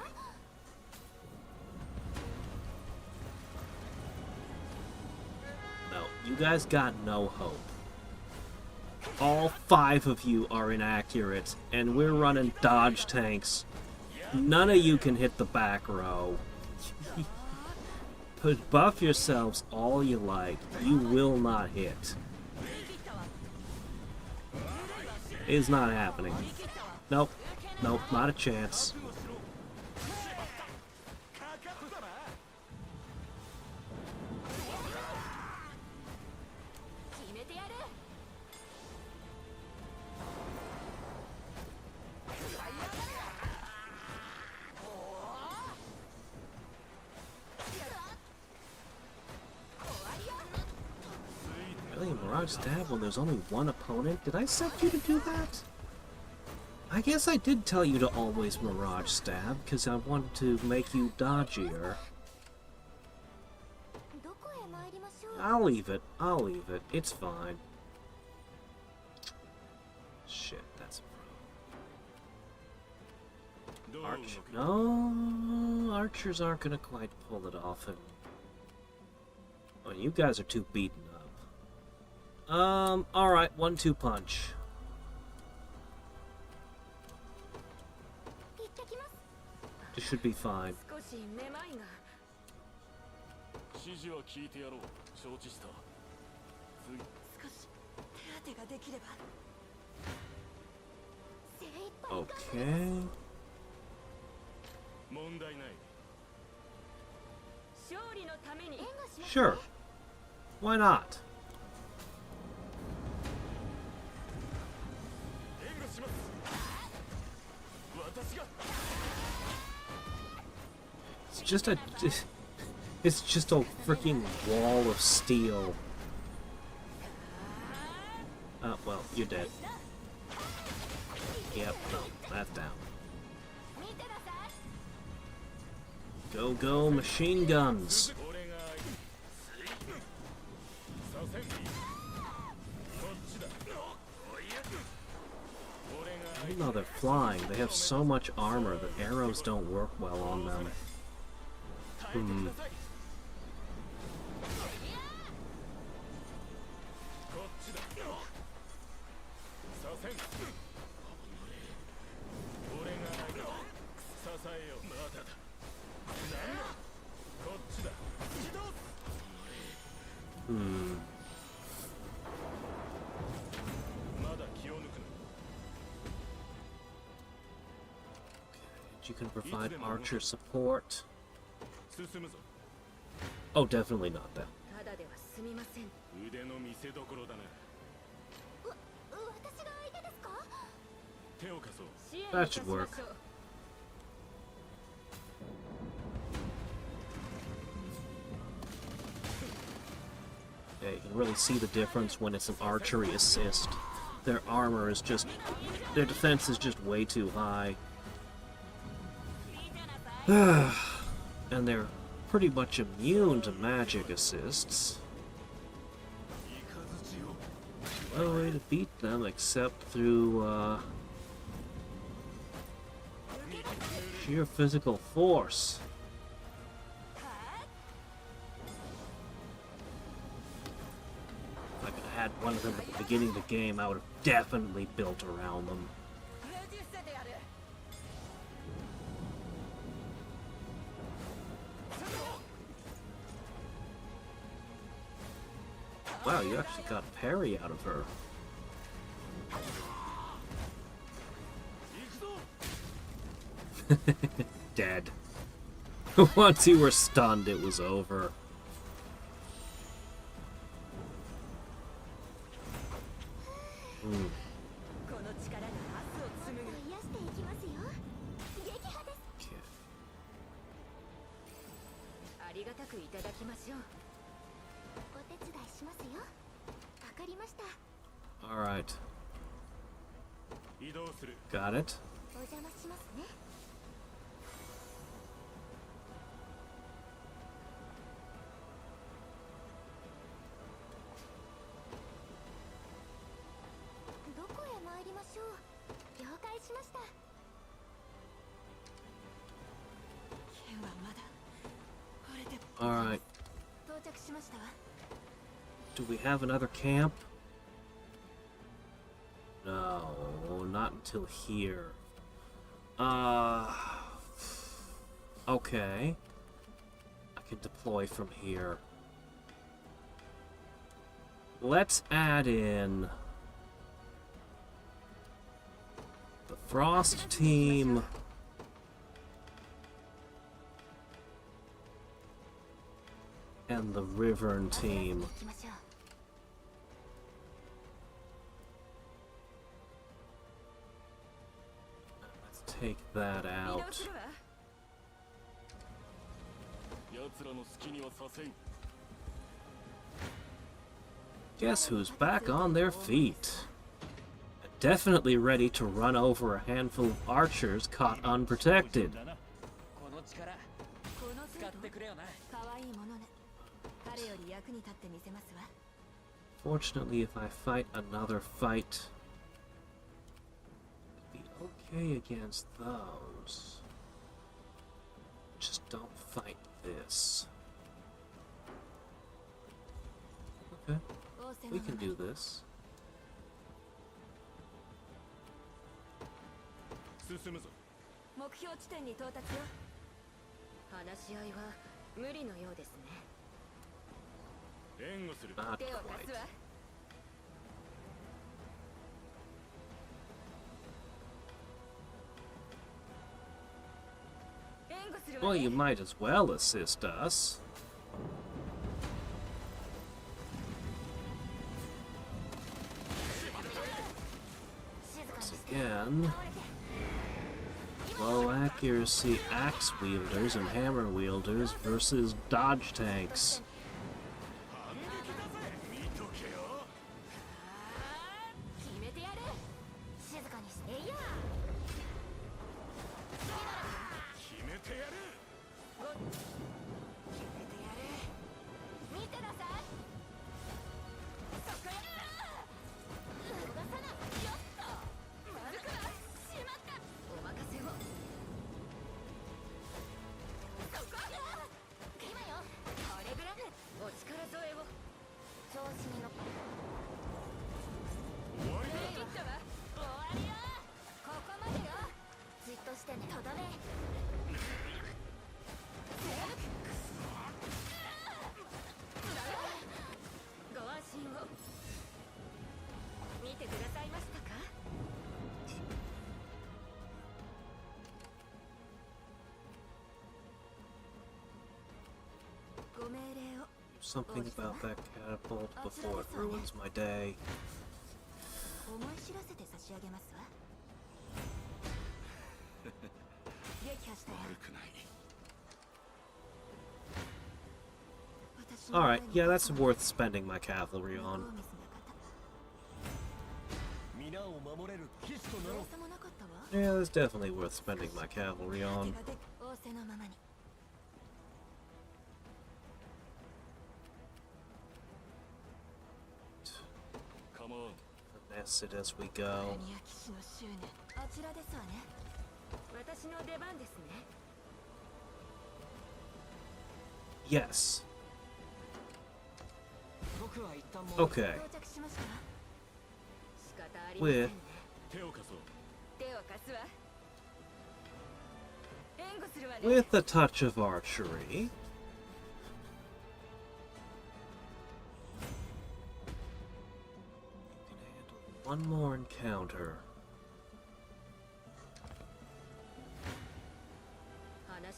No, you guys got no hope. All 5 of you are inaccurate, and we're running dodge tanks. None of you can hit the back row. Buff yourselves all you like. You will not hit. It's not happening. Nope. Nope, not a chance. Really, Mirage Stab when there's only one opponent? Did I set you to do that? I guess I did tell you to always Mirage Stab, because I wanted to make you dodgier. I'll leave it. I'll leave it. It's fine. Shit, that's a problem. Archer. No, archers aren't gonna quite pull it off. And well, you guys are too beaten up. Alright, 1-2 punch. This should be fine. Okay. Sure. Why not? It's just a freaking wall of steel. Well, you're dead. Yep, no, that's down. Go, go, machine guns! Even though they're flying, they have so much armor that arrows don't work well on them. You can provide archer support. Oh, definitely not that. That should work. Yeah, you can really see the difference when it's an archery assist. Their armor is just... their defense is just way too high. And they're pretty much immune to magic assists. No way to beat them except through sheer physical force. If I could have had one of them at the beginning of the game, I would have definitely built around them. Wow, you actually got parry out of her. Dead. Once you were stunned, it was over. Alright. Got it. Alright. Do we have another camp? No, not until here. Okay. I can deploy from here. Let's add in the Frost team. And the Rivern team. Let's take that out. Guess who's back on their feet? Definitely ready to run over a handful of archers caught unprotected. Fortunately, if I fight another fight, it'll be okay against those. Just don't fight this. Okay, we can do this. Not quite. Well, you might as well assist us. Once again, low accuracy axe wielders and hammer wielders versus dodge tanks. Something about that catapult before it ruins my day. Alright, yeah, that's worth spending my cavalry on. Yeah, that's definitely worth spending my cavalry on. Finesse it as we go. Yes. Okay. With a touch of archery. One more encounter.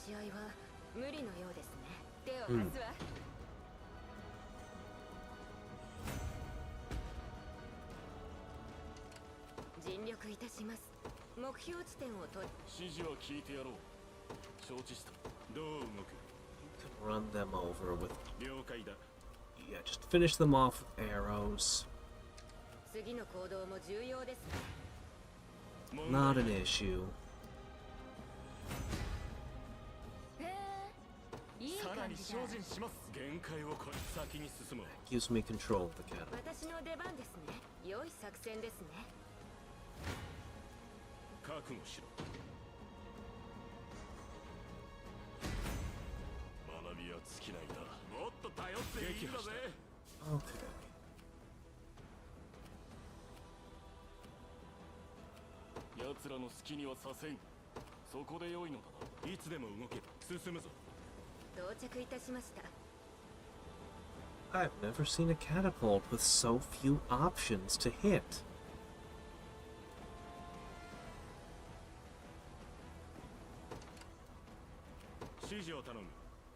You can run them over with... Yeah, just finish them off with arrows. Not an issue. Gives me control of the catapult. Okay. 到着いたしました。 I've never seen a catapult with so few options to hit.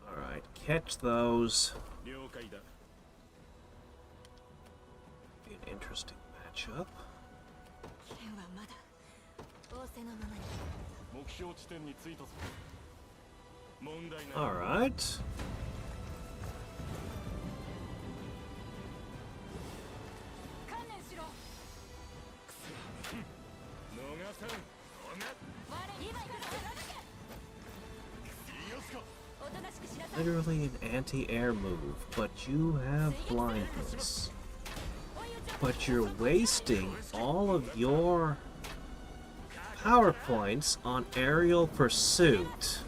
Alright, catch those. Be an interesting matchup. 剣はまだ仰せのままに。 目標地点に着いたぞ。 Alright. 観念しろ。逃さん。我に今行くぞ。おとなしくしなさい。 Literally an anti-air move, but you have blindness. But you're wasting all of your power points on aerial pursuit.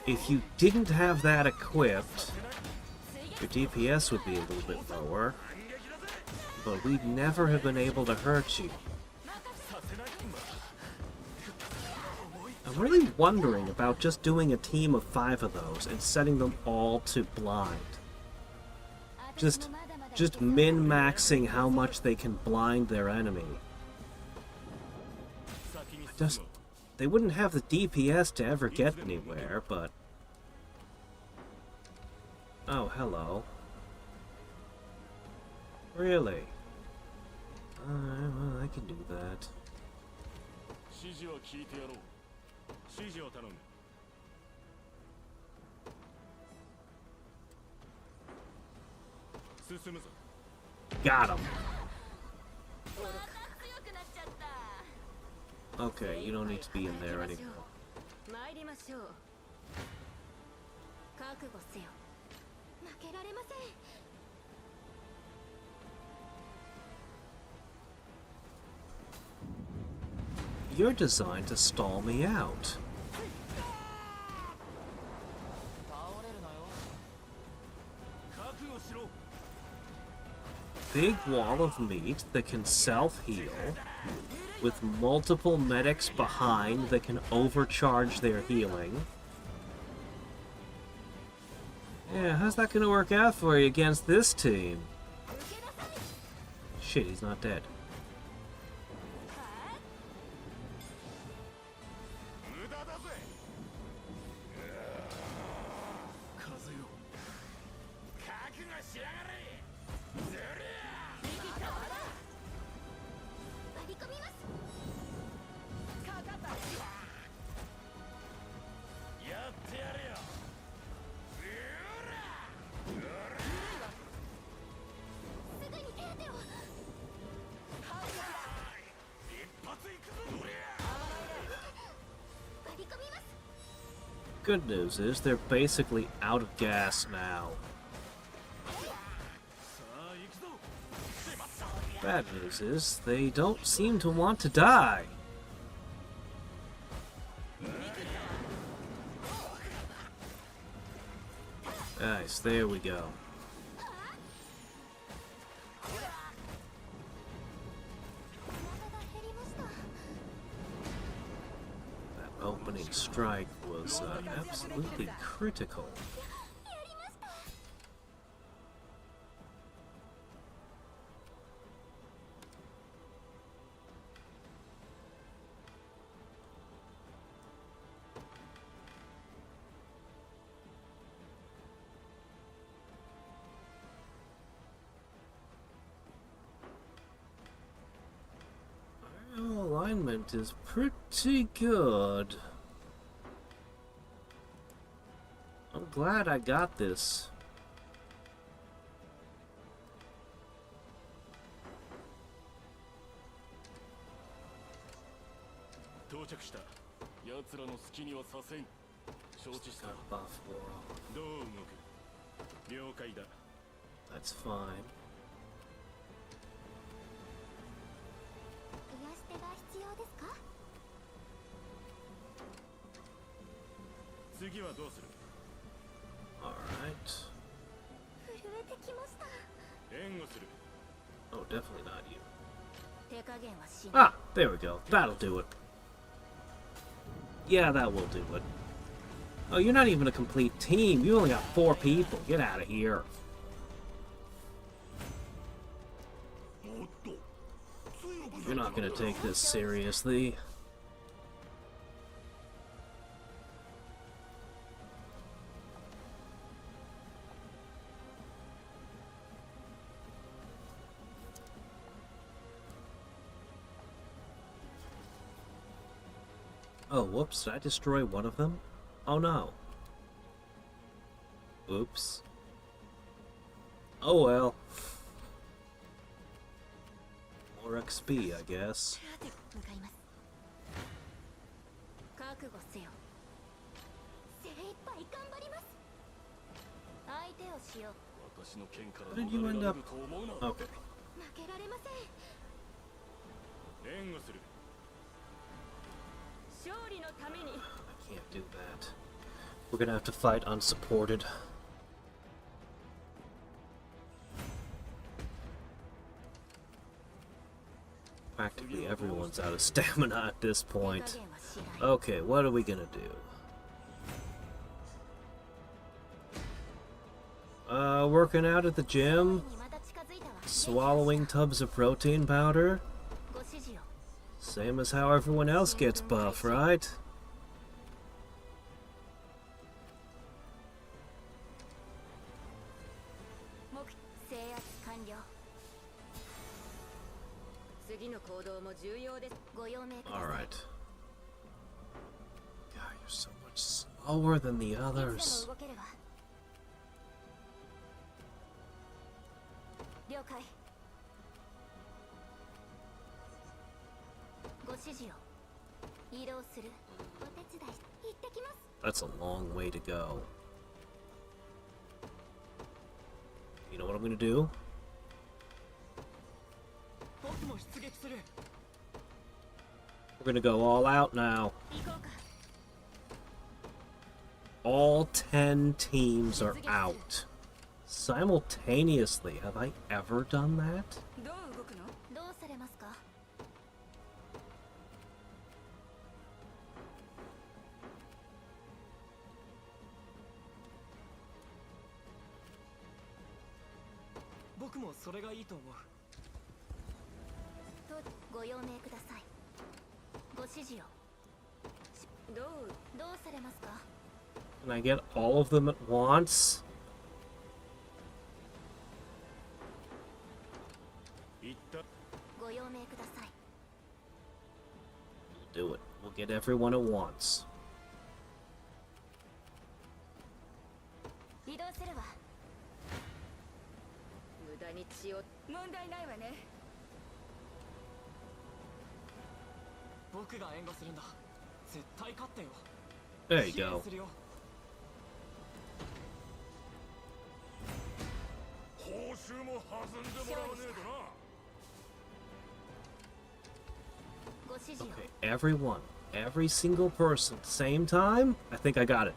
If you didn't have that equipped, your DPS would be a little bit lower, but we'd never have been able to hurt you. I'm really wondering about just doing a team of 5 of those and setting them all to blind. Just min-maxing how much they can blind their enemy. They wouldn't have the DPS to ever get anywhere, but... Oh, hello. Really? Well, I can do that. Got him. Okay, you don't need to be in there anymore. 参りましょう。覚悟せよ。負けられません。 You're designed to stall me out. Big wall of meat that can self-heal, with multiple medics behind that can overcharge their healing. Yeah, how's that gonna work out for you against this team? Shit, he's not dead. Good news is they're basically out of gas now. Bad news is they don't seem to want to die. Nice, there we go. That opening strike was absolutely critical. Alignment is pretty good. I'm glad I got this. Buff world. That's fine. 癒し手が必要ですか？ Alright. 震えてきました。 Oh, definitely not you. 手加減はしない。 Ah, there we go. That'll do it. Yeah, that will do it. Oh, you're not even a complete team. You only got 4 people. Get out of here. You're not gonna take this seriously. Oh, whoops, did I destroy one of them? Oh no. Oops. Oh well. More XP, I guess. 向かいます。覚悟せよ。精一杯頑張ります。相手をしよう。私の剣から How did you end up? と思うな。 Okay. 負けられません。援護する。勝利のために。 I can't do that. We're gonna have to fight unsupported. Practically everyone's out of stamina at this point. Okay, what are we gonna do? Working out at the gym? Swallowing tubs of protein powder? Same as how everyone else gets buff, right? Alright. God, you're so much slower than the others. 了解。ご指示を。移動する。お手伝い。行ってきます。 That's a long way to go. You know what I'm gonna do? 僕も出撃する。 We're gonna go all out now. 行こうか。 All 10 teams are out. Simultaneously. Have I ever done that? どう動くの？どうされますか？僕もそれがいいと思う。とご用命ください。ご指示を。どうされますか？ Can I get all of them at once? ご用命ください。 We'll do it. We'll get everyone at once. 移動するわ。無駄に血を。問題ないわね。僕が援護するんだ。絶対勝ってよ。 There you 支援 go. するよ。報酬も弾んでもらわねえとな。 ご指示を。 Okay, everyone. Every single person. Same time? I think I got it.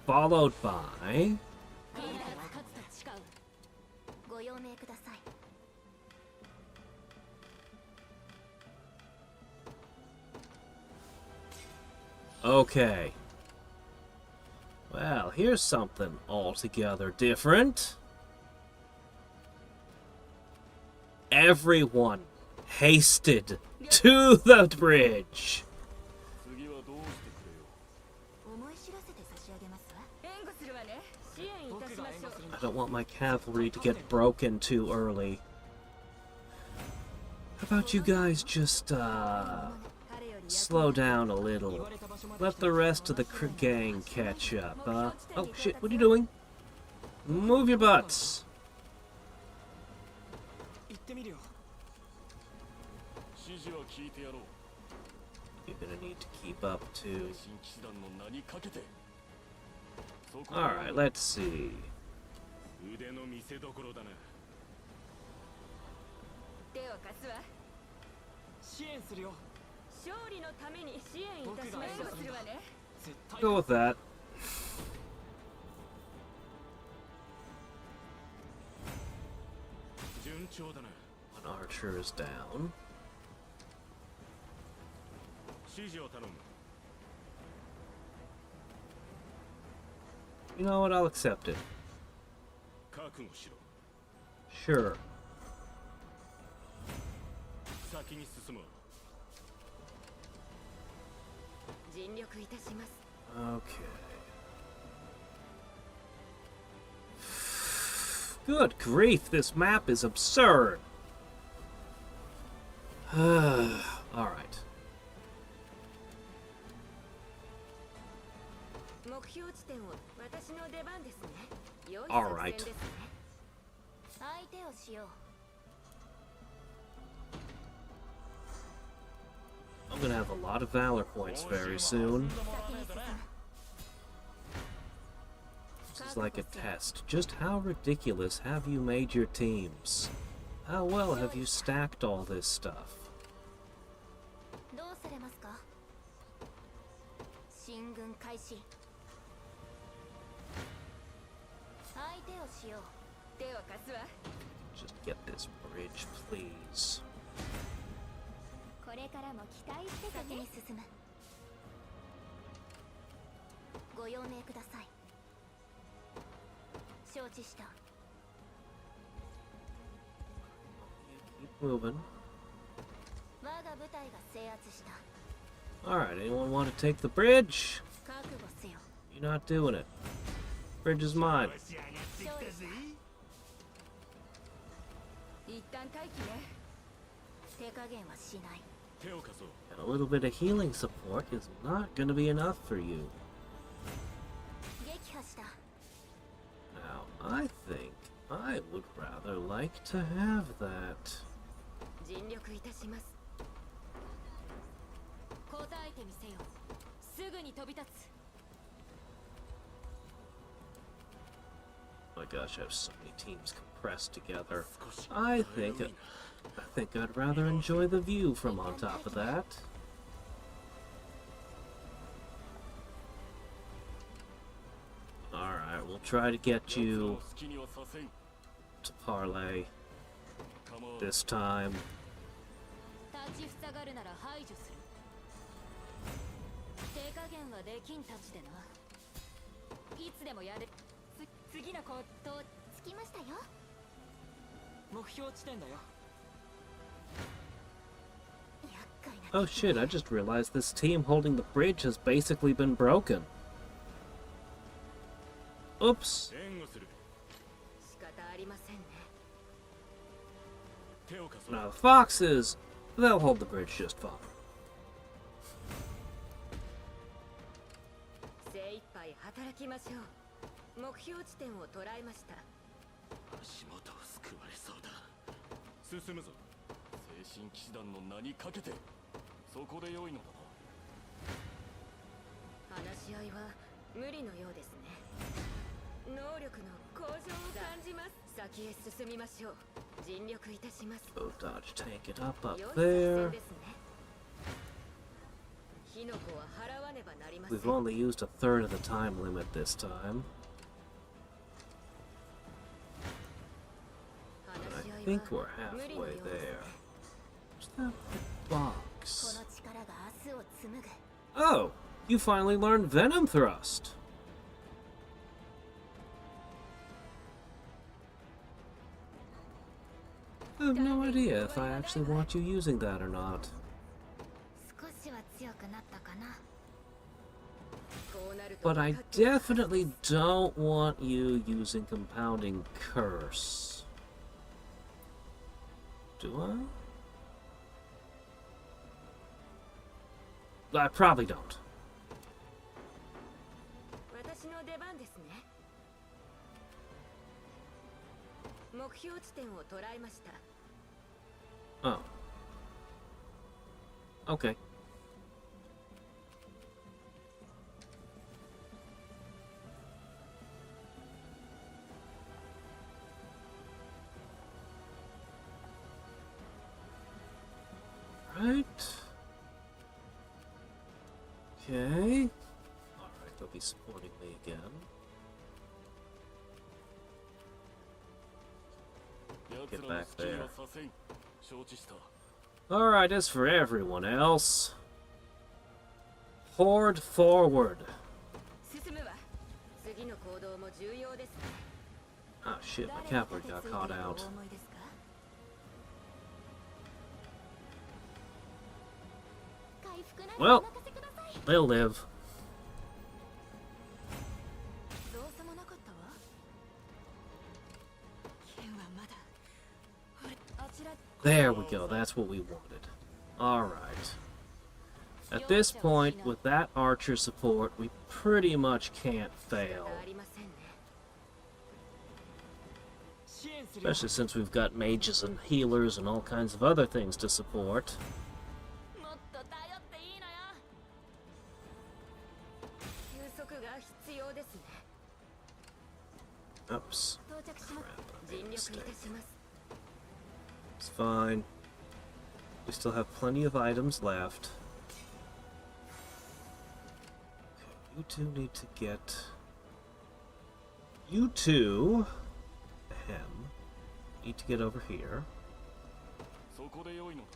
Followed by... ご用命ください。 Okay. Well, here's something altogether different. Everyone hasted to the bridge. 次はどうしてくれよ。思い知らせて差し上げますわ。援護するわね。支援いたしましょう。 I don't want my cavalry to get broken too early. How about you guys just, slow down a little. Let the rest of the gang catch up, Oh, shit, what are you doing? Move your butts. 行ってみるよ。指示は聞いてやろう。 You're gonna need to keep up too. 新騎士団の名にかけて。そこ Alright, let's see. 腕の見せ所だな。手を貸すわ。支援するよ。勝利のために支援いたしましょう。するわね。絶対。 Go with that. 順調だな。 One archer is down. 指示を頼む。You know what? I'll accept it. 覚悟しろ。 Sure. 先に進むわ。尽力いたします。 Okay. Good grief, this map is absurd. Alright. 目標地点を私の出番ですね。良い Alright. 作戦ですね。相手をしよう。 I'm gonna have a lot of valor points very soon. 先に進む。 This is like a test. Just how ridiculous have you made your teams? How well have you stacked all this stuff? どうされますか？進軍開始。相手をしよう。手を貸すわ。 Just get this bridge, please. これからも期待して先に進む。ご用命ください。承知した。 Keep moving. 我が部隊が制圧した。 Alright, anyone want to take the bridge? 覚悟せよ。 You're not doing it. Bridge is mine. 勝利した。一旦待機ね。手加減はしない。 手を貸そう。 And a little bit of healing support is not gonna be enough for you. 撃破した。 Now, I think I would rather like to have that. 尽力いたします。答えてみせよ。すぐに飛び立つ。 My gosh, I have so many teams compressed together. I think I'd rather enjoy the view from on top of that. Alright, we'll try to get you to parlay this time. 立ちふさがるなら排除する。手加減はできんたちでな。いつでもやれ。次のこと着きましたよ。目標地点だよ。厄介な。 Oh shit, I just realized this team holding the bridge has basically been broken. Oops. 援護する。仕方ありませんね。手を貸そう。 Now the foxes, they'll hold the bridge just fine. 精一杯働きましょう。目標地点を捉えました。足元を救われそうだ。進むぞ。精神騎士団の名にかけて、そこで良いのだな。話し合いは無理のようですね。能力の向上を感じます。先へ進みましょう。尽力いたします。 Go dodge tank it up 良い作 there. 戦ですね。火の粉は払わねばなりません。 We've only used a third of the time limit this time. I think we're halfway there. What's that box? この力が明日を紡ぐ。 Oh, you finally learned Venom Thrust. I have no idea if I actually want you using that or not. 少しは強くなったかな。 But I definitely don't want you using Compounding Curse. Do I? I probably don't. 私の出番ですね。目標地点を捉えました。 Oh. Okay. Right. Okay. Alright, they'll be supporting me again. Get back there. Alright, as for everyone else, horde forward. 進むわ。次の行動を重要ですね。 Oh shit, my cavalry got caught out. お思いですか？回復なら Well, お任せください。 they'll live. どうせもなかったわ。剣はまだ。あちら。 There we go, that's what we wanted. Alright. At this point, with that archer support, we pretty much can't fail. ありませんね。 Especially since we've got mages and healers and all kinds of other things to support. もっと頼っていいのよ。休息が必要ですね。 Oops. 到着します。 Crap, I 尽 made a 力いた mistake. します。 It's fine. We still have plenty of items left. Okay, you two need to get... You two... Ahem. Need to get over here. そこで良いのだ。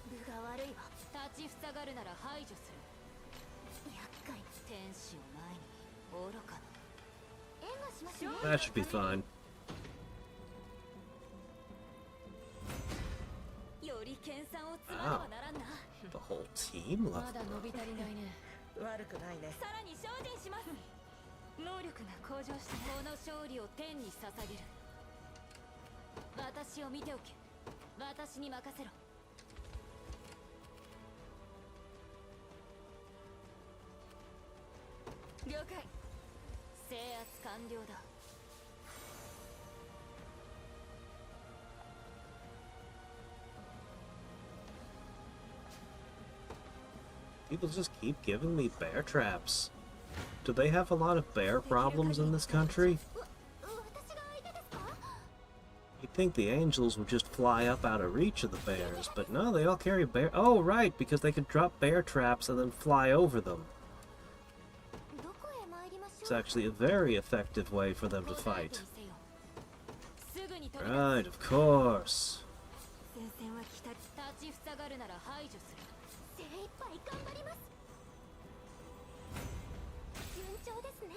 分が悪いわ。立ちふさがるなら排除する。厄介。天使を前に愚かな。援護しますね。 That should be fine. より研鑽を積まねばならんな。 The whole team ま left. だ伸び足りないね。悪くないね。さらに精進します。能力が向上してこの勝利を天に捧げる。私を見ておけ。私に任せろ。了解。制圧完了だ。 People just keep giving me bear traps. Do they have a lot of bear problems in this country? 私が相手ですか？ You'd think the angels would just fly up out of reach of the bears, but no, they all carry bear. Oh, right, because they can drop bear traps and then fly over them. どこへ参りましょう？ It's actually a very effective way for them to fight. すぐに飛び出す。 Right, of course. 戦線は来た。立ちふさがるなら排除する。精一杯頑張ります。順調ですね。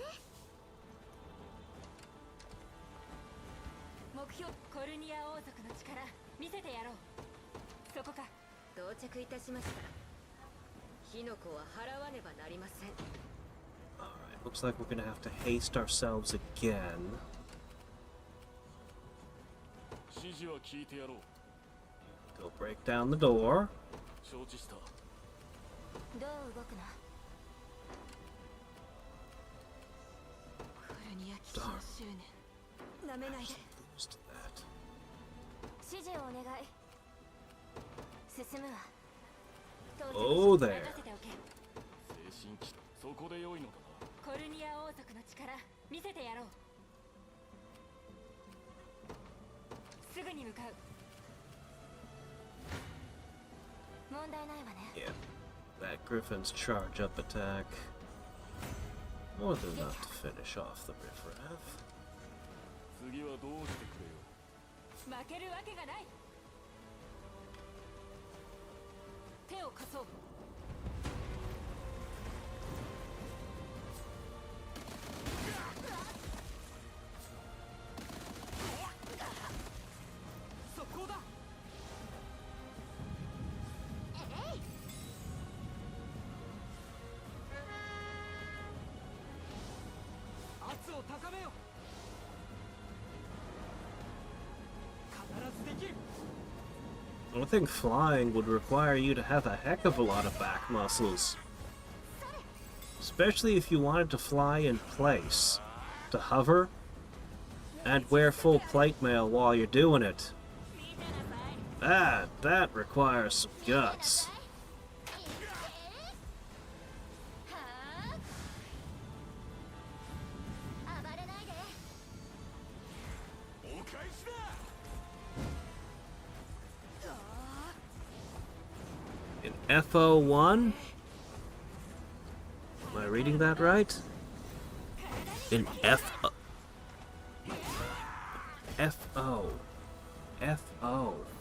目標コルニア王族の力見せてやろう。そこか。到着いたしました。火の粉は払わねばなりません。 Alright, looks like we're gonna have to haste ourselves again. 指示は聞いてやろう。 Go break down the door. 承知した。どう動くな。コルニア騎士の執念。なめないで。 Lose to that. 指示をお願い。進むわ。 Oh, there. 任せておけ。精神気そこで良いのだな。コルニア王族の力見せてやろう。すぐに向かう。問題ないわね。 Yeah. That Griffin's charge up attack. More than enough to finish off the riffraff. 次はどうしてくれよ。負けるわけがない。手を貸そう。そこだ。えい。圧を高めよ。 I think flying would require you to have a heck of a lot of back muscles. Especially if you wanted to fly in place. To hover and wear full plate mail while you're doing it. That requires some guts. In FO1? Am I reading that right? In FO.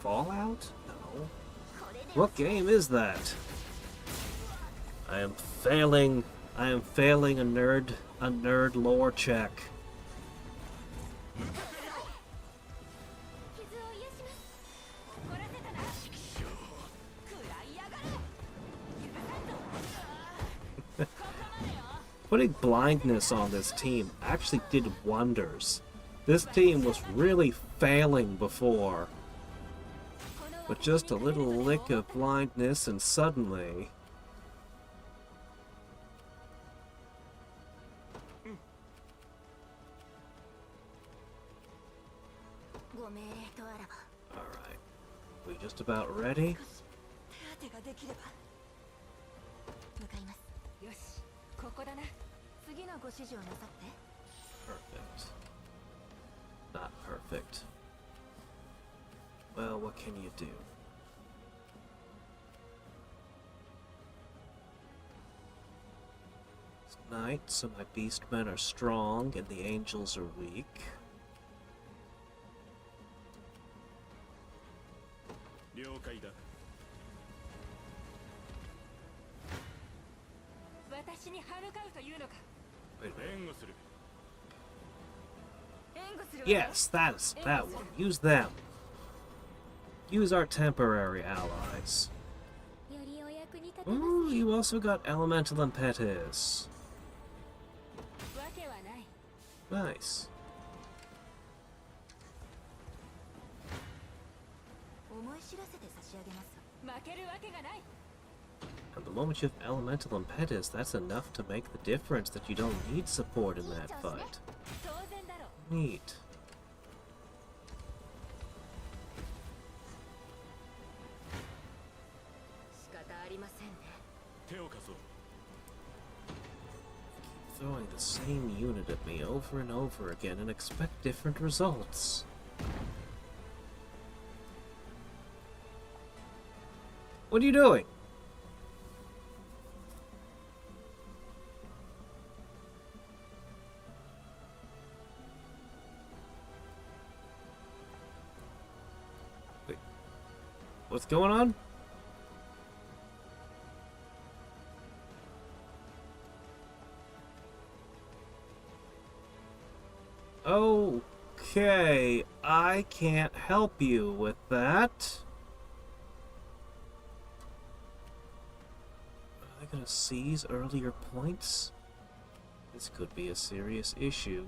Fallout? No. What game is that? I am failing I am failing a nerd lore check. 傷を癒します怒らせたな食らいやがれ許さんぞここまでよ Putting blindness on this team actually did wonders. This team was really failing before. But just a little lick of blindness and suddenly... ご命令とあらば Alright. We just about ready? 手当てができれば向かいますよしここだな次のご指示をなさって Perfect. Not perfect. Well, what can you do? It's night, so my beastmen are strong and the angels are weak. 了解だ。私に歯向かうというのか Wait, 援護する。援護するわね yes, that's that one. Use them. Use our temporary allies. よりお役に立てます Ooh, you also got elemental impetus. わけはない Nice. 思い知らせて差し上げます負けるわけがない And the moment you have elemental impetus, that's enough to make the difference that you don't need support in that fight. 当然だろう Neat. 仕方ありませんね手を貸そう。 Throwing the same unit at me over and over again and expect different results. What are you doing? Wait. What's going on? Okay, I can't help you with that. Are they gonna seize earlier points? This could be a serious issue.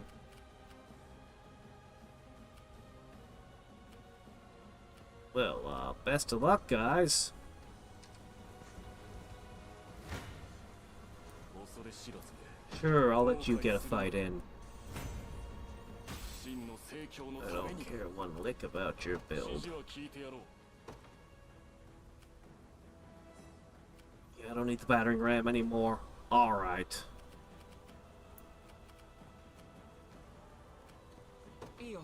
Well, best of luck, guys. 恐れ知らずで。 Sure, I'll let you get a fight in. 真の聖教の I ため don't に。 care one lick about your 指 build. 示は聞いてやろう。 Yeah, I don't need the battering ram anymore. Alright. いいよ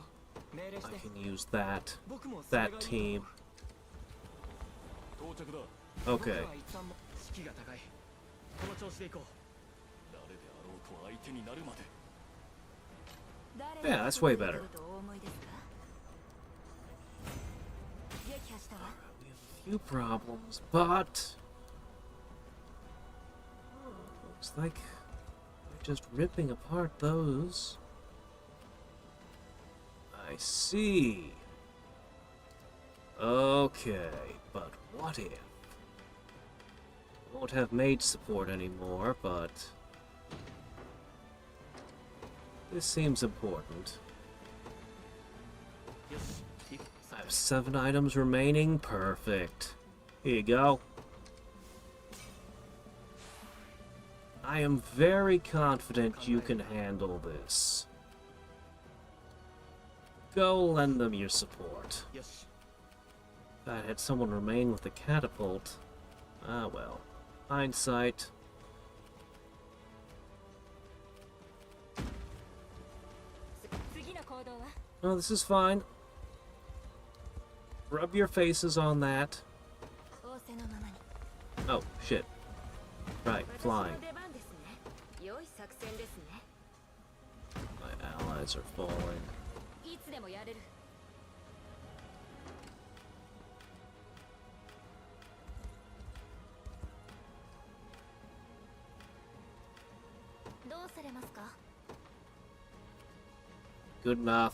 命令し I て can use that. 僕もそれがいい That と team. 到着だ。 僕 Okay. は一旦も士気が高いこの調子でいこう誰であろうと相手になるまで。 Yeah, that's way better. とお思いですか撃破したわ We have a few problems, but... Looks like we're just ripping apart those. I see. Okay, but what if? Won't have mage support anymore, but... This seems important. よしい I have 7 items remaining. Perfect. Here you go. I am very confident you can handle this. Go lend them your support. よし If I had someone remain with the catapult. Ah well. Hindsight. 次の行動は No, this is fine. Rub your faces on that. 仰せのままに Oh, shit. Right, 私 flying. の出番ですね良い作戦ですね My allies are falling. いつでもやれる Alright. されますか？ Good enough.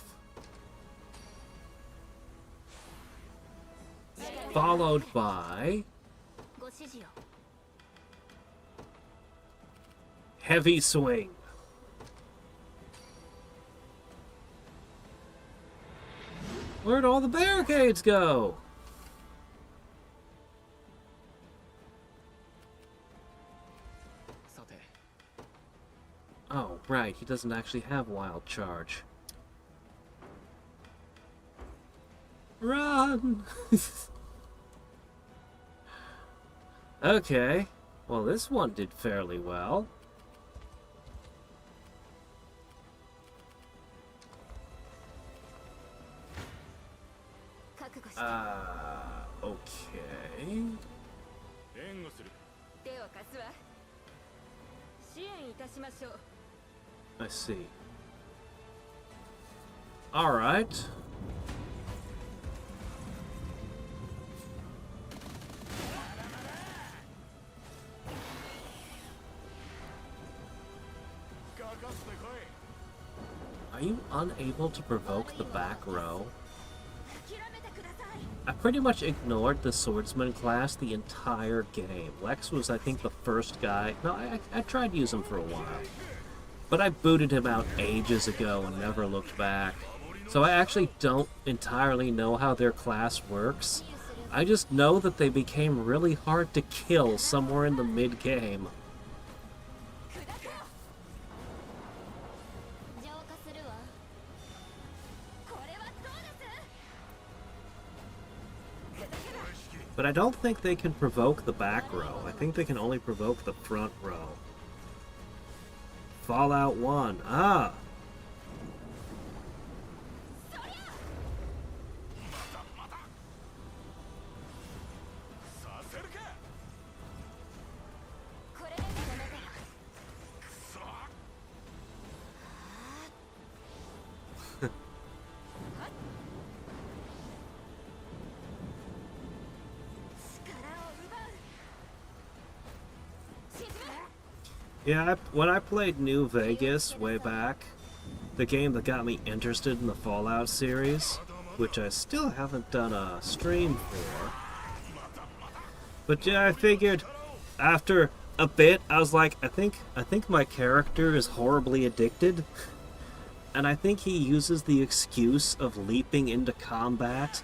Followed by ご指示を。 Heavy Swing. Where'd all the barricades go? Oh, right, he doesn't actually have Wild Charge. Run! Okay, well this one did fairly well. Okay. 援護する。手を貸すわ。支援いたしましょう。 I see. Alright. Are you unable to provoke the back row? I pretty much ignored the swordsman class the entire game. Lex was, I think, the first guy. No, I tried to use him for a while. But I booted him out ages ago and never looked back. So I actually don't entirely know how their class works. I just know that they became really hard to kill somewhere in the mid-game. But I don't think they can provoke the back row. I think they can only provoke the front row. Fallout 1. Ah! Yeah, when I played New Vegas way back, the game that got me interested in the Fallout series, which I still haven't done a stream for. But yeah, I figured after a bit, I was like, I think my character is horribly addicted, and I think he uses the excuse of leaping into combat.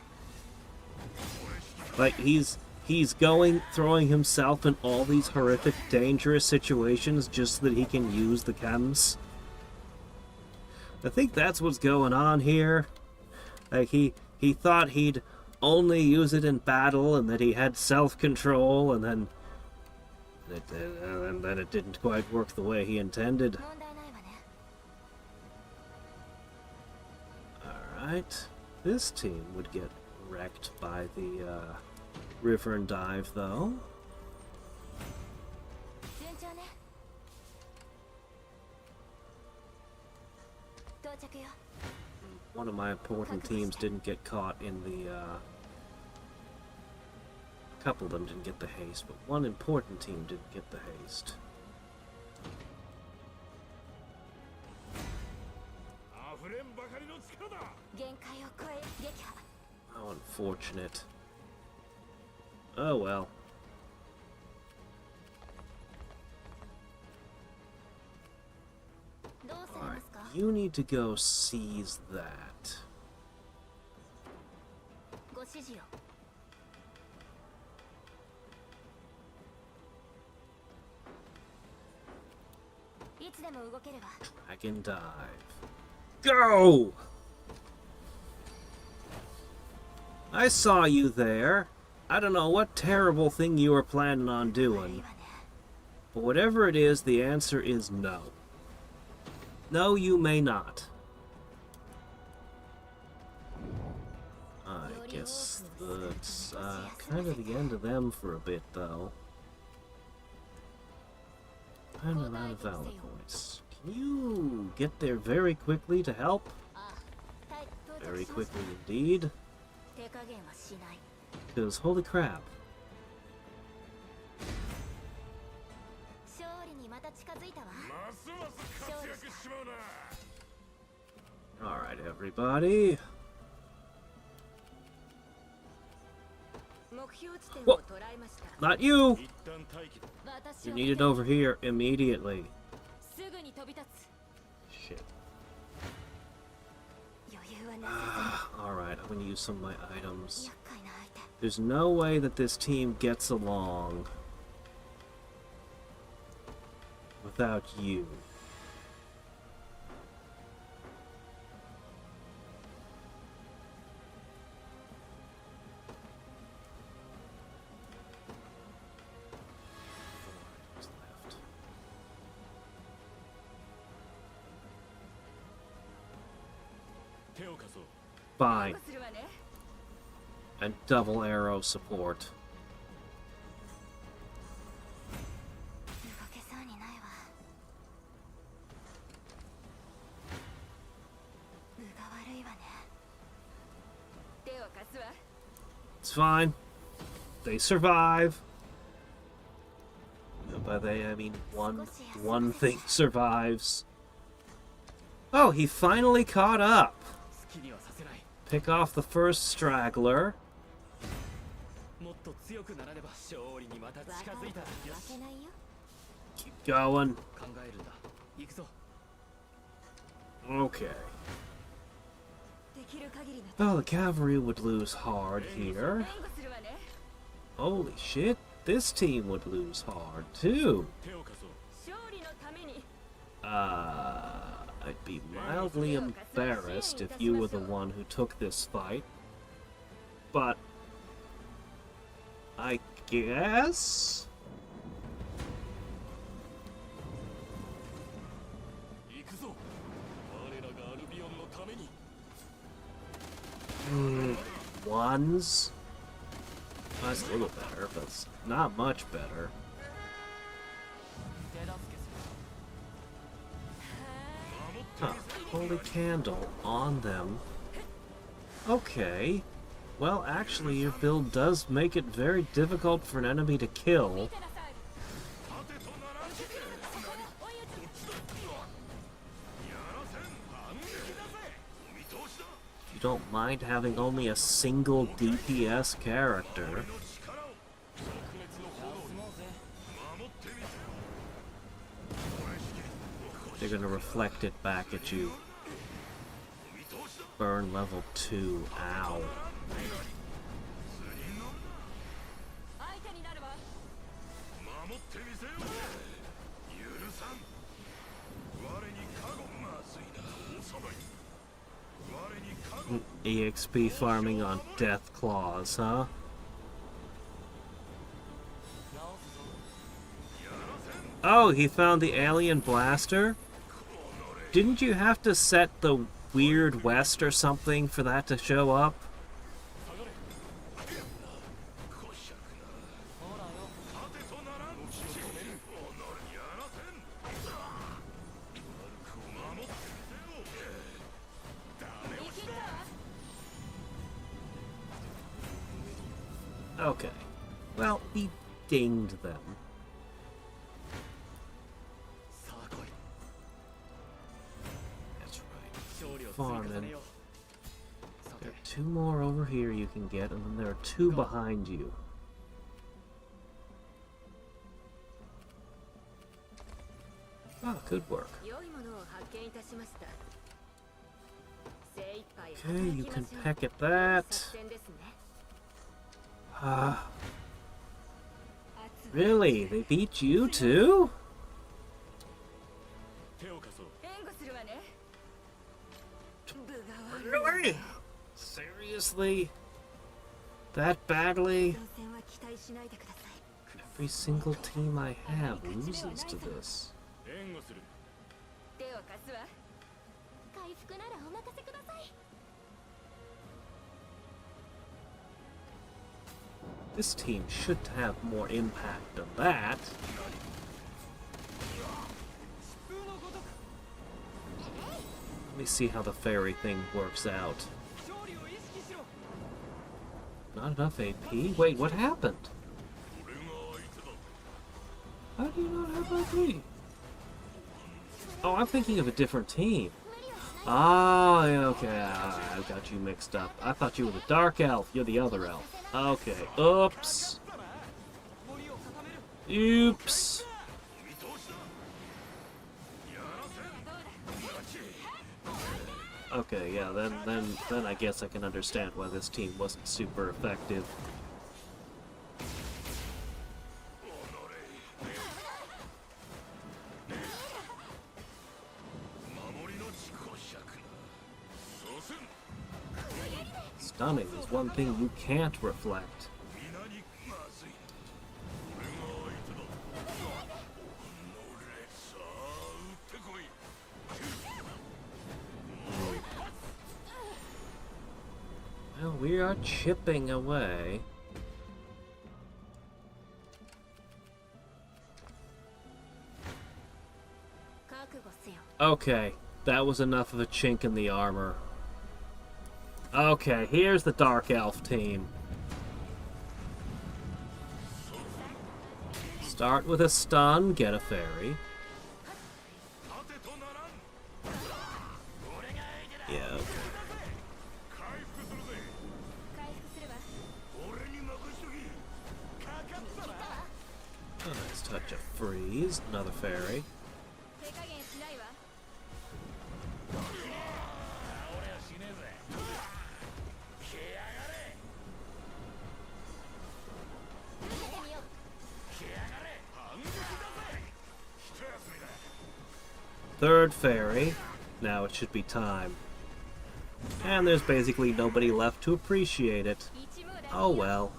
Like he's throwing himself in all these horrific, dangerous situations just so that he can use the chems. I think that's what's going on here. Like, he thought he'd only use it in battle, and that he had self-control, and then it didn't quite work the way he intended. Alright. This team would get wrecked by the, River and Dive, though. One of my important teams didn't get caught in the, a couple of them didn't get the haste, but one important team didn't get the haste. How unfortunate. Oh well. Alright, you need to go seize that. Dragon dive. Go! I saw you there. I don't know what terrible thing you were planning on doing. But whatever it is, the answer is no. No, you may not. I guess that's kind of the end of them for a bit, though. I'm out of valor points. Can you get there very quickly to help? Very quickly indeed. Because, holy crap. 近づいたわ。 Alright, everybody. 目標地点 Whoa. を捉えました。 Not you! 一旦待機だ。 私 You を need it over here immediately. すぐに飛び立つ。 Shit. 余裕はなさ Alright, I'm gonna use some of my items. 厄介な相手。 There's no way that this team gets along without you. Who's left? Fine. するわね。 And double arrow support. 動けそうにないわ。分が悪いわね。手を貸すわ。 It's fine. They survive. And by they, I mean one thing survives. Oh, he finally caught up. 好きにはさせない。 Pick off the first straggler. もっと強くならねば勝利にまた近づいた。よし、負けないよ。 Keep going. 考えるんだ。行くぞ。 Okay. できる限りの Well, the cavalry would lose hard here. 援護するわね。 Holy shit, this team would lose hard too. 勝利のために。 I'd be mildly embarrassed if you were the one who took this fight. But I guess? 行くぞ。我らがアルビオンのために。 Ones? That's a little better, but it's not much better. 手助けする。 Huh. Holy candle on them. Okay. Well, actually, your build does make it very difficult for an enemy to kill. You don't mind having only a single DPS character. They're gonna reflect it back at you. Burn level 2. Ow. 相手になるわ。 守ってみせよ。許さん。我に加護まずいな。おさばい。我に加護。 EXP farming on Death Claws, huh? Oh, he found the alien blaster? Didn't you have to set the Weird West or something for that to show up? Okay. Well, he dinged them. さあ来い。 That's right. 勝利を追加さ Farming. せよう。さ There て are 2 more over here you can get, and then there are 2 behind you. Ah, good work. 良いものを発見いたしました。精一杯 Okay, you 働き can ましょう。 peck at that. 作戦ですね。 Really? They beat you too? 手を貸そう。援護するわね。分が悪い。 Really? Seriously? That badly? 参戦は期待しないでください。 Every single team I have loses to this. 援護する。手を貸すわ。回復ならお任せください。 This team should have more impact than that. Let me see how the fairy thing works out. Not enough AP? Wait, what happened? How do you not have AP? Oh, I'm thinking of a different team. Ah, okay, I got you mixed up. I thought you were the Dark Elf. You're the other elf. Okay, oops. Oops. Okay, yeah, then I guess I can understand why this team wasn't super effective. Stunning is one thing you can't reflect. Well, we are chipping away. Okay, that was enough of a chink in the armor. Okay, here's the Dark Elf team. Start with a stun, get a fairy. Yeah, okay. A nice touch of freeze, another fairy. Third fairy. Now it should be time. And there's basically nobody left to appreciate it. Oh well.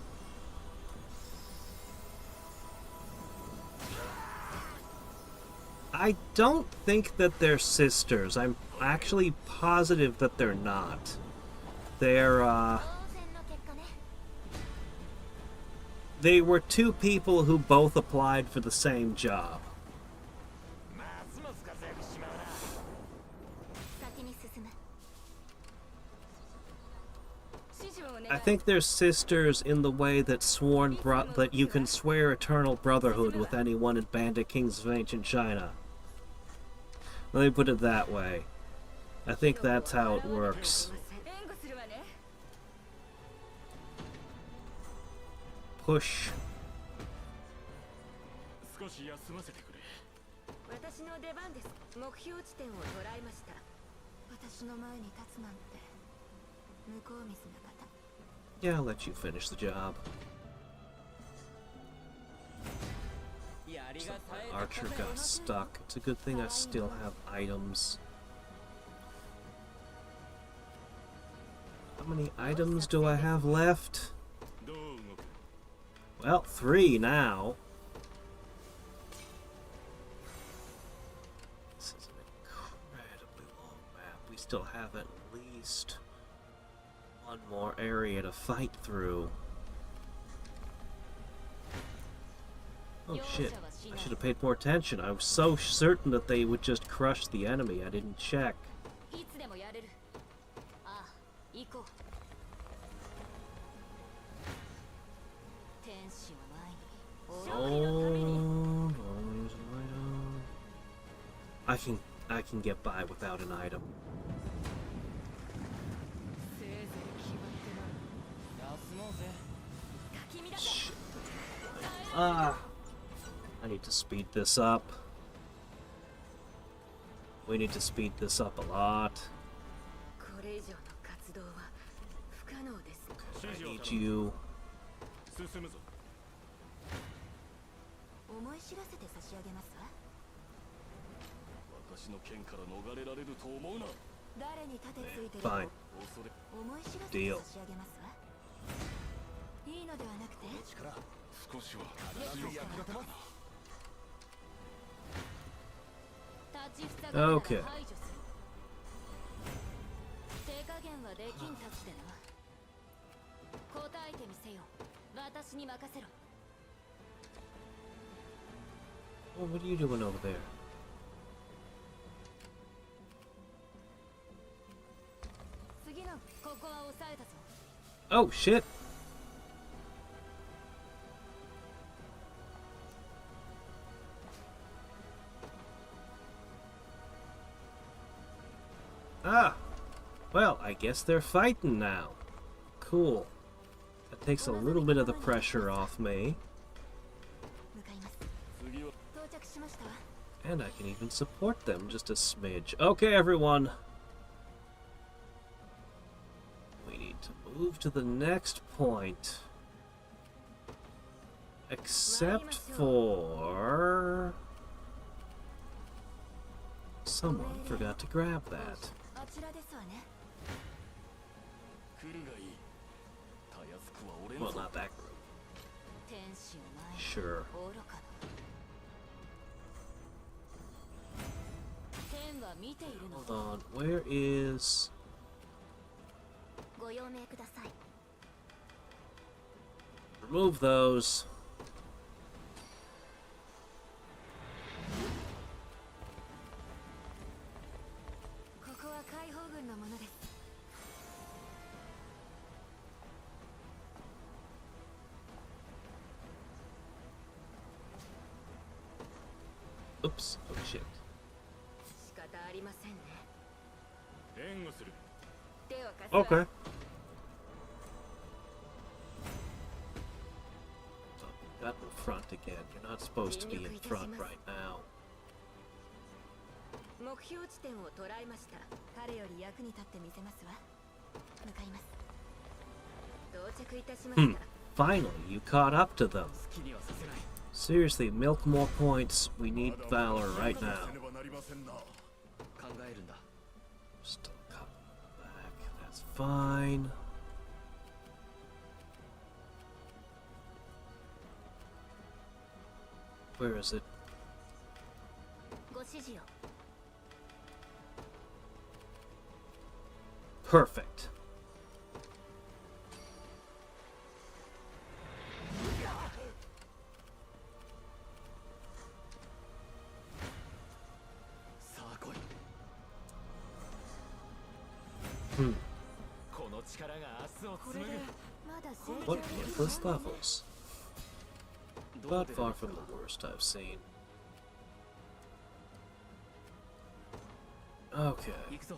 I don't think that they're sisters. I'm actually positive that they're not. They're, they were two people who both applied for the same job. I think they're sisters in the way that that you can swear eternal brotherhood with anyone in Bandit Kings of Ancient China. Let me put it that way. I think that's how it works. Push. Yeah, I'll let you finish the job. So my archer got stuck. It's a good thing I still have items. How many items do I have left? Well, 3 now. This is an incredibly long map. We still have at least one more area to fight through. Oh shit, I should have paid more attention. I was so certain that they would just crush the enemy. I didn't check. Oh, I can get by without an item. Shit. I need to speed this up. We need to speed this up a lot. I need you. Fine. Deal. Okay. Well, what are you doing over there? Oh shit! Ah! Well, I guess they're fighting now. Cool. That takes a little bit of the pressure off me. 向かいます。到着しましたわ。 And I can even support them just a smidge. Okay, everyone. We need to move to the next point. Except for... Someone forgot to grab that. あちらですわね。来るがいい。たやすくは俺 Well, の not that group. 天使を前に Sure. 愚かな。天は見ているの。 Hold on. Where is... ご用命ください。 Remove those. ここは解放軍のものです。 Oops. Oh, shit. 仕方ありませんね。援護する。手を貸すわ。 Okay. Got in front again. You're not supposed to be in front right now. 目標地点を捉えました。彼より役に立ってみせますわ。向かいます。到着いたしました。 Finally, you caught up to them. 好きにはさせない。 Seriously, milk more points. We need valor right now. せねばなりませんな。考えるんだ。 Still cut back. That's fine. Where is it? ご指示を。 Perfect. Hmm. この力が明日を紡ぐ。まだ成 What 長でき worthless levels? But far from the worst I've seen. Okay. 行くぞ。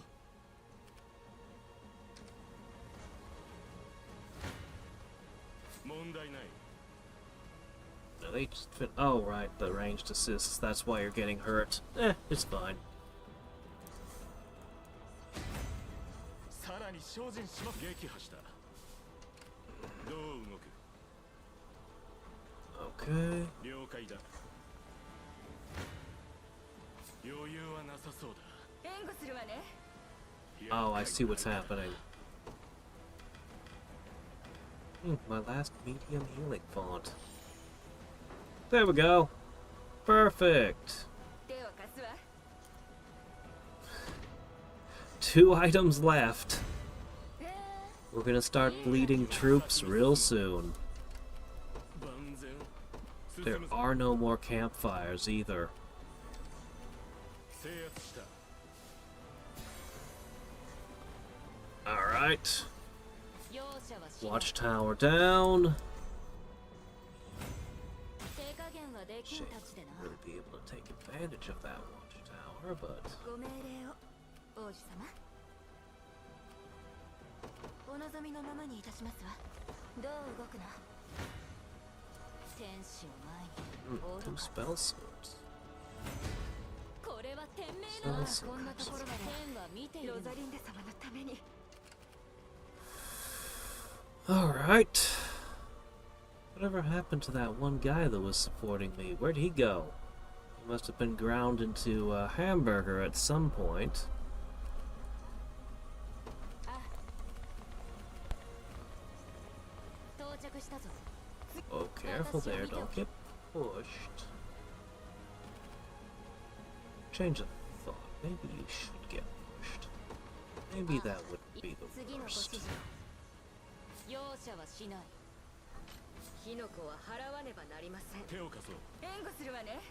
問題ない。 No, they just fit. Oh, right, the ranged assists. That's why you're getting hurt. It's fine. さらに精進します。撃破した。どう動く？ Okay. 了解だ。余裕はなさそうだ。援護するわね。 Oh, I see what's happening. My last medium healing font. There we go. Perfect. 手を貸すわ。 2 items left. We're gonna start bleeding troops real soon. 万全。 There are no more campfires either. 制圧した。 Alright. 容赦はしない。 Watchtower down. 手加減はできん Shame たちでな。 really be able to take advantage of that watchtower, but ご命令を、王子様。お望みのままにいたしますわ。どう動くな。天使を前に。 2 spell swords. これは天命の。 Spell こんなところ swords. まで天は見ている。ロザリンダ様のために。 Alright. Whatever happened to that one guy that was supporting me? Where'd he go? He must have been ground into a hamburger at some point. Oh, careful there, don't get pushed. Change of thought. Maybe you should get pushed. Maybe that wouldn't be the worst. 容赦はしない。火の粉は払わねばなりません。手を貸そう。援護するわね。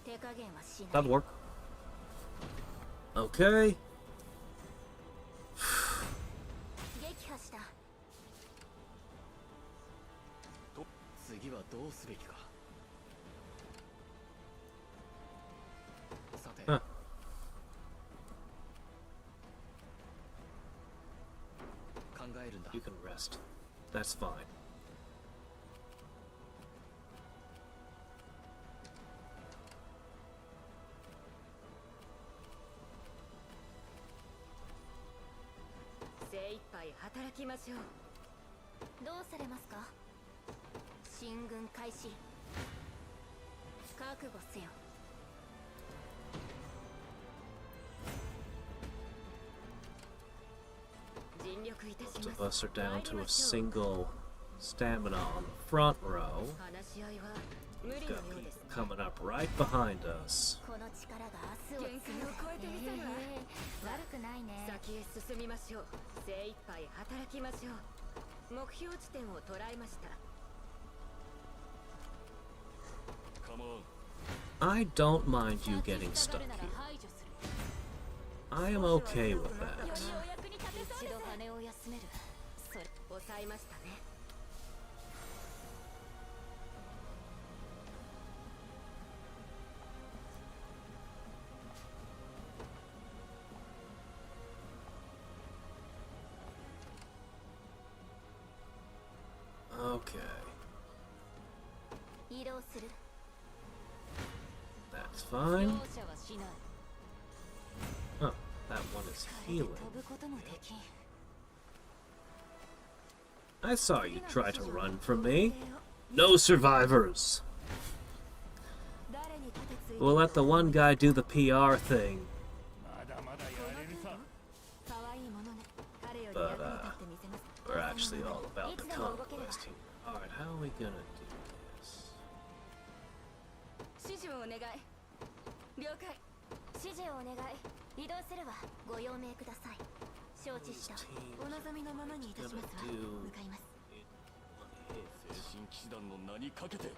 手加減はしない。 That'll work. Okay. 撃破した。次はどうすべきか。さて、 Huh. You can rest. That's fine.どうされますか？進軍開始。覚悟せよ。 Most of us are down to a single stamina on the front row. We've got people coming up right behind us. この力が明日を作る。悪くないね。先へ進みましょう。精一杯働きましょう。目標地点を捉えました。 Come on. I don't mind you getting stuck here. I am okay with that. 一度羽を休める。それ抑えましたね。 Okay. 移動する。 That's fine. 容赦はしない。 Oh, that one is healing. 飛ぶこともできん。 I saw you try to run from me. No survivors. We'll let the one guy do the PR thing. But, we're actually all about the conquest here. Alright, how are we gonna do this? 指示をお願い。了解。指示をお願い。移動するわ。ご用命ください。承知した。お望みのままにいたしますわ。向かいます。 精神騎士団の名にかけて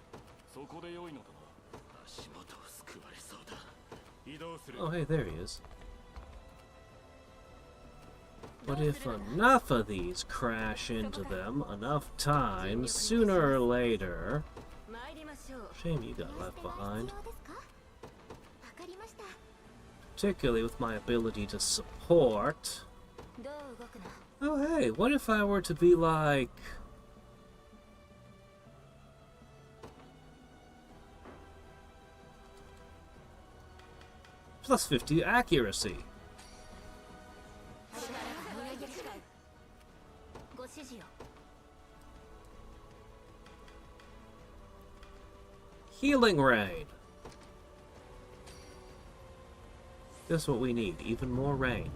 そこで良いのだな。足元を救われそうだ。移動する。 Oh, hey, there he is. But if enough of these crash into them enough times, sooner or later... Shame you got left behind. Particularly with my ability to support. Oh, hey, what if I were to be like... Plus 50 accuracy. Healing rain. That's what we need. Even more rain.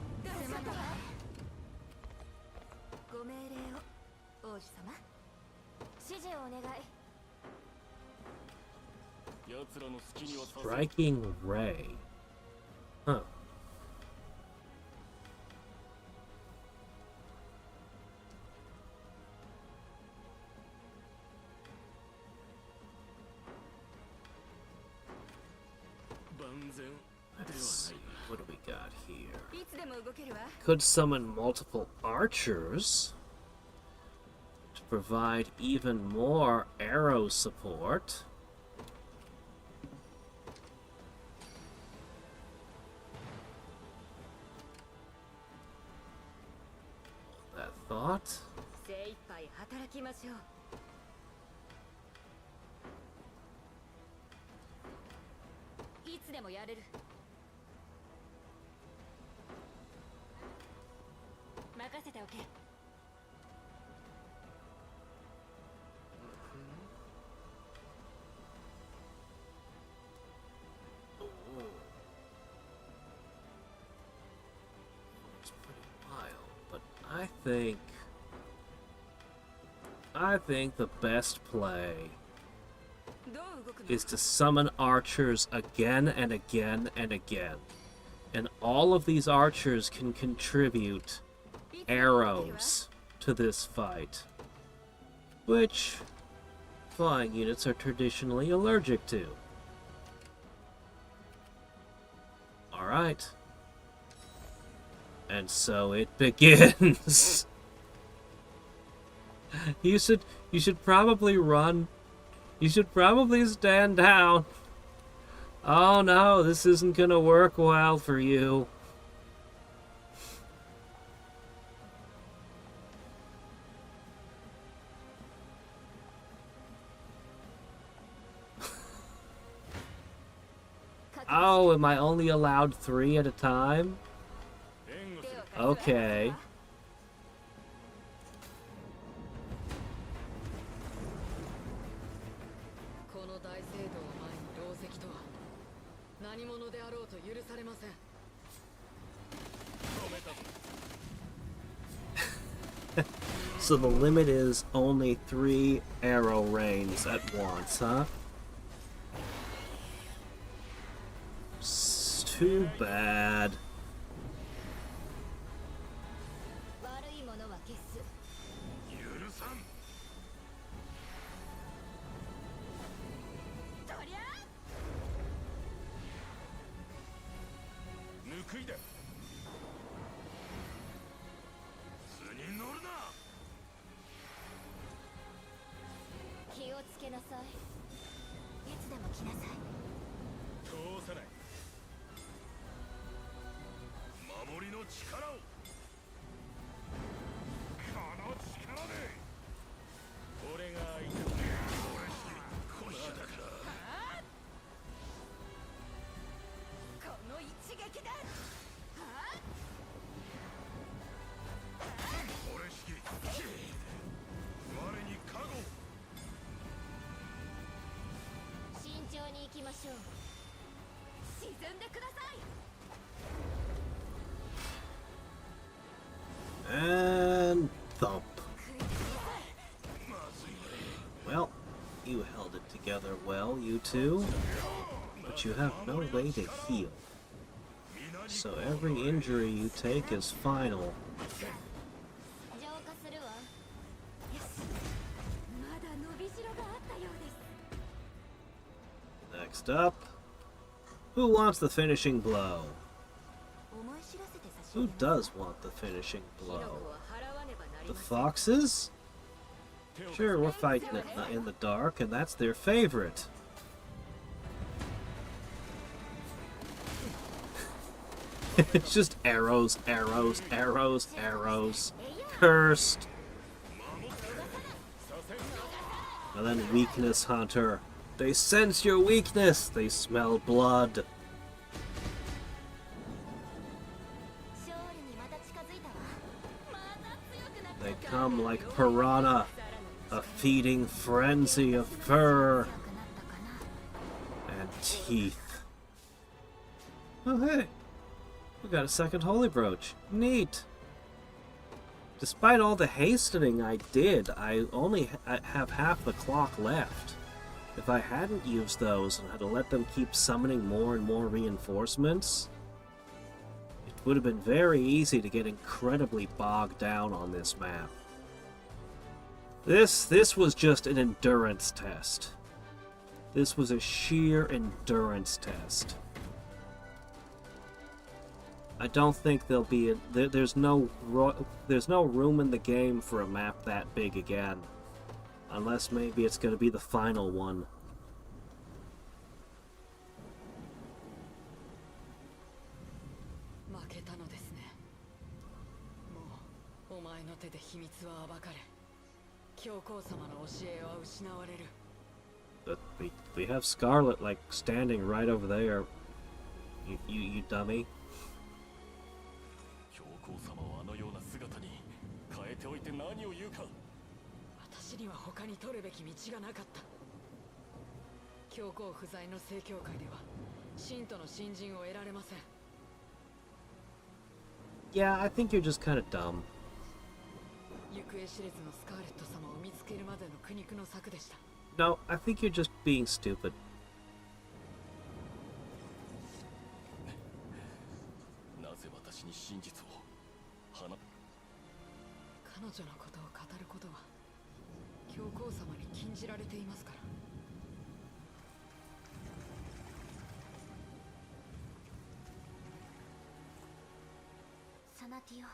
Striking ray. Huh. Let's see, what do we got here? Could summon multiple archers to provide even more arrow support. That thought. 精一杯働きましょう。 いつでもやれる。任せておけ。It's pretty wild, but I think the best play is to summon archers again and again and again. And all of these archers can contribute arrows to this fight, which flying units are traditionally allergic to. Alright. And so it begins. You should probably run. You should probably stand down. Oh no, this isn't gonna work well for you. Oh, am I only allowed 3 at a time? Okay. この大聖堂を前に狼藉とは何者であろうと許されません。 So the limit is only 3 arrow rains at once, huh? Too bad. 悪いものは消す。許さん。とりゃ報いだ。図に乗るな。気をつけなさい。いつでも来なさい。通さない。守りの力を。この力で。俺が相手だ。俺しか腰だから。この一撃だ。俺しき。我に加護。慎重に行きましょう。沈んでください。 And thump. Well, you held it together well, you two. But you have no way to heal. So every injury you take is final. 浄化するわ。よし。まだ伸びしろがあったようです。 Next up, who wants the finishing blow? 思い知らせて差し上 Who げます does want the finishing 火の粉 blow? は払わねばなり The ません。 foxes? Sure, we're fighting it in the dark, and that's their favorite. It's just arrows, arrows, arrows, arrows. Cursed. And then weakness hunter. They sense your weakness. They smell blood. 勝利にまた近づいたわ。また強くなった。 They come like piranha. A feeding frenzy of fur 強くなったかな。 and teeth. Oh hey, we got a second holy brooch. Neat. Despite all the hastening I did, I only have half the clock left. If I hadn't used those and had to let them keep summoning more and more reinforcements, it would have been very easy to get incredibly bogged down on this map. This was just an endurance test. This was a sheer endurance test. I don't think there'll be there's no room in the game for a map that big again, unless maybe it's going to be the final one. 負けたのですね。もうお前の手で秘密は暴かれ、教皇様の教えは失われる。 But we have Scarlet like standing right over there. You dummy. 教皇様をあのような姿に変えておいて何を言うか。私には他に取るべき道がなかった。教皇不在の正教会では信徒の信心を得られません。 Yeah, I think you're just kind of dumb. 行方知れずのスカーレット様を見つけるまでの苦肉の策でした。 No, I think you're just being stupid. なぜ私に真実を彼女のことを語ることは教皇様に禁じられていますから。サナティオ。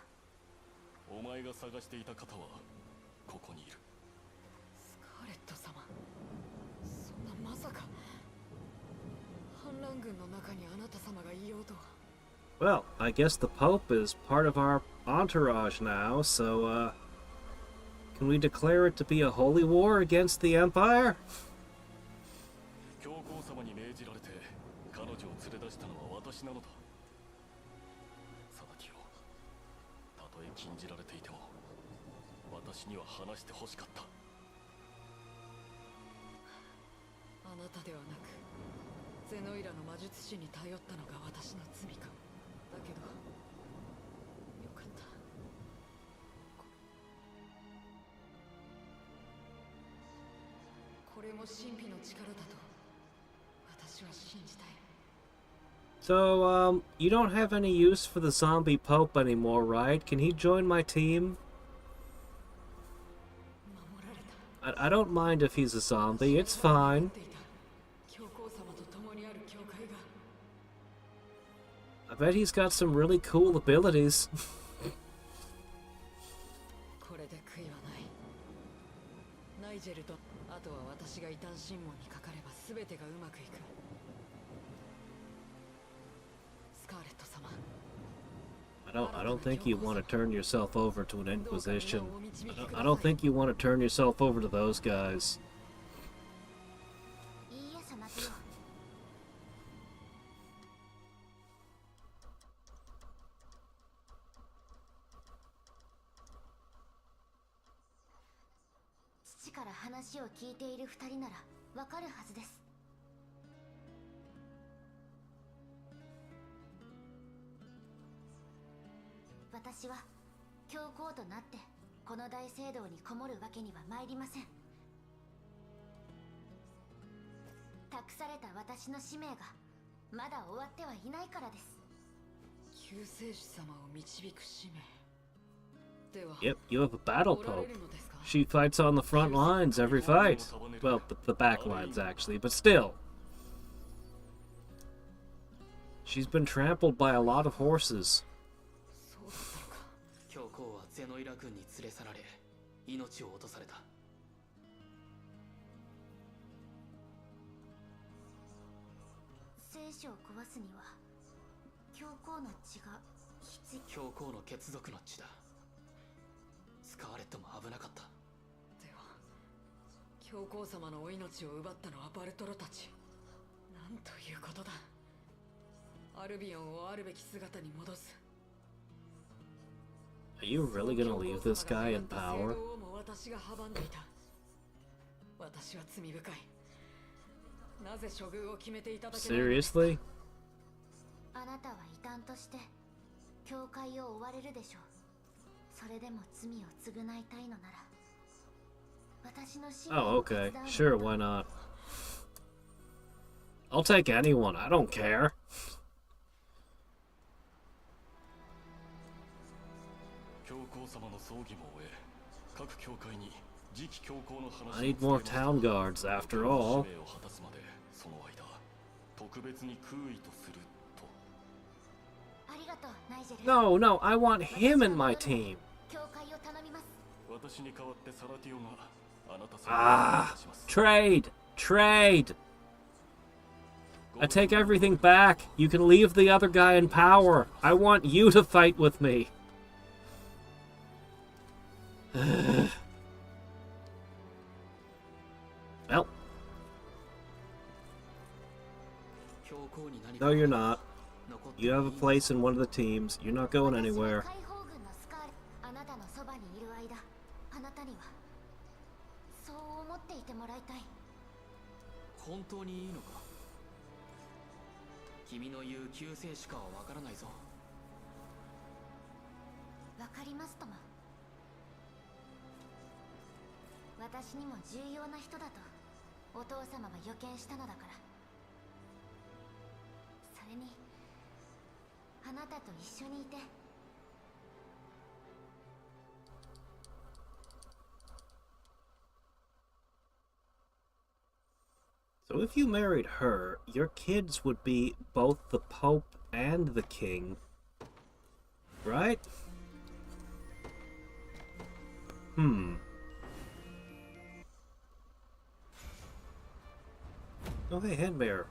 お前が探していた方はここにいる。スカーレット様、そんなまさか反乱軍の中にあなた様がいようとは。 Well, I guess the Pope is part of our entourage now, so, can we declare it to be a holy war against the Empire? 教皇様に命じられて彼女を連れ出したのは私なのだ。貞清、たとえ禁じられていても私には話してほしかった。あなたではなくゼノイラの魔術師に頼ったのが私の罪か。だけどよかった。これも神秘の力だと私は信じたい。 So, you don't have any use for the zombie Pope anymore, right? Can he join my team? I don't mind if he's a zombie, it's fine. I bet he's got some really cool abilities. これで悔いはない。ナイジェルとあとは私が異端審問にかかれば全てがうまくいく。スカーレット様。I don't think you want to turn yourself over to an Inquisition. I don't think you want to turn yourself over to those guys. いいえ、様とよ。父から話を聞いている二人ならわかるはずです。私は教皇となってこの大聖堂にこもるわけには参りません。託された私の使命がまだ終わってはいないからです。救世主様を導く使命。 Yep, you have a battle pope. She fights on the front lines every fight. Well, the back lines actually, but still. She's been trampled by a lot of horses. 教皇はゼノイラ軍に連れ去られ命を落とされた。聖書を壊すには教皇の血が必要。教皇の血族の血だ。スカーレットも危なかった。では教皇様のお命を奪ったのはバルトロたち。なんということだ。アルビオンをあるべき姿に戻す。 Are you really gonna leave this guy in power? 私が阻んでいた。私は罪深い。なぜ処遇を決めていただけないのですか。 Seriously? あなたは異端として教会を追われるでしょう。それでも罪を償いたいのなら私の使命 Oh, okay. Sure, why not? I'll take anyone. I don't care. I need more town guards, after all. No, no, I want him in my team. Ah, trade, trade. I take everything back. You can leave the other guy in power. I want you to fight with me. Well. No, you're not. You have a place in one of the teams. You're not going anywhere. 本当にいいのか。君の言う救世主かはわからないぞ。わかりますとも。私にも重要な人だとお父様が予見したのだから。それにあなたと一緒にいて。 So if you married her, your kids would be both the Pope and the King, right? Oh, hey, Headbearer.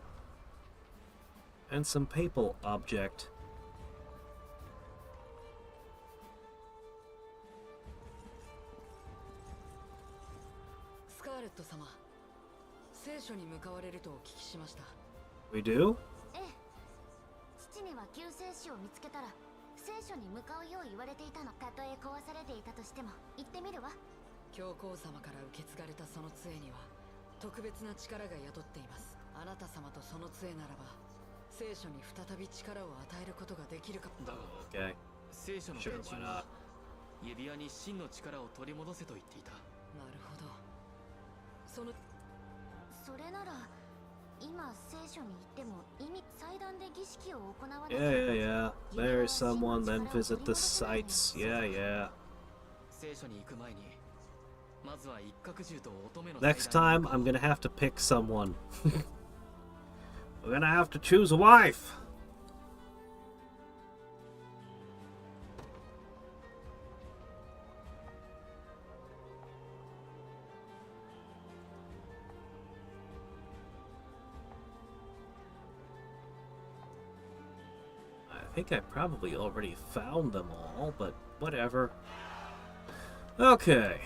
And some papal object. スカーレット様、聖書書に向かわれるとお聞きしました。 We do? ええ、父には救世主を見つけたら聖書に向かうよう言われていたの。たとえ壊されていたとしても行ってみるわ。教皇様から受け継がれたその杖には特別な力が宿っています。あなた様とその杖ならば聖書に再び力を与えることができるか。だが Okay. 聖書の Sure, 天 why 神 not? は指輪に真の力を取り戻せと言っていた。なるほど。そのそれなら今聖書に行っても意味祭壇で儀式を行われ Yeah, yeah, yeah. Marry someone, then visit the sites. Yeah, yeah. 聖書に行く前にまずは一角獣と乙女の Next 祭 time, 壇に I'm gonna have to pick someone. We're gonna have to choose a wife. I think I probably already found them all, but whatever. Okay.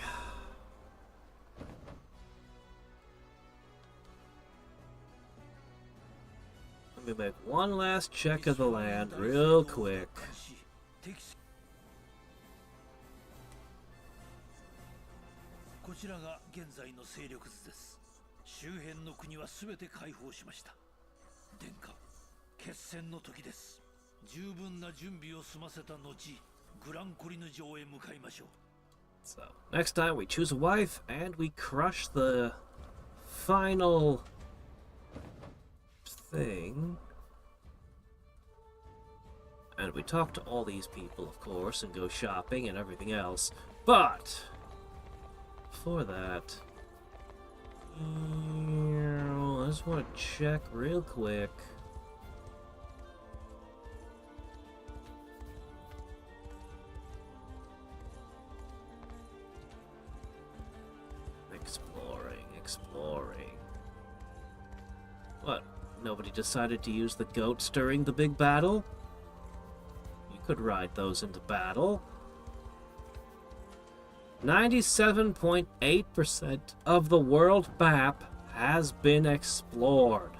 Let me make one last check of the land real quick. こちらが現在の勢力図です。周辺の国はすべて解放しました。殿下、決戦の時です。十分な準備を済ませた後、グランコリヌ城へ向かいましょう。 So, next time we choose a wife and we crush the final thing. And we talk to all these people, of course, and go shopping and everything else. But, before that, I just want to check real quick. Exploring. What? Nobody decided to use the goats during the big battle? You could ride those into battle. 97.8% of the world map has been explored.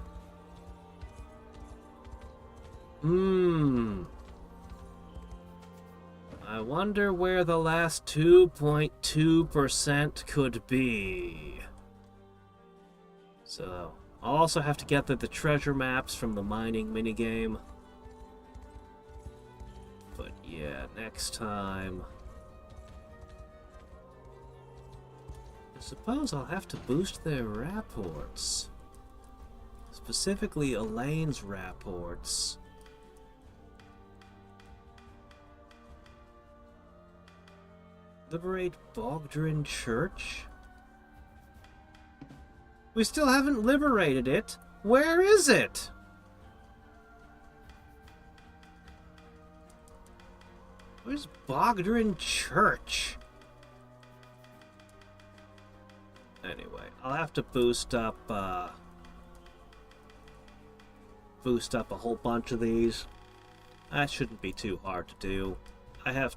I wonder where the last 2.2% could be. So, I'll also have to get the treasure maps from the mining minigame. But yeah, next time... I suppose I'll have to boost their rapports. Specifically, Elaine's rapports. Liberate Bogdrin Church? We still haven't liberated it. Where is it? Where's Bogdrin Church? Anyway, I'll have to boost up a whole bunch of these. That shouldn't be too hard to do. I have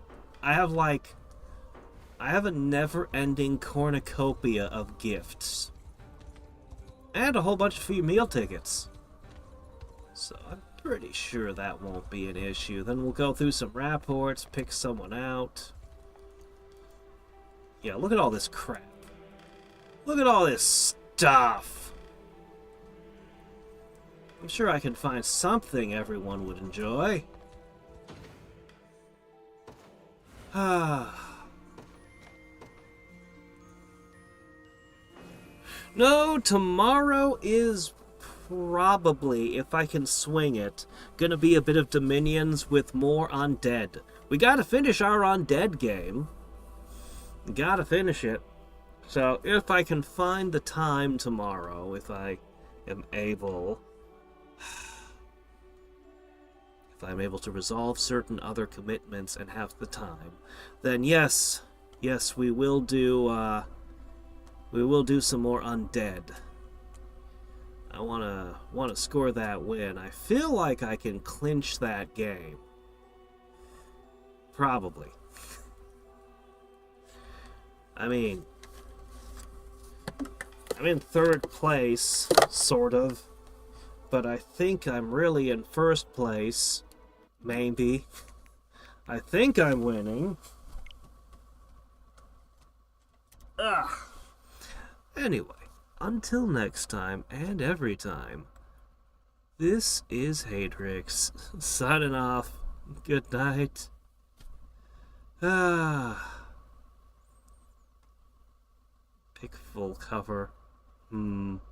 a never-ending cornucopia of gifts. And a whole bunch of free meal tickets. So I'm pretty sure that won't be an issue. Then we'll go through some rapports, pick someone out. Yeah, look at all this crap. Look at all this stuff. I'm sure I can find something everyone would enjoy. No, tomorrow is probably, if I can swing it, gonna be a bit of Dominions with more Undead. We gotta finish our Undead game. Gotta finish it. So, if I can find the time tomorrow, if I am able... If I'm able to resolve certain other commitments and have the time, then yes, we will do some more Undead. I wanna score that win. I feel like I can clinch that game. Probably. I'm in third place, sort of. But I think I'm really in first place. Maybe. I think I'm winning. Ugh. Anyway, until next time and every time, this is Hadriex, signing off. Good night. Pick full cover.